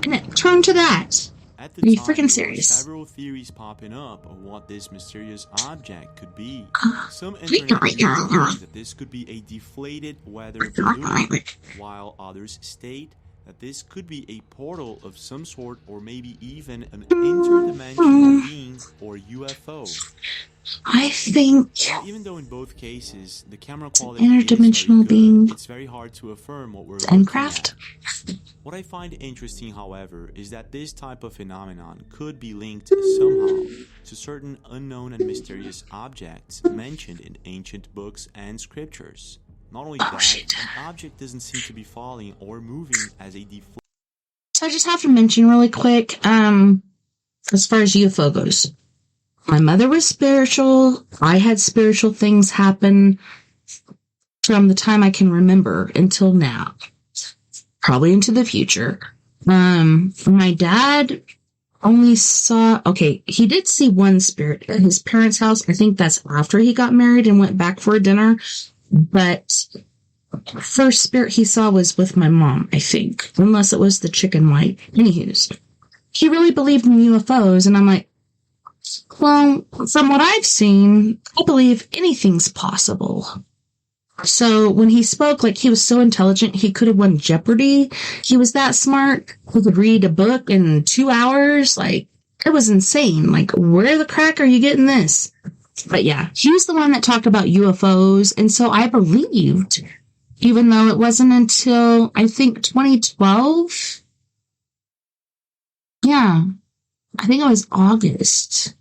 S1: And it turned to that.
S8: At
S1: Are
S8: the
S1: you
S8: time,
S1: freaking
S8: there were
S1: serious?
S8: several theories popping up on what this mysterious object could be. Some internet users believe that this could be a deflated weather balloon, while others state that this could be a portal of some sort or maybe even an interdimensional being or UFO.
S1: I think
S8: Well, even though in both cases the camera quality
S1: interdimensional
S8: is very good,
S1: being
S8: it's very hard to affirm what we're looking
S1: Minecraft.
S8: at. What I find interesting, however, is that this type of phenomenon could be linked somehow to certain unknown and mysterious objects mentioned in ancient books and scriptures. Not only that, the object doesn't seem to be falling or moving as a deflated.
S1: So I just have to mention really quick, as far as UFO goes. My mother was spiritual. I had spiritual things happen from the time I can remember until now. Probably into the future. My dad only saw, he did see one spirit at his parents' house. I think that's after he got married and went back for a dinner. But first spirit he saw was with my mom, I think. Unless it was the chicken white. Anywho's. He really believed in UFOs, and I'm like, well, from what I've seen, I believe anything's possible. So when he spoke, like, he was so intelligent, he could have won Jeopardy. He was that smart. He could read a book in 2 hours. Like, it was insane. Like, where the crack are you getting this? But yeah, he was the one that talked about UFOs, and so I believed, even though it wasn't until, I think, 2012. Yeah, I think it was August.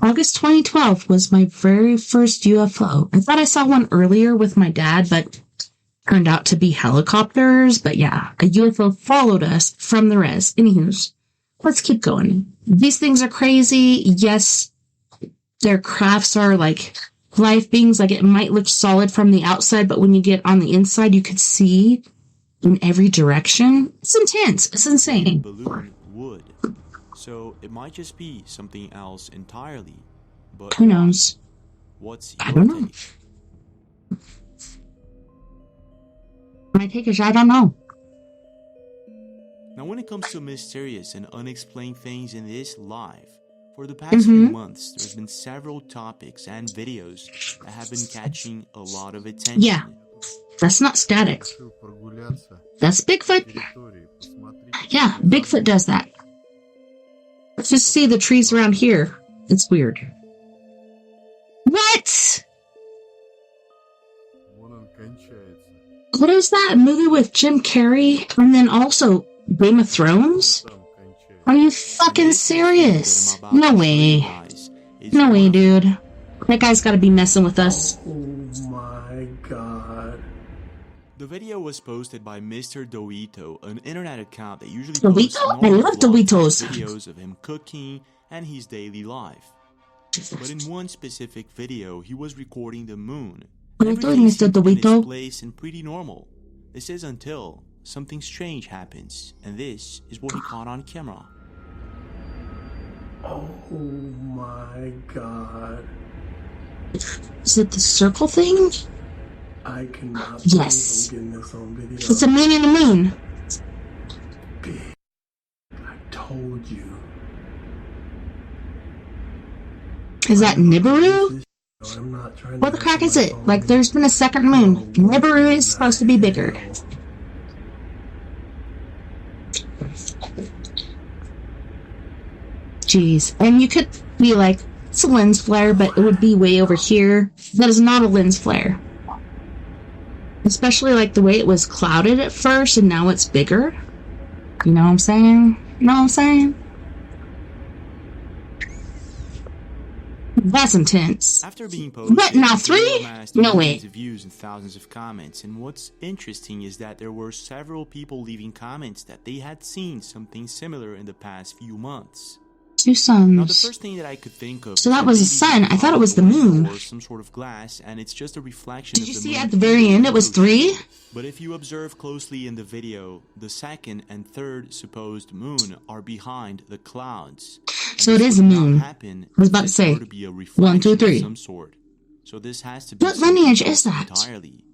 S1: August 2012 was my very first UFO. I thought I saw one earlier with my dad, but turned out to be helicopters. But yeah, a UFO followed us from the res. Anywho, let's keep going. These things are crazy. Yes, their crafts are like life beings. Like, it might look solid from the outside, but when you get on the inside, you could see in every direction. It's intense. It's insane.
S8: Balloon would. So it might just be something else entirely. But
S1: who knows?
S8: What's
S1: I
S8: your
S1: don't know.
S8: take?
S1: My take is I don't know.
S8: Now, when it comes to mysterious and unexplained things in this life, for the past few months, there's been several topics and videos that have been catching a lot of attention.
S1: Yeah, that's not static. That's Bigfoot. Yeah, Bigfoot does that. Let's just see the trees around here. It's weird. What? What is that? A movie with Jim Carrey? And then also Game of Thrones? Are you fucking serious? No way. No way, dude. That guy's gotta be messing with us.
S17: Oh my god.
S8: The video was posted by Mr. Doito, an internet account that usually
S1: Doito?
S8: posts
S1: I love Doitos.
S8: videos of him cooking and his daily life. But in one specific video, he was recording the moon. Everything seemed in its place and pretty normal. This is until something strange happens, and this is what he caught on camera.
S17: Oh my god.
S1: Is it the circle thing?
S17: I cannot
S1: Yes.
S17: believe I'm getting this on video.
S1: It's a moon and a moon.
S17: I told you.
S1: Is that Nibiru?
S17: I'm not trying
S1: What the crack is it? Like, there's been a second moon. Nibiru is supposed to be bigger. Jeez. And you could be like, it's a lens flare, but it would be way over here. That is not a lens flare. Especially like the way it was clouded at first and now it's bigger. You know what I'm saying? You know what I'm saying? That's intense.
S8: After being posted,
S1: But now
S8: the video
S1: 3?
S8: amassed
S1: No way.
S8: millions of views and thousands of comments. And what's interesting is that there were several people leaving comments that they had seen something similar in the past few months.
S1: 2 suns.
S8: Now, the first thing that I could think of
S1: So that was a sun. I thought it was the moon.
S8: or some sort of glass, and it's just a reflection
S1: Did
S8: of
S1: you
S8: the
S1: see
S8: moon.
S1: at the very end it was 3?
S8: But if you observe closely in the video, the second and third supposed moon are behind the clouds.
S1: So it is a moon. I was about to say,
S8: To be a
S1: 1, 2,
S8: reflection of
S1: 3.
S8: some sort. So this has to be
S1: What lineage
S8: something
S1: is that?
S8: entirely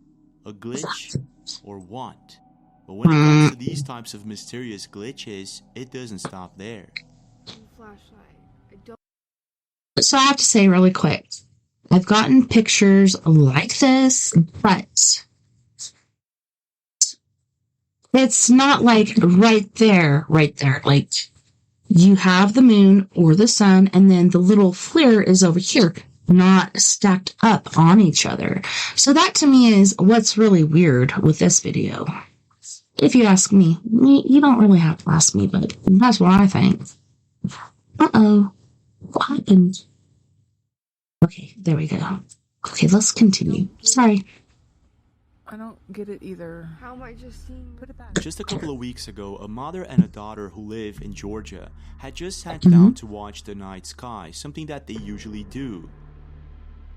S8: a glitch or what? But when it comes to these types of mysterious glitches, it doesn't stop there.
S1: So I have to say really quick, I've gotten pictures like this, but it's not like right there. Like, you have the moon or the sun, and then the little flare is over here, not stacked up on each other. So that to me is what's really weird with this video. If you ask me, you don't really have to ask me, but that's what I think. Uh-oh. What happened? Okay, there we go. Okay, let's continue. Sorry.
S13: I don't get it either.
S11: How am I just seeing?
S13: Put it back.
S8: Just a couple of weeks ago, a mother and a daughter who live in Georgia had just sat down to watch the night sky, something that they usually do.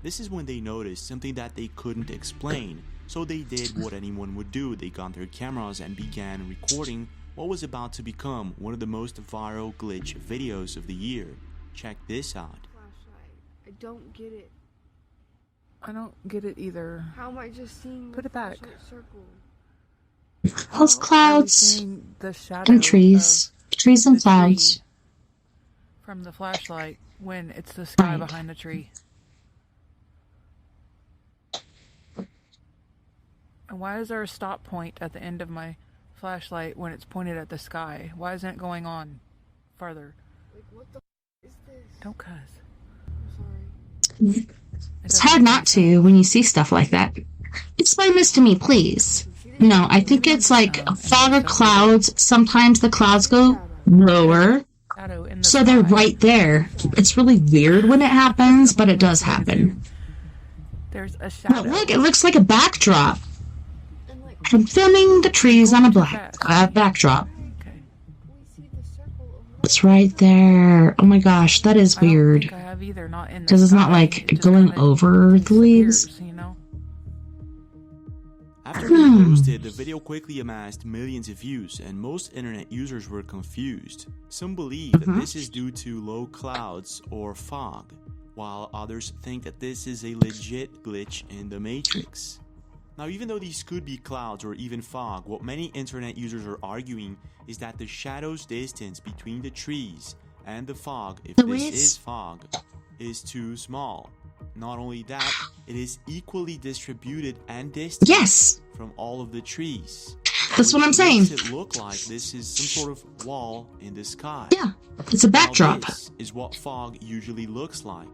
S8: This is when they noticed something that they couldn't explain, so they did what anyone would do. They got their cameras and began recording what was about to become one of the most viral glitch videos of the year. Check this out.
S11: I don't get it.
S13: I don't get it either.
S11: How am I just seeing?
S13: Put it back.
S11: Circle?
S1: Those clouds
S13: The shadow
S1: and trees. Trees and
S13: the
S1: clouds.
S13: tree from the flashlight when it's the sky
S1: Right.
S13: behind the tree. And why is there a stop point at the end of my flashlight when it's pointed at the sky? Why isn't it going on farther?
S11: Like, what the is this?
S13: Don't cuss.
S11: I'm sorry.
S1: It's hard not to when you see stuff like that. Explain this to me, please. No, I think it's like fog or clouds. Sometimes the clouds go lower, so they're right there. It's really weird when it happens, but it does happen.
S13: There's a shadow.
S1: But look, it looks like a backdrop. I'm filming the trees on a black backdrop. It's right there. Oh my gosh, that is weird. Because it's not like going over the leaves.
S8: After being posted, the video quickly amassed millions of views, and most internet users were confused. Some believe that this is due to low clouds or fog, while others think that this is a legit glitch in the Matrix. Now, even though these could be clouds or even fog, what many internet users are arguing is that the shadow's distance between the trees and the fog, if this is fog, is too small. Not only that, it is equally distributed and distant from all of the trees.
S1: That's what I'm saying.
S8: Makes it look like this is some sort of wall in the sky.
S1: Yeah, it's a backdrop.
S8: Now, this is what fog usually looks like.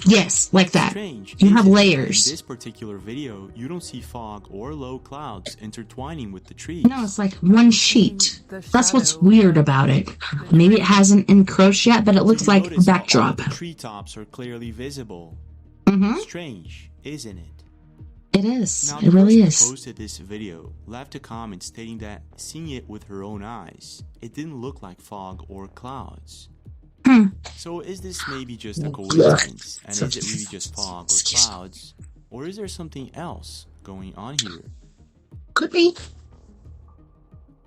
S1: Yes, like that.
S8: Strange.
S1: You have layers.
S8: In this particular video, you don't see fog or low clouds intertwining with the trees.
S1: No, it's like one sheet. That's what's weird about it. Maybe it hasn't encroached yet, but it looks like a backdrop.
S8: The treetops are clearly visible. Strange, isn't it?
S1: It is.
S8: Now,
S1: it really
S8: the person
S1: is.
S8: who posted this video left a comment stating that seeing it with her own eyes, it didn't look like fog or clouds. So is this maybe just a coincidence? And is it really just fog or clouds? Or is there something else going on here?
S1: Could be.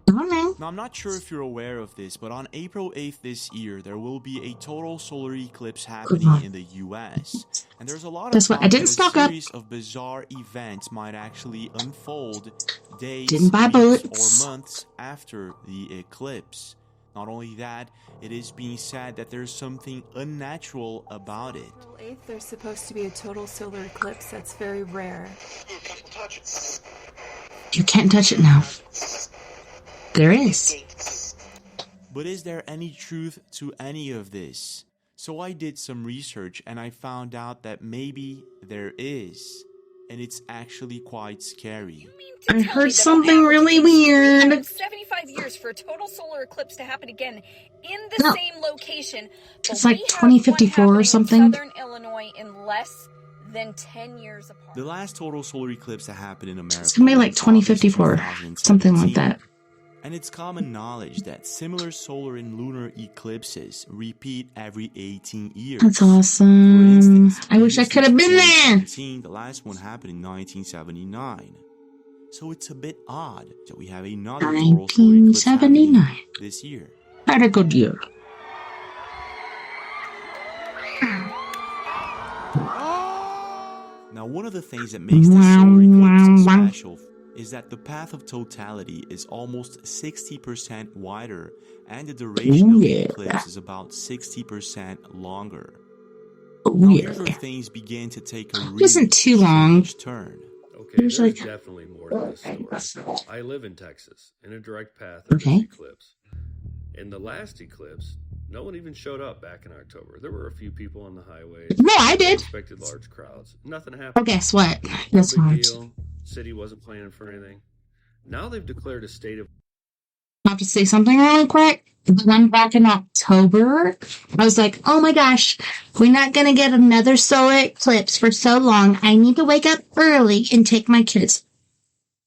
S1: I don't know.
S8: Now, I'm not sure if you're aware of this, but on April 8th this year, there will be a total solar eclipse happening in the US. And there's a lot of
S1: Guess what? I didn't stock
S8: a
S1: up.
S8: series of bizarre events might actually unfold days,
S1: Didn't buy
S8: weeks,
S1: bullets.
S8: or months after the eclipse. Not only that, it is being said that there's something unnatural about it.
S18: April 8th, there's supposed to be a total solar eclipse that's very rare.
S1: You can't touch it now. There is.
S8: But is there any truth to any of this? So I did some research and I found out that maybe there is. And it's actually quite scary.
S1: I heard something really weird.
S10: 75 years for a total solar eclipse to happen again in the same location.
S1: It's like 2054 or something.
S10: In Southern Illinois in less than 10 years apart.
S8: The last total solar eclipse that happened in America.
S1: It's gonna be like 2054, something like that.
S8: And it's common knowledge that similar solar and lunar eclipses repeat every 18 years.
S1: That's awesome. I wish I could have been there.
S8: The last one happened in 1979. So it's a bit odd that we have another total solar eclipse happening this year.
S1: Had a good year.
S8: Now, one of the things that makes the solar eclipse special is that the path of totality is almost 60% wider, and the duration of the eclipse is about 60% longer. Now, here's where things begin to take a really
S1: Isn't too long.
S8: turn.
S19: Okay, there's definitely more to this story. I live in Texas, in a direct path of this eclipse. In the last eclipse, no one even showed up back in October. There were a few people on the highways.
S1: No, I did.
S19: Expected large crowds. Nothing happened.
S1: Oh, guess what? Guess
S19: No
S1: what?
S19: big deal. City wasn't planning for anything. Now they've declared a state of...
S1: I have to say something really quick. Then back in October, I was like, oh my gosh, we're not going to get another solar eclipse for so long. I need to wake up early and take my kids.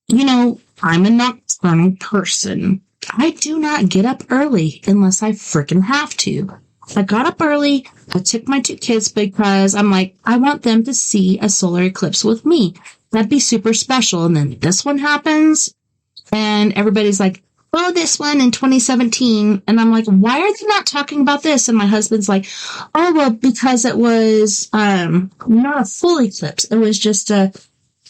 S1: You know, I'm a nocturnal person. I do not get up early unless I freaking have to. I got up early. I took my two kids because I'm like, I want them to see a solar eclipse with me. That'd be super special. And then this one happens and everybody's like, oh, this one in 2017. And I'm like, why are they not talking about this? And my husband's like, oh, well, because it was not a full eclipse. It was just a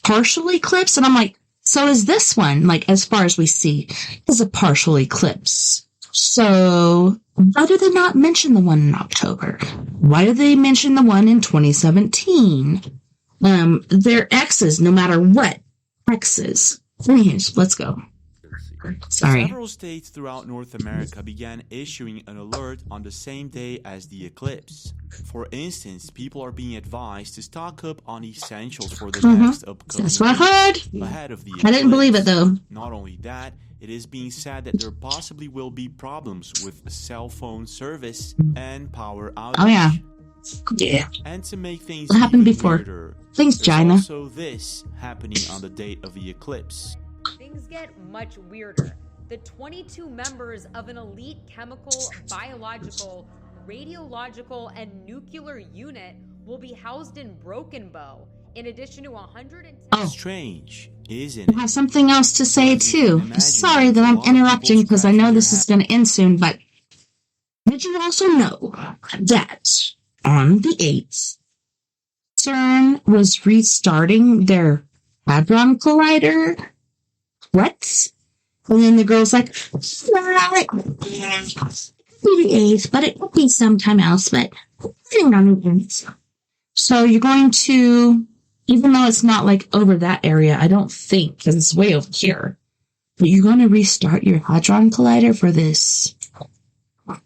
S1: partial eclipse. And I'm like, so is this one, like, as far as we see, is a partial eclipse. So why do they not mention the one in October? Why do they mention the one in 2017? They're X's no matter what. X's. Anyways, let's go. Sorry.
S8: Several states throughout North America began issuing an alert on the same day as the eclipse. For instance, people are being advised to stock up on essentials for the next upcoming
S1: That's what I heard.
S8: ahead of the eclipse.
S1: I didn't believe it though.
S8: Not only that, it is being said that there possibly will be problems with cell phone service and power outage.
S1: Oh yeah. Yeah.
S8: And to make things
S1: What happened
S8: even
S1: before?
S8: weirder,
S1: Thanks,
S8: there's
S1: Gina.
S8: also this happening on the date of the eclipse.
S20: Things get much weirder. The 22 members of an elite chemical, biological, radiological, and nuclear unit will be housed in Broken Bow, in addition to 110...
S8: Strange, isn't
S1: I have something else to say too. Sorry that I'm interrupting because I know this is going to end soon, but did you also know that on the 8th, CERN was restarting their Hadron Collider? What? And then the girl's like, it is, but it could be sometime else, but so you're going to, even though it's not like over that area, I don't think, because it's way over here, but you're going to restart your Hadron Collider for this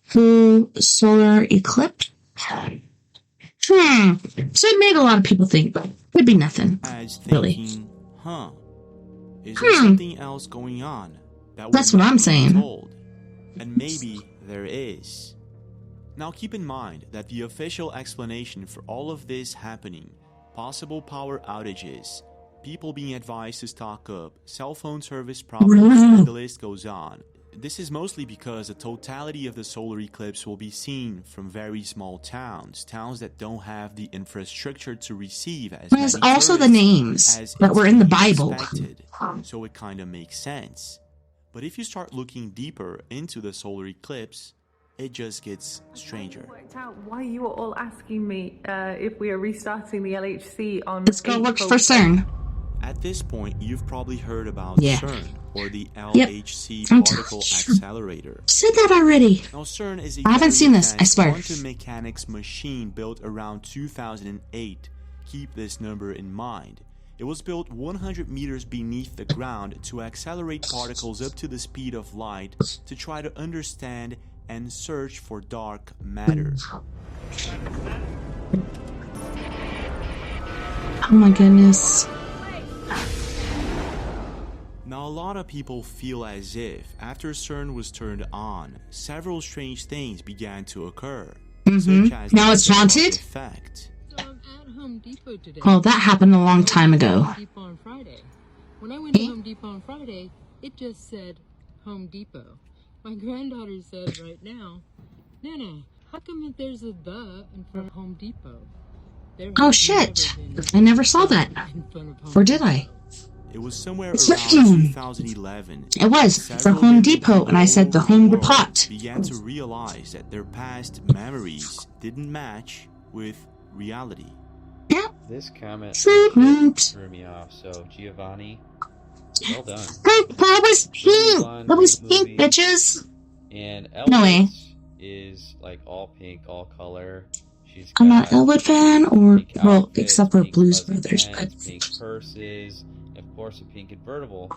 S1: full solar eclipse? So it made a lot of people think, but could be nothing, really.
S8: Is there something else going on?
S1: That's what I'm saying.
S8: Told? And maybe there is. Now keep in mind that the official explanation for all of this happening, possible power outages, people being advised to stock up, cell phone service problems, and the list goes on. This is mostly because the totality of the solar eclipse will be seen from very small towns that don't have the infrastructure to receive as many
S1: There's also the
S8: tourists
S1: names that were in the Bible.
S8: Expected. So it kind of makes sense. But if you start looking deeper into the solar eclipse, it just gets stranger.
S13: Worked out why you were all asking me if we are restarting the LHC on.
S1: Let's go look for CERN.
S8: At this point, you've probably heard about CERN, or the LHC Particle Accelerator.
S1: Said that already.
S8: Now, CERN is a
S1: I haven't seen this, I swear.
S8: quantum mechanics machine built around 2008. Keep this number in mind. It was built 100 meters beneath the ground to accelerate particles up to the speed of light to try to understand and search for dark matter.
S1: Oh my goodness.
S8: Now, a lot of people feel as if, after CERN was turned on, several strange things began to occur. Such as
S1: now it's haunted?
S8: Effect.
S1: Well, that happened a long time ago.
S21: When I went to Home Depot on Friday, it just said Home Depot. My granddaughter said right now, Nana, how come there's a "the" in front of Home Depot?
S1: Oh shit! I never saw that. Or did I?
S8: It was somewhere around 2011.
S1: It was for Home Depot, and I said the Home Depot.
S8: Began to realize that their past memories didn't match with reality.
S1: Yeah.
S22: This comment
S1: threw
S22: me off. So Giovanni, well done.
S1: That was pink. That was pink, bitches.
S22: And
S1: no way.
S22: Is like all pink, all color. She's
S1: I'm not an Elwood fan, or well,
S22: outfit,
S1: except for
S22: pink
S1: Blues
S22: fuzzy
S1: Brothers,
S22: pants,
S1: but
S22: pink purses, of course, a pink convertible.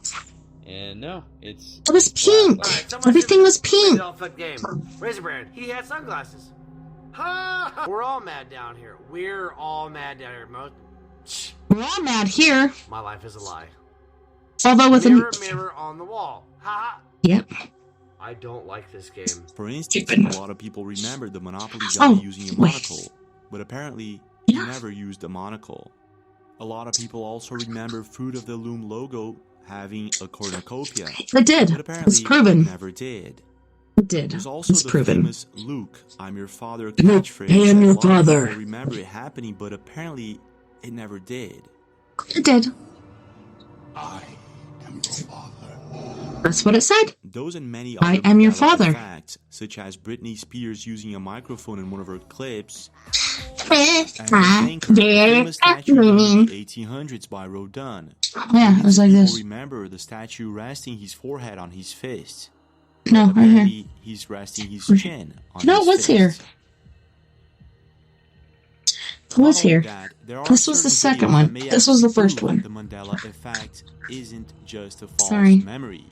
S22: And no, it's.
S1: It was pink. Everything was pink.
S23: Razorbrand, he had sunglasses. Ha! We're all mad down here. We're all mad down here.
S1: We're all mad here.
S23: My life is a lie.
S1: Although with
S23: mirror on the wall. Ha!
S1: Yep.
S23: I don't like this game.
S8: For instance, a lot of people remember the Monopoly guy using a monocle, but apparently he never used a monocle. A lot of people also remember Fruit of the Loom logo having a cornucopia.
S1: It did.
S8: But apparently
S1: it's proven.
S8: It never did.
S1: It did.
S8: There's also
S1: it's
S8: the
S1: proven.
S8: famous Luke, I'm your father catchphrase.
S1: I am your father.
S8: People remember it happening, but apparently it never did.
S1: It did.
S6: I am your father.
S1: That's what it said.
S8: Those and many
S1: I
S8: other
S1: am your father.
S8: facts, such as Britney Spears using a microphone in one of her clips, and the famous statue in the 1800s by Rodin.
S1: Yeah, it was like this.
S8: Remember the statue resting his forehead on his fist.
S1: No, right here.
S8: He's resting his chin on
S1: no,
S8: his
S1: it was
S8: fist.
S1: here. It was here.
S8: This
S1: was the second one. This was the first one.
S8: The Mandela effect isn't just a false
S1: Sorry.
S8: memory.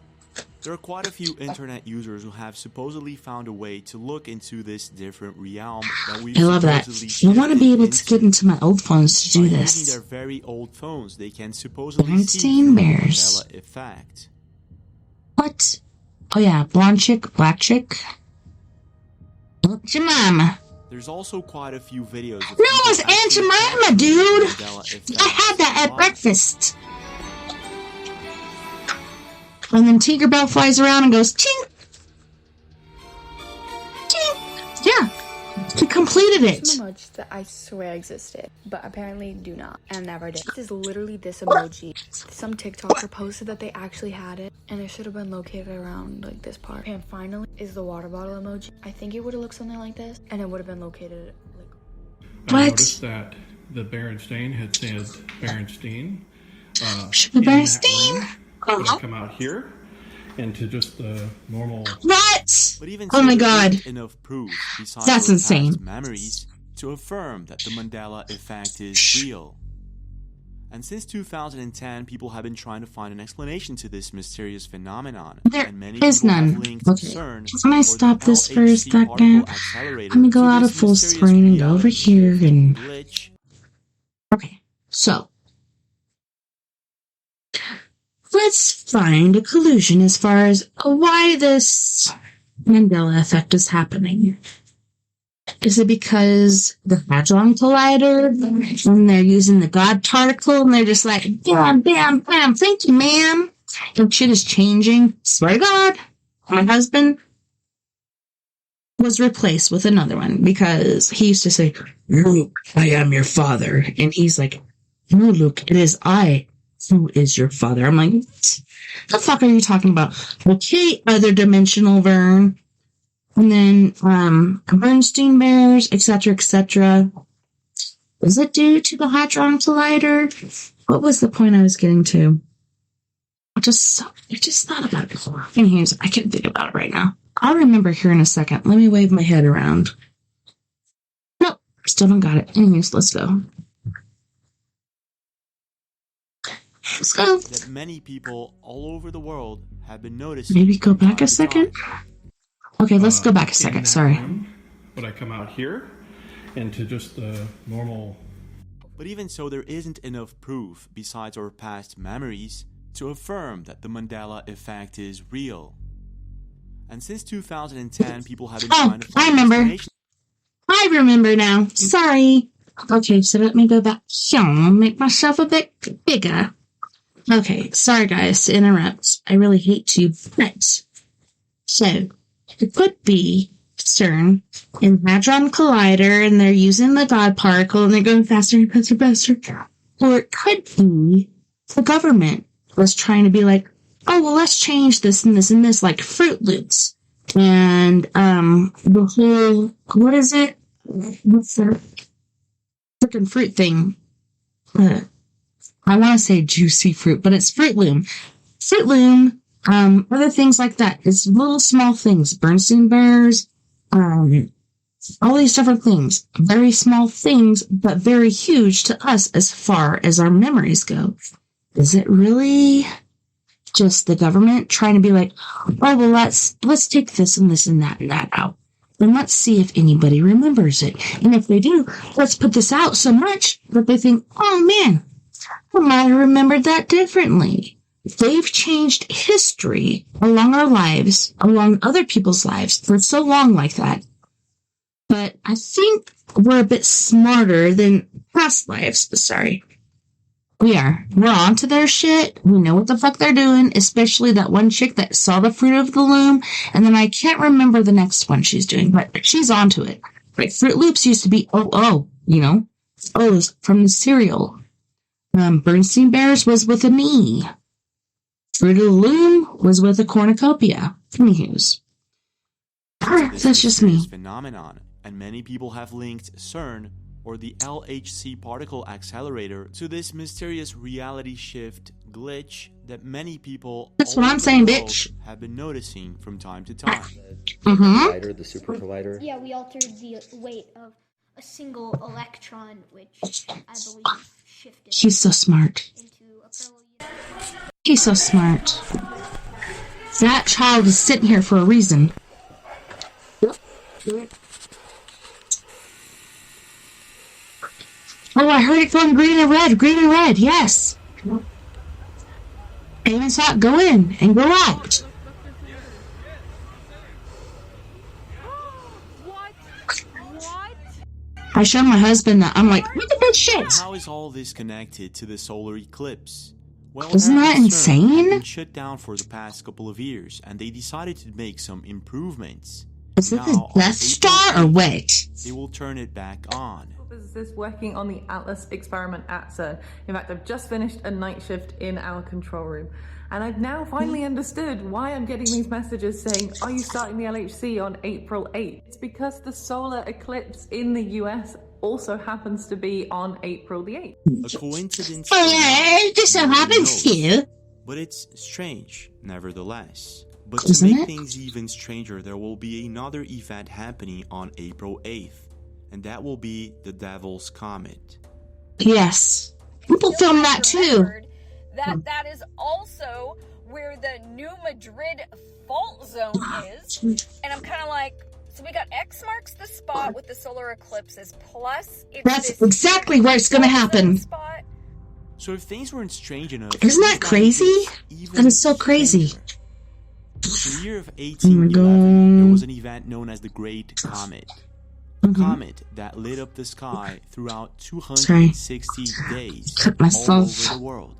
S8: There are quite a few internet users who have supposedly found a way to look into this different realm that we
S1: I love that. You want to be able to get into my old phones to do
S8: Using
S1: this.
S8: their very old phones, they can supposedly
S1: Bernstein
S8: see
S1: Bears.
S8: the Mandela effect.
S1: What? Oh yeah, blonde chick, black chick. Look at your mama.
S8: There's also quite a few videos of
S1: No, it's Aunt Jemima, dude. I had that at breakfast. And then Tinkerbell flies around and goes, ching! Ching! Yeah, he completed it.
S24: This emoji that I swear existed, but apparently do not, and never did. This is literally this emoji. Some TikToker posted that they actually had it, and it should have been located around like this part. And finally is the water bottle emoji. I think it would have looked something like this, and it would have been located like.
S25: I noticed that the Berenstain had said Berenstein.
S2: in that ring, but I come out here into just the normal.
S1: What?
S8: But even
S1: Oh
S8: so,
S1: my
S8: there
S1: God.
S8: isn't enough proof besides
S1: That's
S8: our
S1: insane.
S8: past memories to affirm that the Mandela effect is real. And since 2010, people have been trying to find an explanation to this mysterious phenomenon.
S1: There
S8: and many
S1: is
S8: people
S1: none.
S8: have linked
S1: Okay.
S8: CERN
S1: Can I
S8: or
S1: stop
S8: the
S1: this for a
S8: LHC
S1: second?
S8: particle accelerator
S1: Let me go
S8: to
S1: out
S8: this
S1: of full
S8: mysterious
S1: screen and go over
S8: reality
S1: here
S8: shift,
S1: and...
S8: glitch.
S1: Okay, so... let's find a collusion as far as why this Mandela effect is happening. Is it because the Hadron Collider, and they're using the God particle, and they're just like, bam, bam, bam, thank you, ma'am. And shit is changing. Swear to God, my husband was replaced with another one because he used to say, Luke, I am your father. And he's like, no, Luke, it is I who is your father. I'm like, what the fuck are you talking about? Okay, other dimensional Vern. And then, Bernstein bears, etc., etc. Is it due to the Hadron Collider? What was the point I was getting to? I just thought about it. Anyways, I can't think about it right now. I'll remember here in a second. Let me wave my head around. Nope, still don't got it. Anyways, let's go. Let's go.
S8: That many people all over the world have been noticing.
S1: Maybe go back a second? Okay, let's go back a second. Sorry.
S2: But I come out here into just the normal.
S8: But even so, there isn't enough proof besides our past memories to affirm that the Mandela effect is real. And since 2010, people have been trying to find
S1: I remember now. Sorry. Okay, so let me go back here and make myself a bit bigger. Okay, sorry guys to interrupt. I really hate to, but... So, it could be CERN in Hadron Collider, and they're using the God particle, and they're going faster and faster and faster. Or it could be the government was trying to be like, oh, well, let's change this and this and this, like Fruit Loops. And, the whole, what is it? What's the freaking fruit thing? I want to say juicy fruit, but it's Fruit Loom. Fruit Loom, other things like that. It's little small things. Bernstein bears, all these different things. Very small things, but very huge to us as far as our memories go. Is it really just the government trying to be like, oh, well, let's take this and this and that out. And let's see if anybody remembers it. And if they do, let's put this out so much that they think, oh man, I might have remembered that differently. They've changed history along our lives, along other people's lives for so long like that. But I think we're a bit smarter than past lives. Sorry. We are. We're on to their shit. We know what the fuck they're doing, especially that one chick that saw the Fruit of the Loom, and then I can't remember the next one she's doing, but she's onto it. Like, Fruit Loops used to be you know? O's from the cereal. Bernstein Bears was with an E. Fruit of the Loom was with a cornucopia. Anywho's. That's just me.
S8: Phenomenon, and many people have linked CERN or the LHC particle accelerator to this mysterious reality shift glitch that many people
S1: That's what I'm saying, bitch.
S8: have been noticing from time to time.
S4: The super collider.
S5: Yeah, we altered the weight of a single electron, which I believe shifted.
S1: He's so smart. He's so smart. That child is sitting here for a reason. Oh, I heard it going green and red, yes. Aim and shot, go in and go out. I showed my husband that. I'm like, look at that shit.
S8: How is all this connected to the solar eclipse? Well,
S1: isn't that insane?
S8: CERN had been shut down for the past couple of years, and they decided to make some improvements.
S1: Is it the Death Star or what?
S8: They will turn it back on.
S7: Physicists working on the Atlas experiment at CERN. In fact, I've just finished a night shift in our control room. And I've now finally understood why I'm getting these messages saying, are you starting the LHC on April 8th? It's because the solar eclipse in the US also happens to be on April the 8th.
S8: A coincidence?
S1: It just so happens to.
S8: But it's strange, nevertheless. But
S1: Isn't
S8: to make
S1: it?
S8: things even stranger, there will be another event happening on April 8th, and that will be the Devil's Comet.
S1: Yes. People film that too.
S10: That is also where the New Madrid fault zone is. And I'm kind of like, so we got X marks the spot with the solar eclipses, plus it's
S1: That's exactly where it's going to happen.
S8: So if things weren't strange enough...
S1: Isn't that crazy? That is so crazy.
S8: In the year of 1811, there was an event known as the Great Comet. A comet that lit up the sky throughout 260 days all over the world.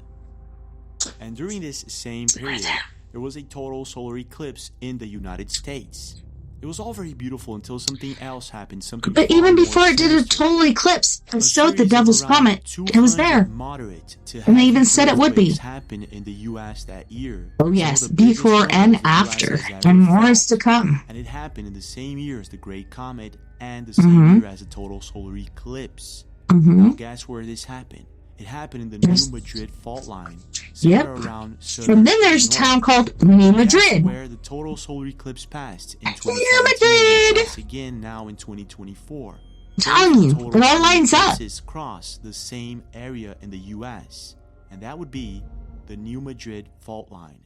S8: And during this same period, there was a total solar eclipse in the United States. It was all very beautiful until something else happened.
S1: But even before it did a total eclipse, it showed the Devil's Comet. It was there. And they even said it would be.
S8: Happened in the US that year.
S1: Oh yes, before and after. And more is to come.
S8: And it happened in the same year as the Great Comet and the same year as a total solar eclipse. Now guess where this happened? It happened in the New Madrid fault line. Around
S1: and then there's a town called New Madrid.
S8: Where the total solar eclipse passed in 2017 and again now in 2024.
S1: I'm telling you, it all lines up.
S8: Cross the same area in the U.S. and that would be the New Madrid fault line.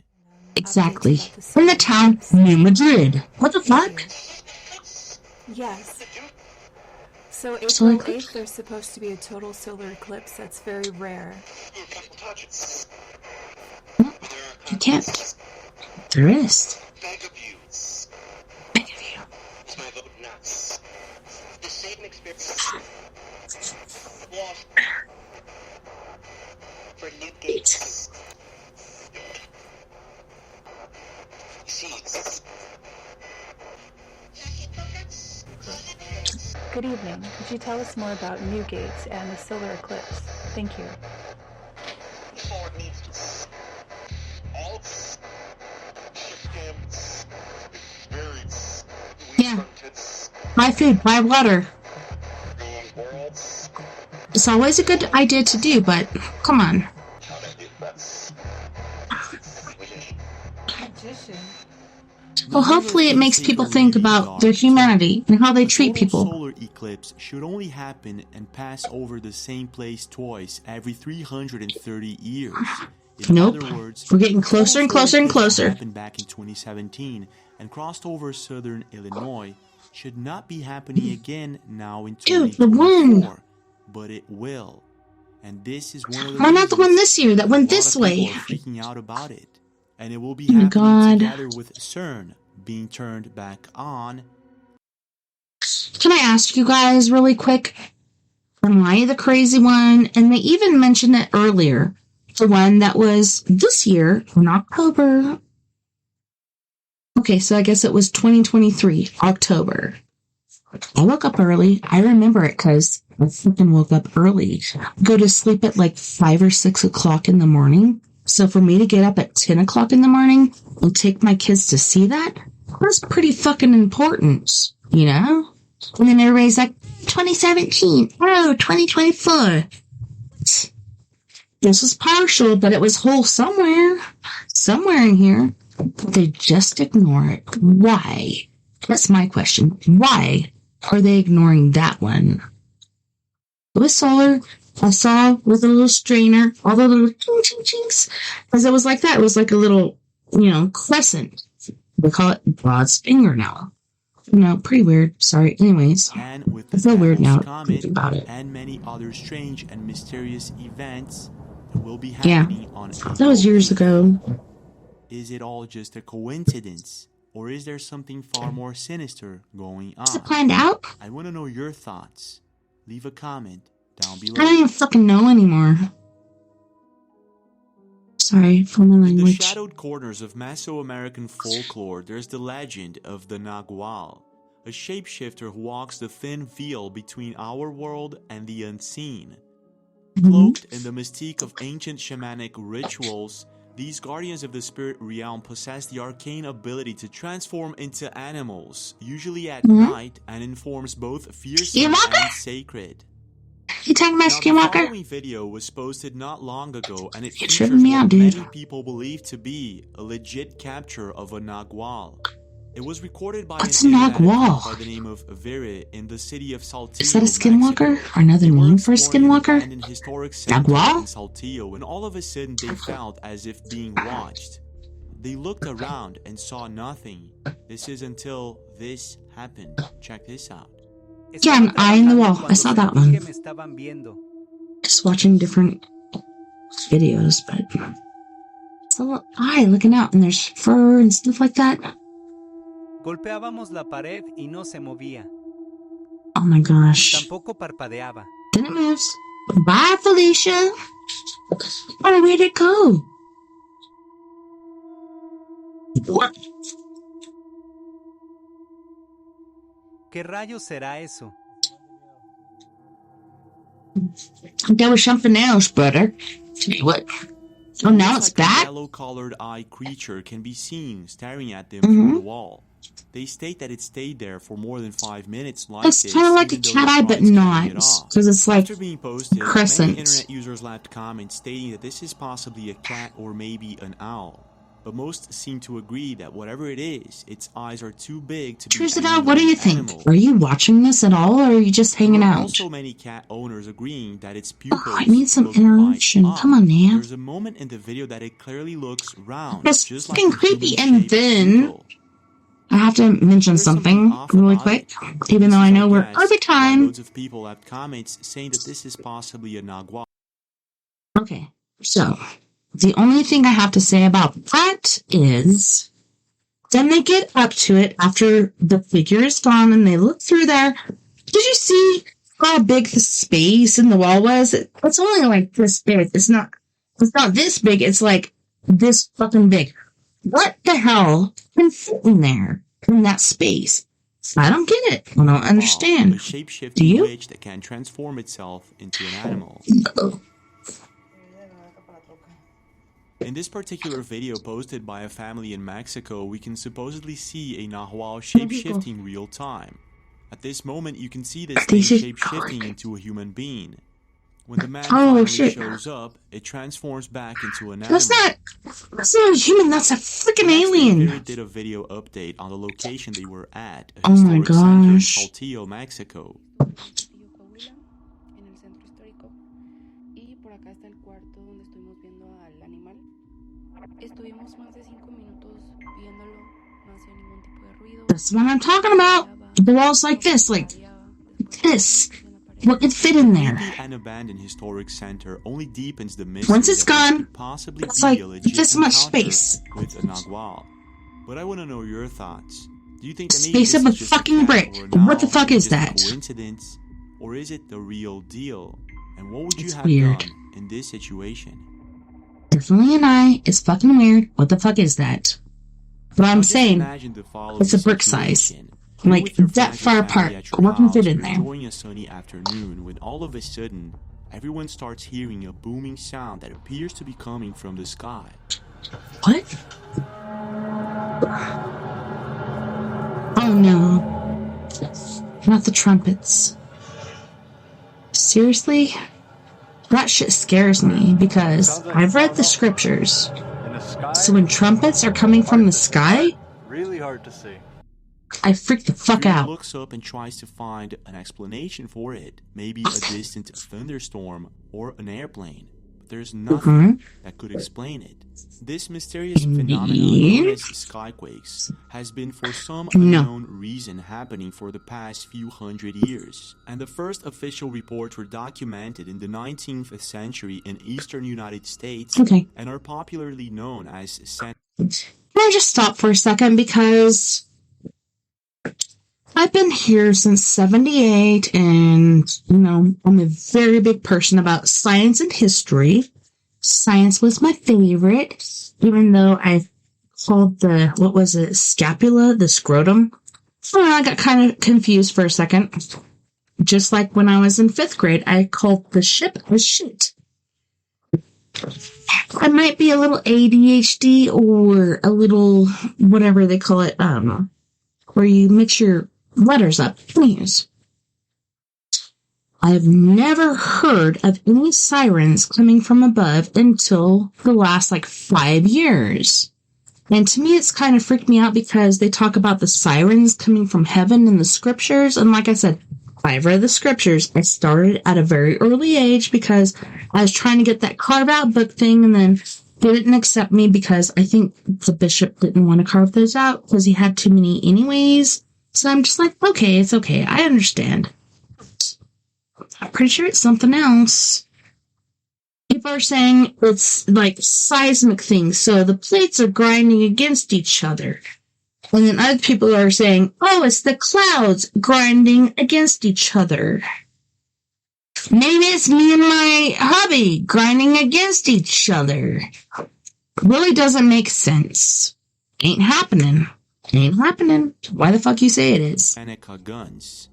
S1: Exactly. In the town New Madrid. What the fuck?
S18: Yes. So April 8th, there's supposed to be a total solar eclipse that's very rare.
S1: You can't. There is.
S3: Beg of you. It's my vote nuts. The same experience. Lost. For new gates. Seeds.
S24: Good evening. Could you tell us more about New Gates and the solar eclipse? Thank you.
S3: Before it needs to. All systems, experience.
S1: Yeah. Buy food, buy water. It's always a good idea to do, but come on. Well, hopefully it makes people think about their humanity and how they treat people.
S8: Solar eclipse should only happen and pass over the same place twice every 330 years. In other words,
S1: we're getting closer and closer and closer.
S8: Happened back in 2017 and crossed over southern Illinois should not be happening again now in 2024.
S1: Dude, the one.
S8: But it will. And this is one of the
S1: Why not the one this year that went this way?
S8: Freaking out about it. And it will be happening together with CERN being turned back on.
S1: Can I ask you guys really quick? Am I the crazy one? And they even mentioned it earlier. The one that was this year in October. Okay, so I guess it was 2023, October. I woke up early. I remember it because I freaking woke up early. Go to sleep at like 5 or 6 o'clock in the morning. So for me to get up at 10 o'clock in the morning and take my kids to see that, that's pretty fucking important, you know? And then everybody's like, 2017, oh, 2024. This was partial, but it was whole somewhere in here. But they just ignore it. Why? That's my question. Why are they ignoring that one? It was solar. I saw with a little strainer, all the little chinks, because it was like that. It was like a little, crescent. We call it God's finger now. Pretty weird. Sorry. Anyways,
S8: and with
S1: I feel weird now
S8: comet
S1: about it.
S8: And many other strange and mysterious events that will be happening on April
S1: that was years
S8: 8th.
S1: ago.
S8: Is it all just a coincidence? Or is there something far more sinister going on?
S1: Is it planned out?
S8: I want to know your thoughts. Leave a comment down below.
S1: I don't even fucking know anymore. Sorry for my language.
S8: In the shadowed corners of Mesoamerican folklore, there's the legend of the Nagual, a shapeshifter who walks the thin veil between our world and the unseen. Cloaked in the mystique of ancient shamanic rituals, These guardians of the spirit realm possess the arcane ability to transform into animals, usually at night, and informs both fearsome and sacred.
S1: You talking about Skinwalker?
S8: The following video was posted not long ago, and it features
S1: tripping me
S8: what
S1: out, dude.
S8: many people believe to be a legit capture of a Nagual. It was recorded by
S1: What's
S8: an
S1: a
S8: internet
S1: Nagual?
S8: account by the name of Vere in the city of Saltillo,
S1: Is that a Skinwalker?
S8: Mexico.
S1: Or another
S8: They were
S1: name for a
S8: exploring an
S1: Skinwalker?
S8: abandoned historic center
S1: Nagual?
S8: in Saltillo, when all of a sudden they felt as if being watched. They looked around and saw nothing. This is until this happened. Check this out.
S1: Yeah, an eye in the wall. I saw that one. Just watching different videos, but it's a little eye looking out, and there's fur and stuff like that.
S9: Golpeábamos la pared y no se movía.
S1: Oh my gosh.
S9: Tampoco parpadeaba.
S1: Then it moves. Bye, Felicia. Oh, where'd it go? What?
S9: ¿Qué rayos será eso?
S1: That was something else, brother. What? Oh, now it's
S8: A
S1: back?
S8: yellow-colored eye creature can be seen staring at them through the wall. They state that it stayed there for more than 5 minutes like
S1: It's
S8: this,
S1: kind of like a
S8: even though
S1: cat
S8: they
S1: eye,
S8: tried
S1: but
S8: to carry
S1: not.
S8: it off.
S1: Because it's like
S8: After being posted,
S1: crescent.
S8: many internet users left comments stating that this is possibly a cat or maybe an owl. But most seem to agree that whatever it is, its eyes are too big to be
S1: Trucidal, what do you think?
S8: animal.
S1: Are you watching this at all, or are you just hanging
S8: There are
S1: out?
S8: also many cat owners agreeing that its pupils
S1: I need some
S8: look
S1: interaction.
S8: like
S1: Come on, man.
S8: There's a moment in the video that it clearly looks round,
S1: That's
S8: just
S1: fucking
S8: like a
S1: creepy. And
S8: human-shaped
S1: then
S8: pupil.
S1: I have to mention something really quick, even though I know we're over time.
S8: Loads of people left comments saying that this is possibly a Nagual.
S1: Okay, so the only thing I have to say about that is, then they get up to it after the figure is gone and they look through there. Did you see how big the space in the wall was? It's only like this big. It's not this big. It's like this fucking big. What the hell can fit in there in that space? I don't get it. I don't
S8: A
S1: understand. Do
S8: shape-shifting
S1: you?
S8: witch that can transform itself into an animal. In this particular video posted by a family in Mexico, we can supposedly see a Nahual shape-shifting real time. At this moment, you can see this thing shape-shifting into a human being. When the man finally shows up, it transforms back into an animal.
S1: That's not a human. That's a freaking alien.
S8: They did a video update on the location they were at, a
S1: Oh my
S8: historic center in
S1: gosh.
S8: Saltillo, Mexico.
S12: En el centro histórico, y por acá está el cuarto donde estuvimos viendo al animal. Estuvimos más de 5 minutos viéndolo, no hacía ningún tipo de ruido.
S1: That's what I'm talking about. The walls like this. What could fit in there?
S8: An abandoned historic center only deepens the mystery.
S1: Once it's
S8: that
S1: gone,
S8: could possibly
S1: it's
S8: be
S1: like
S8: a legit
S1: this much
S8: encounter
S1: space.
S8: with a Nagual. But I want to know your thoughts. Do you think that maybe
S1: Space
S8: this
S1: of a
S8: is just
S1: fucking
S8: cat
S1: brick.
S8: or an
S1: What the
S8: owl,
S1: fuck
S8: or
S1: is
S8: just a
S1: that?
S8: coincidence, or is it the real deal? And what would you
S1: It's
S8: have
S1: weird.
S8: done in this situation?
S1: Definitely an eye. It's fucking weird. What the fuck is that? But I'm
S8: Just
S1: saying,
S8: imagine the following
S1: it's a brick size.
S8: situation. You're
S1: Like,
S8: with your
S1: that
S8: friends
S1: far
S8: and family
S1: apart.
S8: at your
S1: What can fit
S8: house,
S1: in there?
S8: enjoying a sunny afternoon when all of a sudden everyone starts hearing a booming sound that appears to be coming from the sky.
S1: What? Oh no. Not the trumpets. Seriously? That shit scares me because I've read the scriptures. So when trumpets are coming from the sky,
S14: Really hard to see.
S1: I freak the fuck
S8: Julian
S1: out.
S8: looks up and tries to find an explanation for it. Maybe a distant thunderstorm or an airplane. But there's nothing that could explain it. This mysterious phenomenon known as skyquakes has been for some unknown reason happening for the past few hundred years. And the first official reports were documented in the 19th century in eastern United States and are popularly known as
S1: Can I just stop for a second because I've been here since 78 and, you know, I'm a very big person about science and history. Science was my favorite, even though I called the, what was it, scapula, the scrotum. I got kind of confused for a second. Just like when I was in 5th grade, I called the ship a shit. I might be a little ADHD or a little whatever they call it, where you mix your letters up. Anyways, I've never heard of any sirens coming from above until the last 5 years. And to me, it's kind of freaked me out because they talk about the sirens coming from heaven in the scriptures. And like I said, I've read the scriptures. I started at a very early age because I was trying to get that carve out book thing, and then they didn't accept me because I think the bishop didn't want to carve those out because he had too many anyways. So I'm just like, okay, it's okay. I understand. I'm pretty sure it's something else. People are saying it's seismic things, so the plates are grinding against each other. And then other people are saying, oh, it's the clouds grinding against each other. Maybe it's me and my hubby grinding against each other. Really doesn't make sense. Ain't happening. Ain't happening. Why the fuck you say it is?
S8: Seneca guns.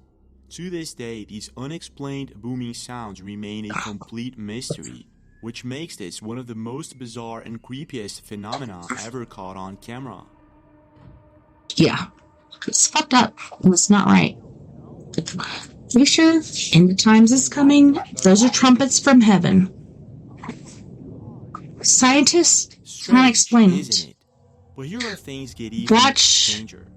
S8: To this day, these unexplained booming sounds remain a complete mystery, which makes this one of the most bizarre and creepiest phenomena ever caught on camera.
S1: Yeah, it's fucked up, and it's not right. Pretty sure end times is coming. Those are trumpets from heaven. Scientists can't explain it.
S8: But here are things get even stranger.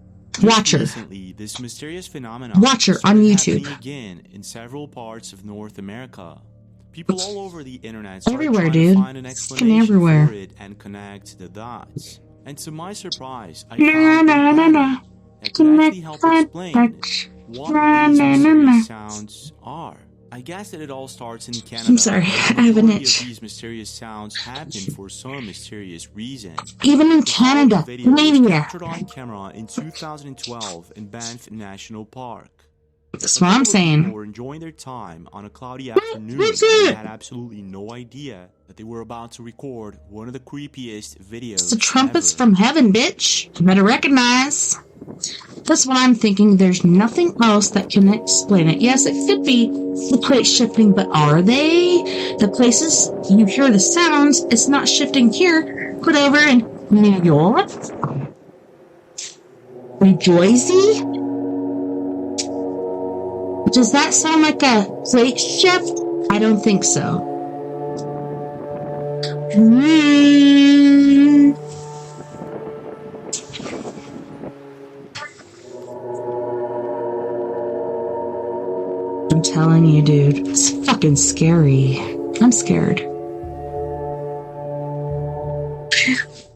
S1: Watcher.
S8: Recently, this mysterious phenomenon
S1: Watcher on YouTube.
S8: Again in several parts of North America. People all over the internet
S1: everywhere,
S8: trying
S1: dude.
S8: to find an explanation
S1: everywhere.
S8: for it and connect the dots. And to my surprise, I
S1: found
S8: that could actually help explain what these mysterious sounds are. I guess that it all starts in Canada.
S1: I'm sorry, I have an itch.
S8: These mysterious sounds happen for some mysterious reason.
S1: Even in Canada,
S8: was captured on camera in 2012 in Banff National Park.
S1: That's what I'm saying.
S8: People were enjoying their time on a cloudy afternoon and they had absolutely no idea that they were about to record one of the creepiest videos.
S1: It's the trumpets from heaven, bitch. You better recognize. That's what I'm thinking. There's nothing else that can explain it. Yes, it could be the plates shifting, but are they? The places you hear the sounds, it's not shifting here, but over in New York, New Jersey. Does that sound like a plate shift? I don't think so. I'm telling you, dude, it's fucking scary. I'm scared.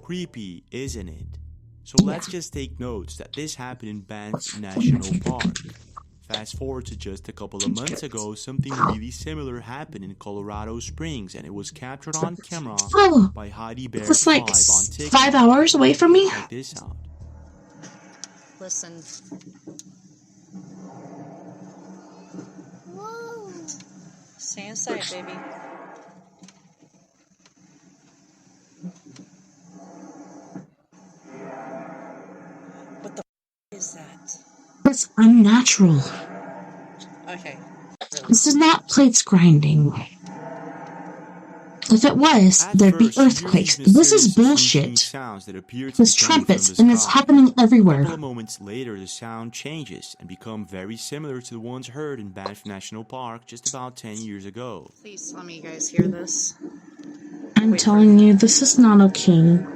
S8: Creepy, isn't it? So let's just take notes that this happened in Banff National Park. Fast forward to just a couple of months ago, something really similar happened in Colorado Springs, and it was captured on camera by Heidi Bear 5 on TikTok.
S1: 5 hours away from me?
S8: Check this out.
S14: Listen. Whoa. Stay inside, baby. What the is that?
S1: That's unnatural.
S14: Okay.
S1: This is not plates grinding. If it was, there'd be earthquakes. This is bullshit. There's trumpets, and it's happening everywhere.
S8: A couple of moments later, the sound changes and become very similar to the ones heard in Banff National Park just about 10 years ago.
S14: Please let me guys hear this.
S1: I'm telling you, this is not okay.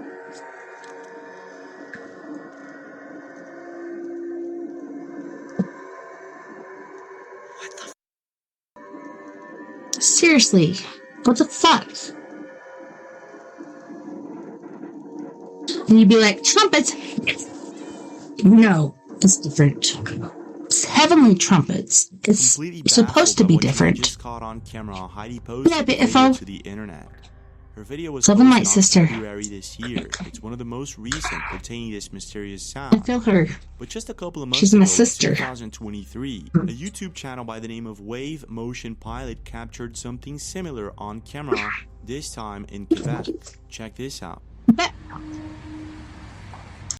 S1: Seriously, what the fuck? And you'd be like, trumpets? No, it's different. It's heavenly trumpets. It's supposed to be different.
S8: Just caught on camera, Heidi posted
S1: Yeah,
S8: video to the internet. Her video was
S1: Southern Light
S8: posted on
S1: Sister.
S8: February this year. It's one of the most recent pertaining to this mysterious sound.
S1: I feel her.
S8: But just a couple of months
S1: She's
S8: ago,
S1: my
S8: in
S1: sister.
S8: 2023, a YouTube channel by the name of Wave Motion Pilot captured something similar on camera, this time in Quebec. Check this out.